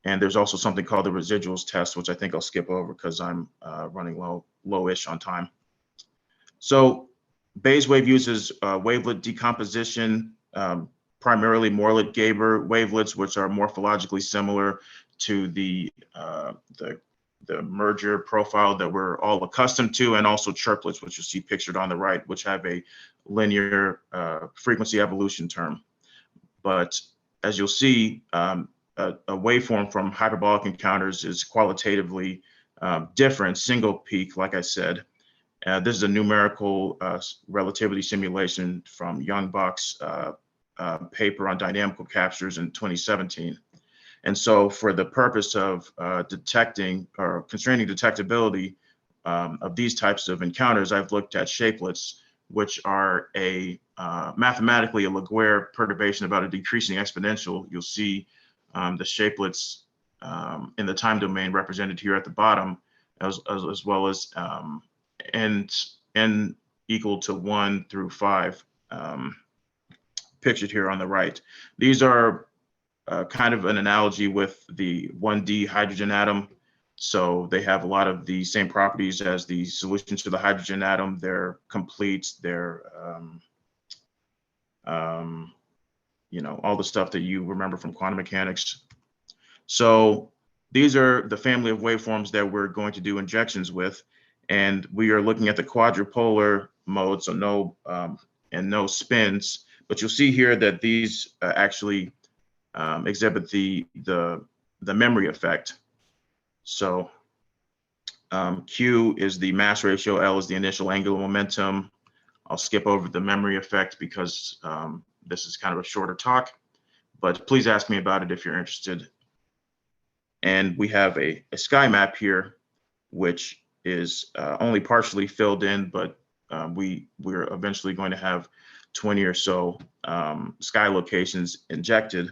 S11: And there's also something called the residuals test, which I think I'll skip over because I'm running low-ish on time. So Bayes-wave uses wavelet decomposition, primarily Morlet-Gaber wavelets, which are morphologically similar to the merger profile that we're all accustomed to, and also chirplets, which you see pictured on the right, which have a linear frequency evolution term. But as you'll see, a waveform from hyperbolic encounters is qualitatively different, single peak, like I said. This is a numerical relativity simulation from Young-Bach's paper on dynamical captures in 2017. And so for the purpose of detecting or constraining detectability of these types of encounters, I've looked at shapelets, which are mathematically a Laguerre perturbation about a decreasing exponential. You'll see the shapelets in the time domain represented here at the bottom, as well as n equal to 1 through 5 pictured here on the right. These are kind of an analogy with the 1D hydrogen atom. So they have a lot of the same properties as the solutions to the hydrogen atom. They're complete, they're, you know, all the stuff that you remember from quantum mechanics. So these are the family of waveforms that we're going to do injections with. And we are looking at the quadrupolar mode, so no spins. But you'll see here that these actually exhibit the memory effect. So Q is the mass ratio, L is the initial angular momentum. I'll skip over the memory effect because this is kind of a shorter talk, but please ask me about it if you're interested. And we have a sky map here, which is only partially filled in, but we're eventually going to have 20 or so sky locations injected.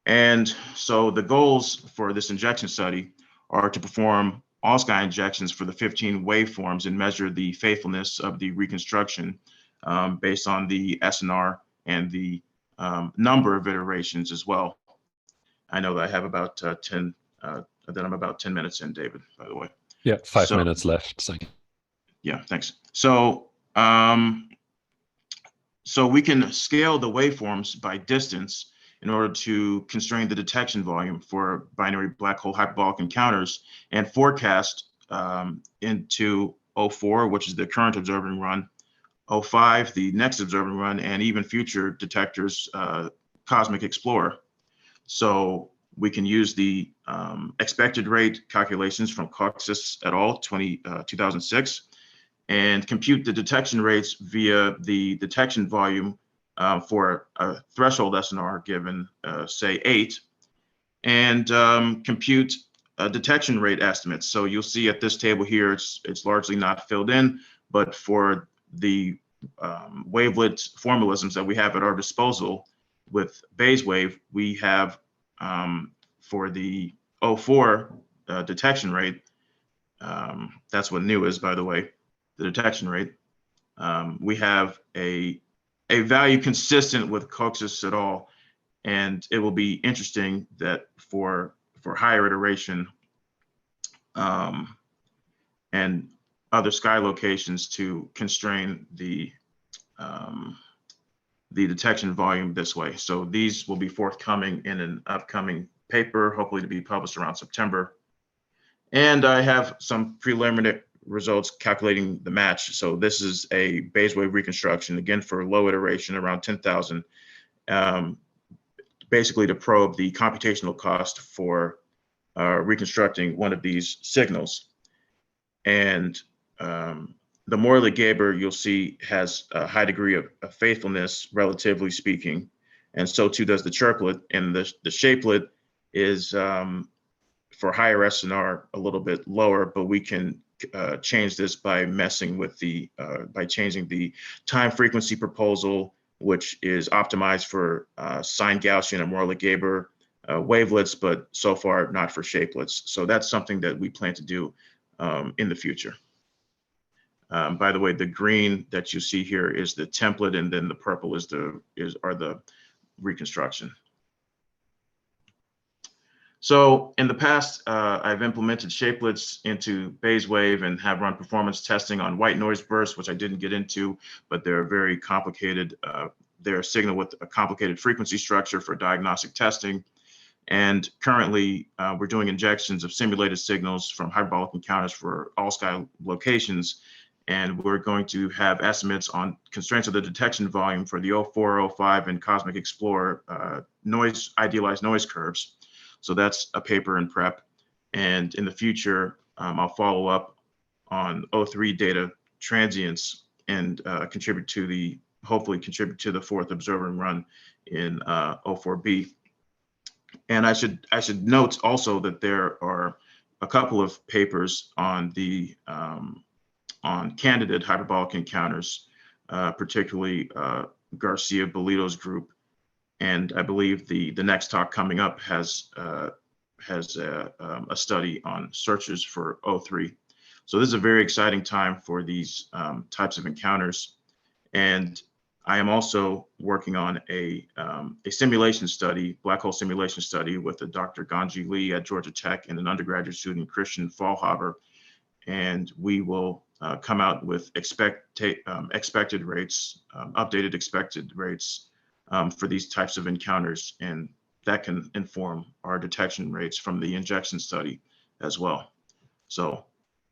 S11: And so the goals for this injection study are to perform all sky injections for the 15 waveforms and measure the faithfulness of the reconstruction based on the SNR and the number of iterations as well. I know that I have about I'm about 10 minutes in, David, by the way.
S1: Yeah, 5 minutes left. Thank you.
S11: Yeah, thanks. So, so we can scale the waveforms by distance in order to constrain the detection volume for binary black hole hyperbolic encounters and forecast into O4, which is the current observing run, O5, the next observing run, and even future detectors, Cosmic Explorer. So we can use the expected rate calculations from Coxis et al. 2006 and compute the detection rates via the detection volume for a threshold SNR given, say, 8, and compute detection rate estimates. So you'll see at this table here, it's largely not filled in, but for the wavelet formalisms that we have at our disposal with Bayes wave, we have for the O4 detection rate, that's what new is, by the way, the detection rate, we have a value consistent with Coxis et al. And it will be interesting that for higher iteration and other sky locations to constrain the detection volume this way. So these will be forthcoming in an upcoming paper, hopefully to be published around September. And I have some preliminary results calculating the match. So this is a Bayes wave reconstruction, again, for low iteration, around 10,000, basically to probe the computational cost for reconstructing one of these signals. And the Morley-Gaber, you'll see, has a high degree of faithfulness, relatively speaking, and so too does the chirplet. And the shapelet is for higher SNR a little bit lower, but we can change this by messing with by changing the time frequency proposal, which is optimized for sine Gaussian and Morley-Gaber wavelets, but so far not for shapelets. So that's something that we plan to do in the future. By the way, the green that you see here is the template, and then the purple are the reconstruction. So in the past, I've implemented shapelets into Bayes wave and have run performance testing on white noise bursts, which I didn't get into, but they're very complicated. They're a signal with a complicated frequency structure for diagnostic testing. And currently, we're doing injections of simulated signals from hyperbolic encounters for all sky locations. And we're going to have estimates on constraints of the detection volume for the O4, O5, and Cosmic Explorer idealized noise curves. So that's a paper in prep. And in the future, I'll follow up on O3 data transients and hopefully contribute to the 4th observer run in O4b. And I should note also that there are a couple of papers on the on candidate hyperbolic encounters, particularly Garcia Bolito's group, and I believe the next talk coming up has a study on searches for O3. So this is a very exciting time for these types of encounters, and I am also working on a simulation study, black hole simulation study, with a Dr. Ganji Lee at Georgia Tech and an undergraduate student, Christian Fallhaber, and we will come out with expected rates, updated expected rates for these types of encounters, and that can inform our detection rates from the injection study as well. So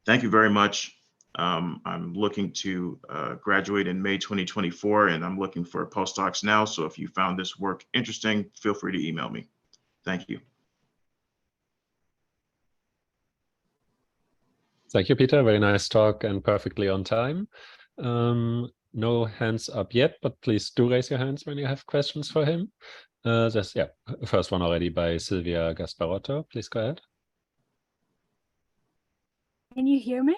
S11: thank you very much. I'm looking to graduate in May 2024, and I'm looking for postdocs now. So if you found this work interesting, feel free to email me. Thank you.
S1: Thank you, Peter. Very nice talk and perfectly on time. No hands up yet, but please do raise your hands when you have questions for him. First one already by Silvia Gasparotto. Please go ahead.
S12: Can you hear me?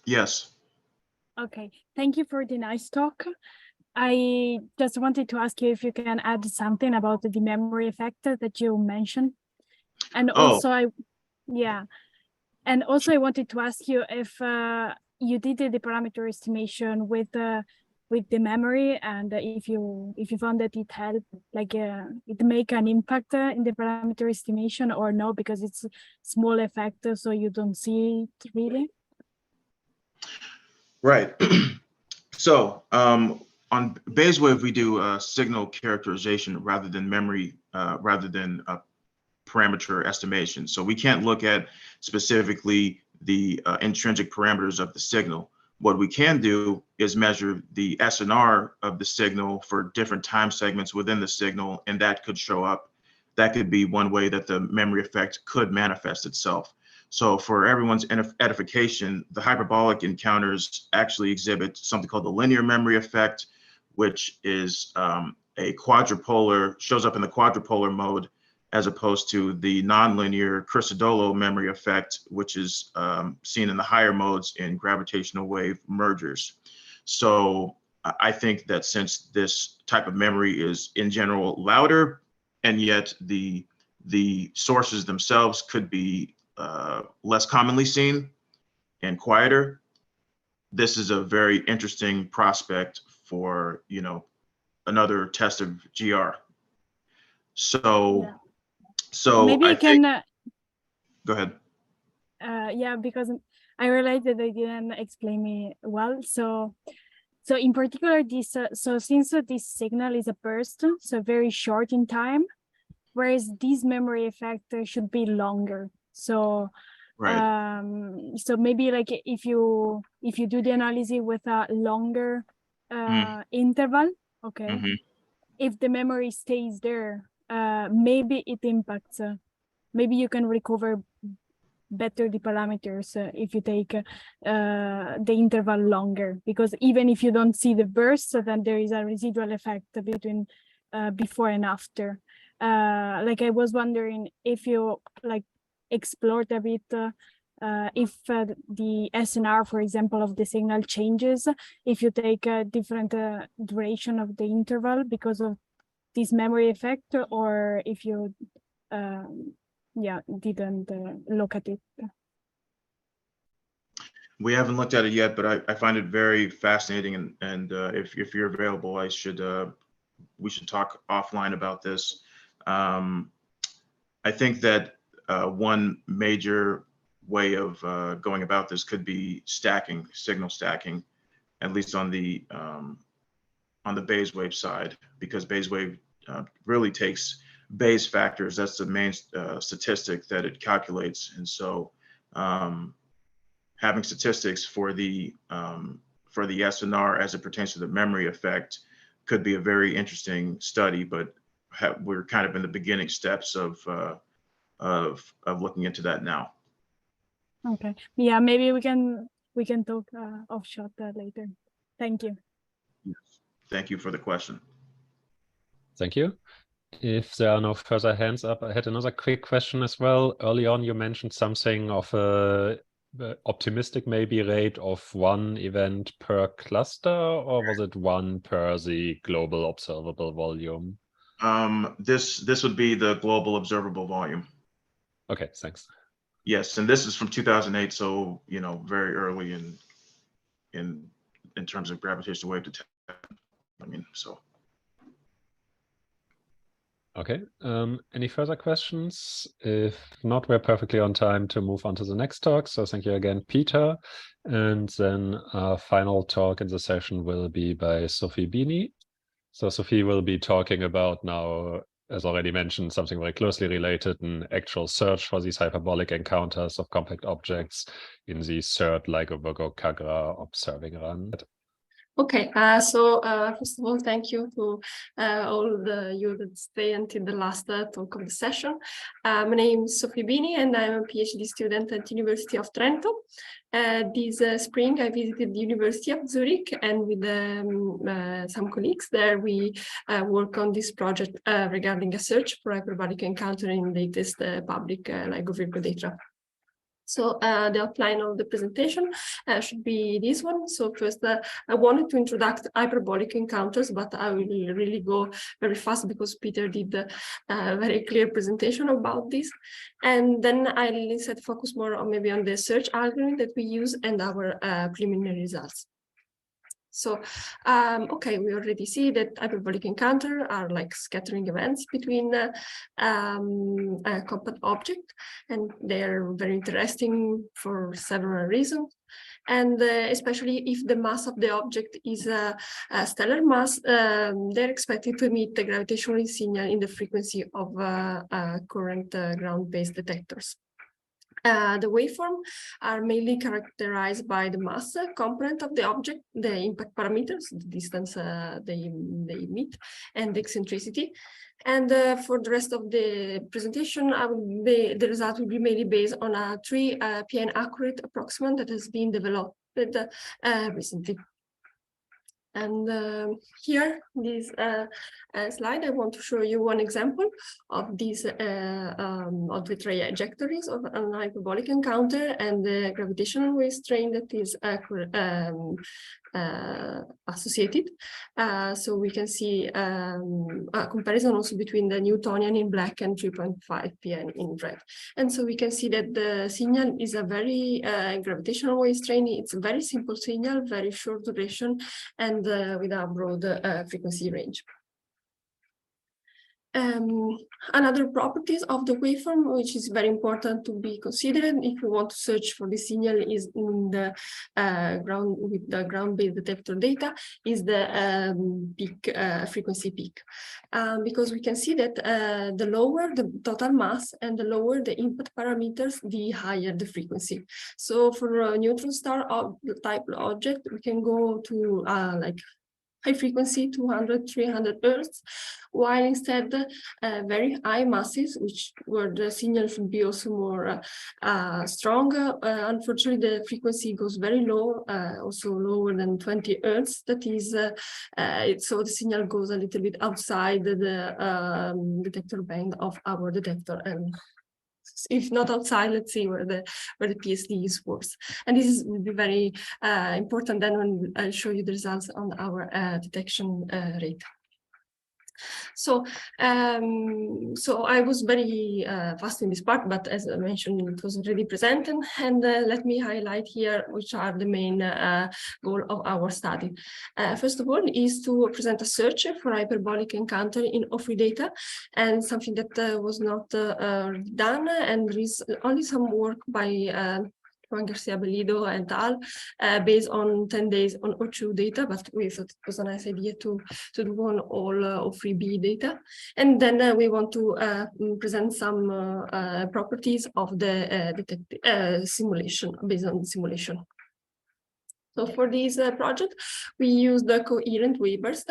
S11: Yes.
S12: Okay, thank you for the nice talk. I just wanted to ask you if you can add something about the memory effect that you mentioned. And also, I wanted to ask you if you did the parameter estimation with the memory, and if you found that it helped, like it make an impact in the parameter estimation, or no, because it's small effect, so you don't see it really.
S11: Right. So on BaseWave, we do signal characterization rather than memory, rather than parameter estimation. So we can't look at specifically the intrinsic parameters of the signal. What we can do is measure the SNR of the signal for different time segments within the signal, and that could show up. That could be one way that the memory effect could manifest itself. So for everyone's edification, the hyperbolic encounters actually exhibit something called the linear memory effect, which is a quadrupolar, shows up in the quadrupolar mode, as opposed to the nonlinear Crisodolo memory effect, which is seen in the higher modes in gravitational wave mergers. So I think that since this type of memory is in general louder, and yet the sources themselves could be less commonly seen and quieter, this is a very interesting prospect for, another test of GR. So,
S12: yeah. So maybe I can
S11: go ahead.
S12: Because I realized that they didn't explain me well. So in particular, this since this signal is a burst, so very short in time, whereas this memory effect should be longer. So
S11: right.
S12: So maybe like if you do the analysis with a longer interval, okay, if the memory stays there, maybe it impacts. Maybe you can recover better the parameters if you take the interval longer, because even if you don't see the burst, then there is a residual effect between before and after. Like I was wondering if you explored a bit if the SNR, for example, of the signal changes if you take a different duration of the interval because of this memory effect, or if you didn't look at it.
S11: We haven't looked at it yet, but I find it very fascinating, and if you're available, we should talk offline about this. I think that one major way of going about this could be stacking, signal stacking, at least on the BaseWave side, because BaseWave really takes Bayes factors. That's the main statistic that it calculates. And so having statistics for the SNR as it pertains to the memory effect could be a very interesting study, but we're kind of in the beginning steps of looking into that now.
S12: Okay. Yeah, maybe we can talk offshot later. Thank you.
S11: Yes. Thank you for the question.
S1: Thank you. If there are no further hands up, I had another quick question as well. Early on, you mentioned something of a optimistic maybe rate of 1 event per cluster, or was it 1 per the global observable volume?
S11: This would be the global observable volume.
S1: Okay, thanks.
S11: Yes, and this is from 2008, so very early in terms of gravitational wave detection. I mean, so. Okay, any further questions? If not, we're perfectly on time to move on to the next talk. So thank you again, Peter. And then our final talk in the session will be by Sophie Bini. So Sophie will be talking about now, as already mentioned, something very closely related, an actual search for these hyperbolic encounters of compact objects in the third LIGO-VirgoKAGRA observing run.
S13: Okay, so first of all, thank you to all you that stay until the last talk of the session. My name is Sophie Bini and I'm a PhD student at University of Trento. This spring I visited the University of Zurich, and with some colleagues there we work on this project regarding a search for hyperbolic encounter in the latest public LIGO-VirgoKAGRA. So the outline of the presentation should be this one. So first, I wanted to introduce hyperbolic encounters, but I will really go very fast because Peter did a very clear presentation about this. And then I'll instead focus more on maybe on the search algorithm that we use and our preliminary results. So, okay, we already see that hyperbolic encounters are like scattering events between a compact object, and they're very interesting for several reasons. And especially if the mass of the object is a stellar mass, they're expected to emit the gravitational signal in the frequency of current ground-based detectors. The waveform are mainly characterized by the mass component of the object, the impact parameters, the distance they emit, and the eccentricity. And for the rest of the presentation, the result will be mainly based on a 3 PN accurate approximation that has been developed recently. And here, this slide, I want to show you one example of these of the trajectories of an hyperbolic encounter and the gravitational wave strain that is associated. So we can see a comparison also between the Newtonian in black and 3.5 PN in red. And so we can see that the signal is a very gravitational wave strain. It's a very simple signal, very short duration, and with a broad frequency range. Another properties of the waveform, which is very important to be considered if you want to search for the signal, is in the ground with the ground-based detector data, is the peak frequency peak, because we can see that the lower the total mass and the lower the input parameters, the higher the frequency. So for a neutron star type object, we can go to like high frequency 200, 300 Hertz, while instead very high masses, where the signal should be also more strong, unfortunately the frequency goes very low, also lower than 20 Hertz. That is, so the signal goes a little bit outside the detector band of our detector, and if not outside, let's see where the PSD is worse. And this will be very important then when I'll show you the results on our detection rate. So, so I was very fast in this part, but as I mentioned, it was already presented. And let me highlight here which are the main goal of our study. First of all, is to present a search for hyperbolic encounter in O3 data, and something that was not done, and there is only some work by Garcia Bellido and al. Based on 10 days on O2 data, but we thought it was a nice idea to do on all O3b data. And then we want to present some properties of the simulation, based on the simulation. So for this project, we use the coherent wave burst.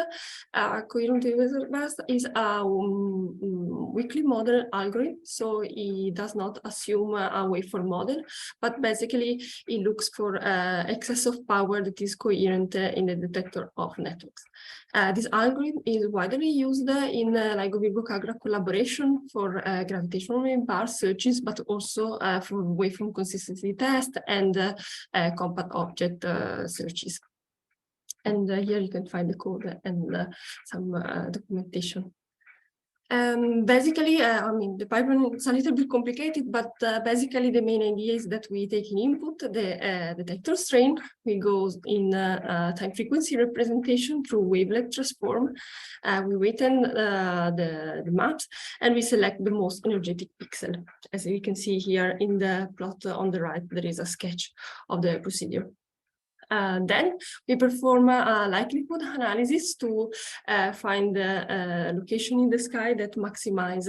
S13: Coherent wave burst is a weakly model algorithm, so it does not assume a waveform model, but basically it looks for excess of power that is coherent in the detector of networks. This algorithm is widely used in LIGO-VirgoKAGRA collaboration for gravitational wave bar searches, but also for waveform consistency test and compact object searches. And here you can find the code and some documentation. Basically, I mean, the pipeline is a little bit complicated, but basically the main idea is that we take in input the detector strain. We go in time frequency representation through wavelet transform. We weighten the maps and we select the most energetic pixel. As you can see here in the plot on the right, there is a sketch of the procedure. Then we perform a likelihood analysis to find the location in the sky that maximize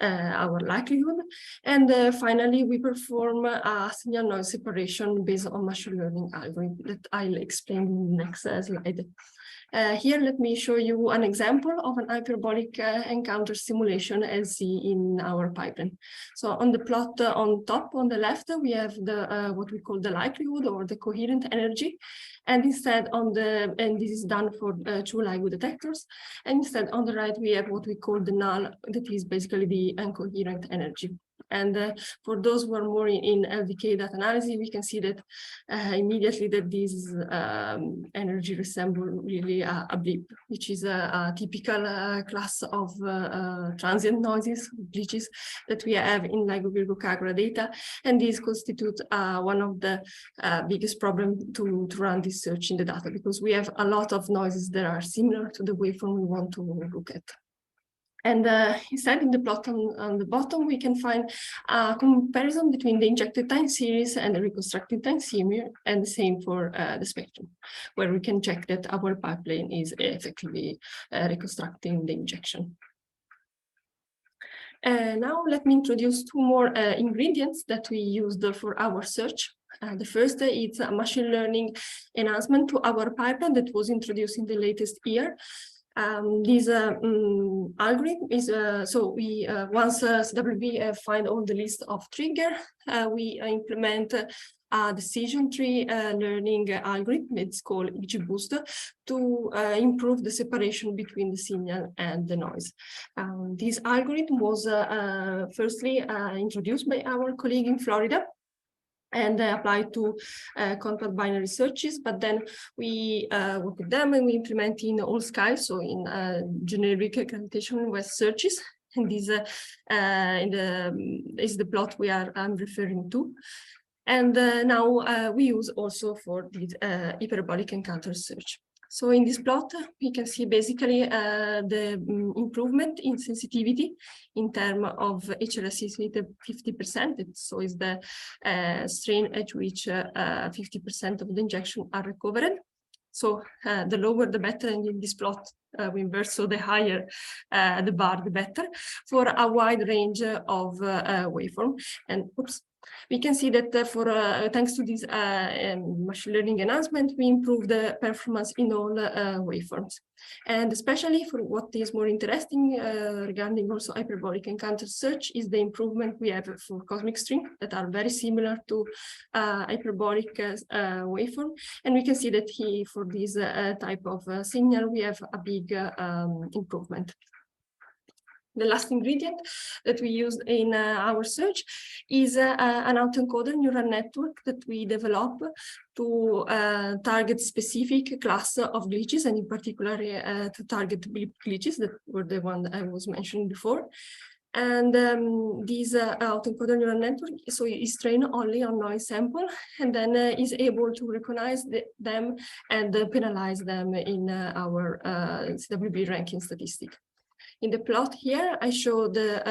S13: our likelihood. And finally, we perform a signal noise separation based on machine learning algorithm that I'll explain in the next slide. Here, let me show you an example of an hyperbolic encounter simulation as seen in our pipeline. So on the plot on top, on the left, we have the what we call the likelihood or the coherent energy. And instead and this is done for 2 LIGO detectors. And instead on the right, we have what we call the null, that is basically the incoherent energy. And for those who are more in LDK data analysis, we can see that immediately that this energy resembles really a blip, which is a typical class of transient noises, glitches that we have in LIGO-VirgoKAGRA data. And these constitute one of the biggest problems to run this search in the data, because we have a lot of noises that are similar to the waveform we want to look at. And instead, in the plot on the bottom, we can find a comparison between the injected time series and the reconstructed time series, and the same for the spectrum, where we can check that our pipeline is effectively reconstructing the injection. Now, let me introduce 2 more ingredients that we used for our search. The first is a machine learning enhancement to our pipeline that was introduced in the latest year. This algorithm is, so we, once CWB find all the list of trigger, we implement a decision tree learning algorithm. It's called XGBoost to improve the separation between the signal and the noise. This algorithm was firstly introduced by our colleague in Florida and applied to compact binary searches, but then we work with them and we implement in all skies, so in generic gravitational-wave searches. And this is the plot I'm referring to. And now we use also for this hyperbolic encounter search. So in this plot, we can see basically the improvement in sensitivity in terms of HRSC 50%. So is the strain at which 50% of the injection are recovered. So the lower the better, and in this plot we invert, so the higher the bar, the better, for a wide range of waveform. And oops. We can see that thanks to this machine learning enhancement, we improve the performance in all waveforms. And especially for what is more interesting regarding also hyperbolic encounter search is the improvement we have for cosmic string that are very similar to hyperbolic waveform. And we can see that for this type of signal, we have a big improvement. The last ingredient that we used in our search is an autoencoder neural network that we develop to target specific class of glitches, and in particular to target blip glitches that were the one that I was mentioning before. And this autoencoder neural network is trained only on noise sample, and then is able to recognize them and penalize them in our CWB ranking statistic. In the plot here, I show the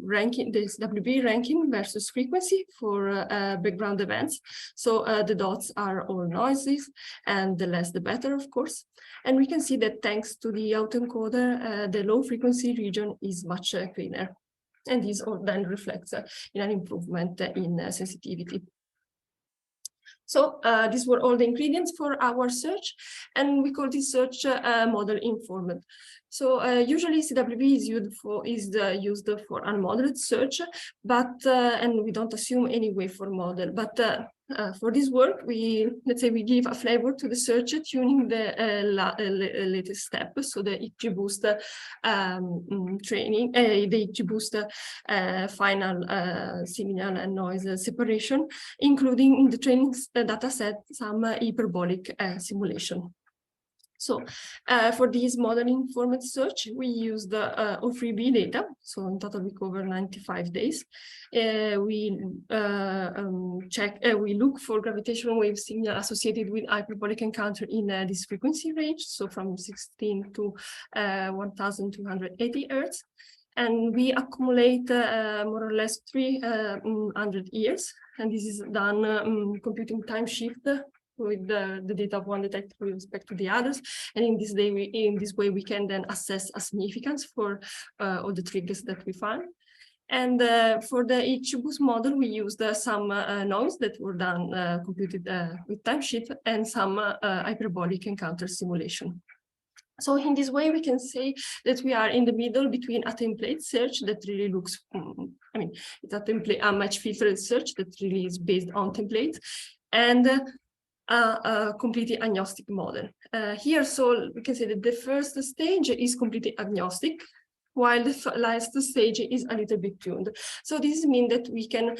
S13: ranking, this WB ranking versus frequency for background events. So the dots are all noises, and the less the better, of course. And we can see that thanks to the autoencoder, the low frequency region is much cleaner. And this all then reflects in an improvement in sensitivity. So these were all the ingredients for our search, and we call this search model informed. So usually CWB is used for unmodeled search, but and we don't assume any waveform model. But for this work, let's say we give a flavor to the search, tuning the latest step. So the XGBoost training, the XGBoost final signal and noise separation, including in the training data set some hyperbolic simulation. So for this modeling format search, we use the O3B data. So in total, we cover 95 days. We look for gravitational wave signal associated with hyperbolic encounter in this frequency range. So from 16 to 1280 Hertz. And we accumulate more or less 300 years. And this is done computing time shift with the data of one detector with respect to the others. And in this way, we can then assess a significance for all the triggers that we find. And for the XGBoost model, we used some noise that were done, computed with time shift, and some hyperbolic encounter simulation. So in this way, we can say that we are in the middle between a template search that really looks, I mean, it's a template, a match filtered search that really is based on templates, and a completely agnostic model. Here, so we can say that the first stage is completely agnostic, while the last stage is a little bit tuned. So this means that we can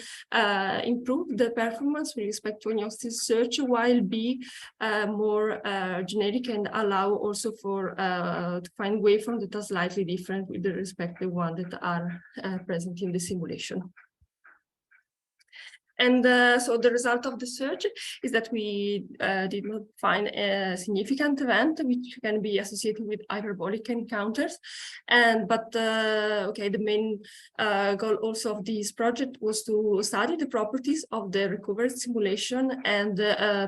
S13: improve the performance with respect to agnostic search, while be more generic and allow also for to find waveforms that are slightly different with the respective one that are present in the simulation. And so the result of the search is that we did not find a significant event which can be associated with hyperbolic encounters. But the main goal also of this project was to study the properties of the recovered simulation and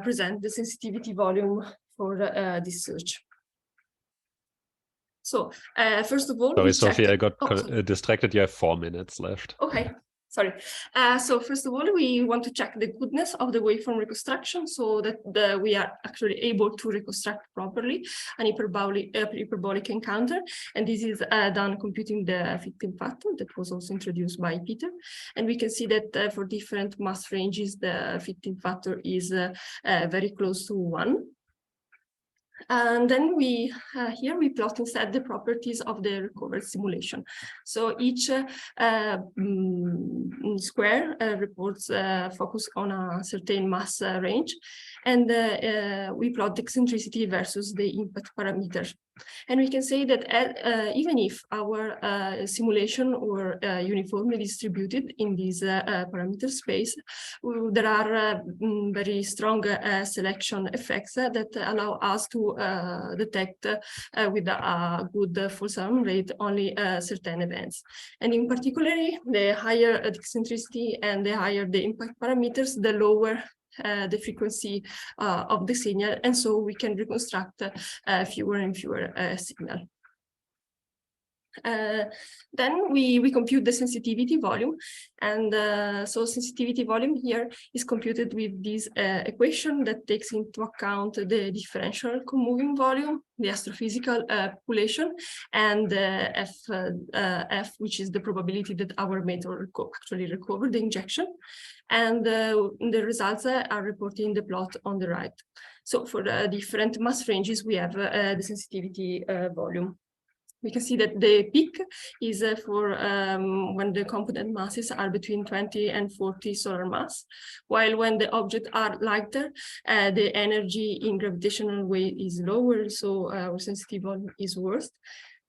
S13: present the sensitivity volume for this search. So first of all,
S1: sorry, Sophie, I got distracted. You have 4 minutes left.
S13: Okay. Sorry. So first of all, we want to check the goodness of the waveform reconstruction so that we are actually able to reconstruct properly an hyperbolic encounter. And this is done computing the fitting factor that was also introduced by Peter. And we can see that for different mass ranges, the fitting factor is very close to 1. And then here we plot instead the properties of the recovered simulation. So each square reports focus on a certain mass range, and we plot the eccentricity versus the impact parameter. And we can say that even if our simulation were uniformly distributed in this parameter space, there are very strong selection effects that allow us to detect with a good false alarm rate only certain events. And in particular, the higher the eccentricity and the higher the impact parameters, the lower the frequency of the signal, and so we can reconstruct fewer and fewer signal. Then we compute the sensitivity volume, and so sensitivity volume here is computed with this equation that takes into account the differential co-moving volume, the astrophysical population, and F, which is the probability that our method actually recovered the injection. And the results are reported in the plot on the right. So for the different mass ranges, we have the sensitivity volume. We can see that the peak is for when the component masses are between 20 and 40 solar mass, while when the objects are lighter, the energy in gravitational wave is lower, so our sensitivity volume is worse.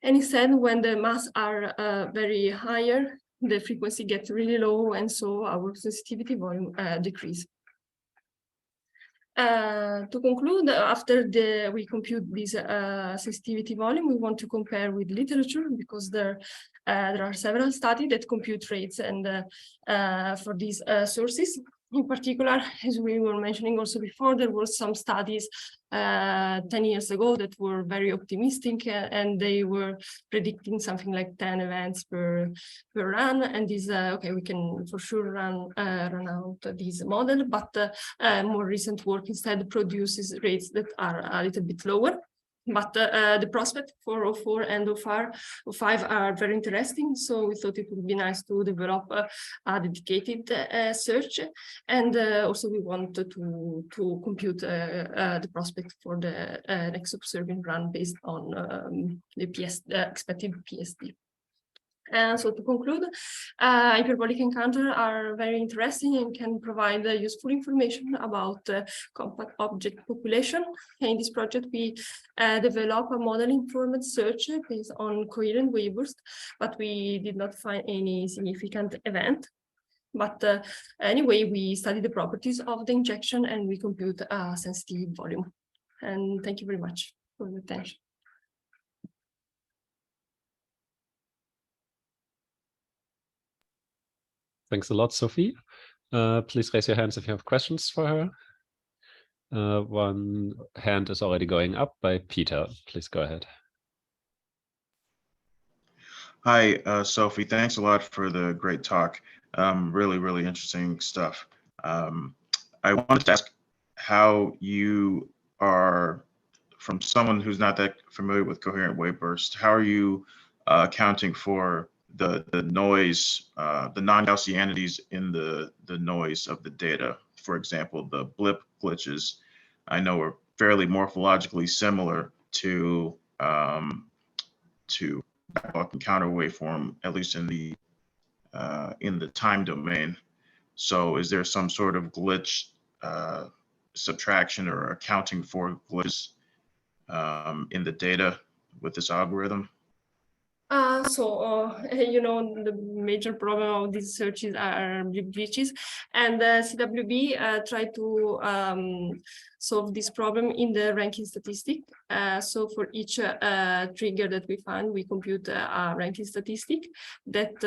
S13: And instead, when the mass are very higher, the frequency gets really low, and so our sensitivity volume decreases. To conclude, after we compute this sensitivity volume, we want to compare with literature because there are several studies that compute rates and for these sources. In particular, as we were mentioning also before, there were some studies 10 years ago that were very optimistic and they were predicting something like 10 events per run. And this, okay, we can for sure run out this model, but more recent work instead produces rates that are a little bit lower. But the prospect for O4 and O5 are very interesting. So we thought it would be nice to develop a dedicated search. And also we wanted to compute the prospect for the next observing run based on the expected PSD. And so to conclude, hyperbolic encounters are very interesting and can provide useful information about compact object population. In this project, we develop a model-informed search based on coherent waveburst, but we did not find any significant event. But anyway, we study the properties of the injection and we compute a sensitive volume. And thank you very much for your attention.
S1: Thanks a lot, Sophie. Please raise your hands if you have questions for her. One hand is already going up by Peter. Please go ahead.
S11: Hi, Sophie. Thanks a lot for the great talk. Really, really interesting stuff. I wanted to ask how you are, from someone who's not that familiar with coherent wave burst, how are you accounting for the noise, the non-Gaussianities in the noise of the data? For example, the blip glitches, I know are fairly morphologically similar to parabolic encounter waveform, at least in the time domain. So is there some sort of glitch subtraction or accounting for glitches in the data with this algorithm?
S13: You know, the major problem of these searches are blip glitches, and CWB tried to solve this problem in the ranking statistic. So for each trigger that we find, we compute a ranking statistic that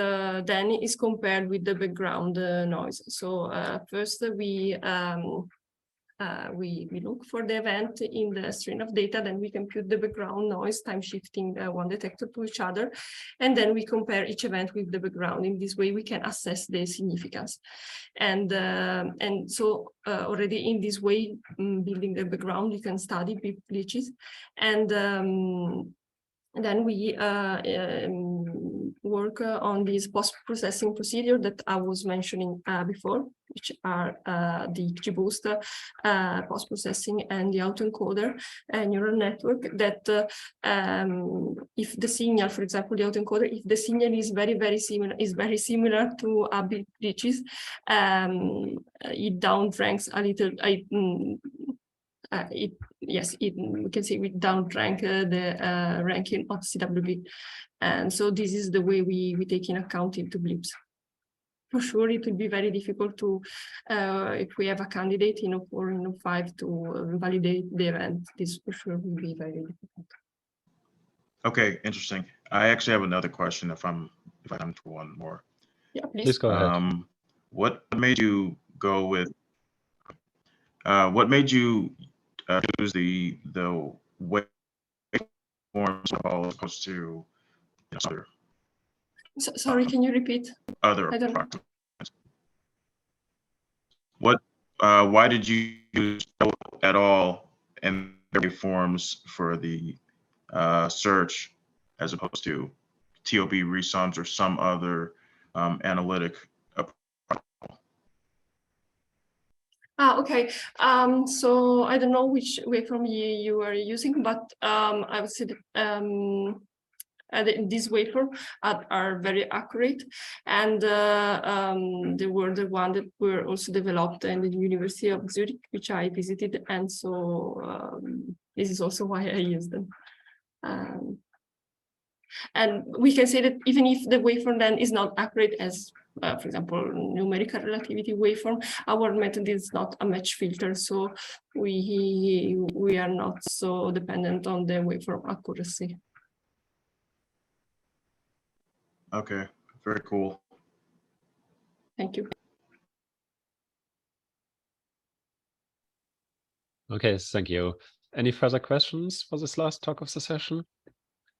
S13: then is compared with the background noise. So first we look for the event in the stream of data, then we compute the background noise, time shifting one detector to each other, and then we compare each event with the background. In this way, we can assess the significance. And so already in this way, building the background, you can study blip glitches. And then we work on this post-processing procedure that I was mentioning before, which are the XGBoost post-processing and the autoencoder neural network that if the signal, for example, the autoencoder, if the signal is very similar to blip glitches, it downranks a little. We can say we downrank the ranking of CWB, and so this is the way we take in account into blips. For sure, it will be very difficult to, if we have a candidate in O4 or in O5 to validate the event. This for sure will be very difficult.
S11: Okay, interesting. I actually have another question if I'm to one more.
S13: Yeah,
S1: Please go ahead.
S11: What made you go with? What made you use the waveforms as opposed to other?
S13: Sorry, can you repeat?
S11: Other approximations. What? Why did you use at all in waveforms for the search as opposed to TOB resums or some other analytic approach?
S13: Okay. So I don't know which waveform you are using, but I would say that these waveforms are very accurate, and they were the one that were also developed in the University of Zurich, which I visited, and so this is also why I use them. And we can say that even if the waveform then is not accurate as for example, numerical relativity waveform. Our method is not a match filter, so we are not so dependent on the waveform accuracy.
S11: Okay, very cool.
S13: Thank you.
S1: Okay, thank you. Any further questions for this last talk of the session?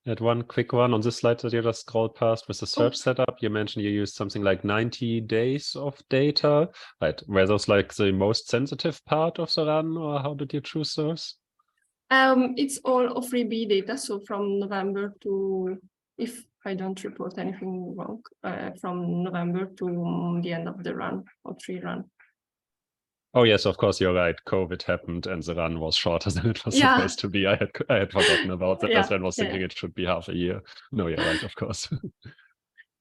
S1: I had one quick one on this slide that you just scrolled past with the search setup. You mentioned you used something like 90 days of data, right? Were those like the most sensitive part of the run, or how did you choose those?
S13: It's all O3B data, so from November to, if I don't report anything wrong, from November to the end of the run, O3 run.
S1: Oh yes, of course, you're right. COVID happened and the run was shorter than it was supposed to be. I had forgotten about that as I was thinking it should be half a year. No, you're right, of course.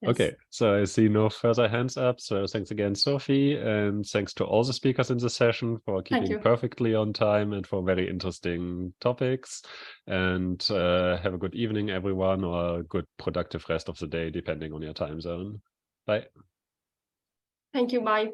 S1: Okay, so I see no further hands up. So thanks again, Sophie, and thanks to all the speakers in the session for keeping perfectly on time and for very interesting topics. And have a good evening, everyone, or a good productive rest of the day, depending on your time zone. Bye.
S13: Thank you, bye.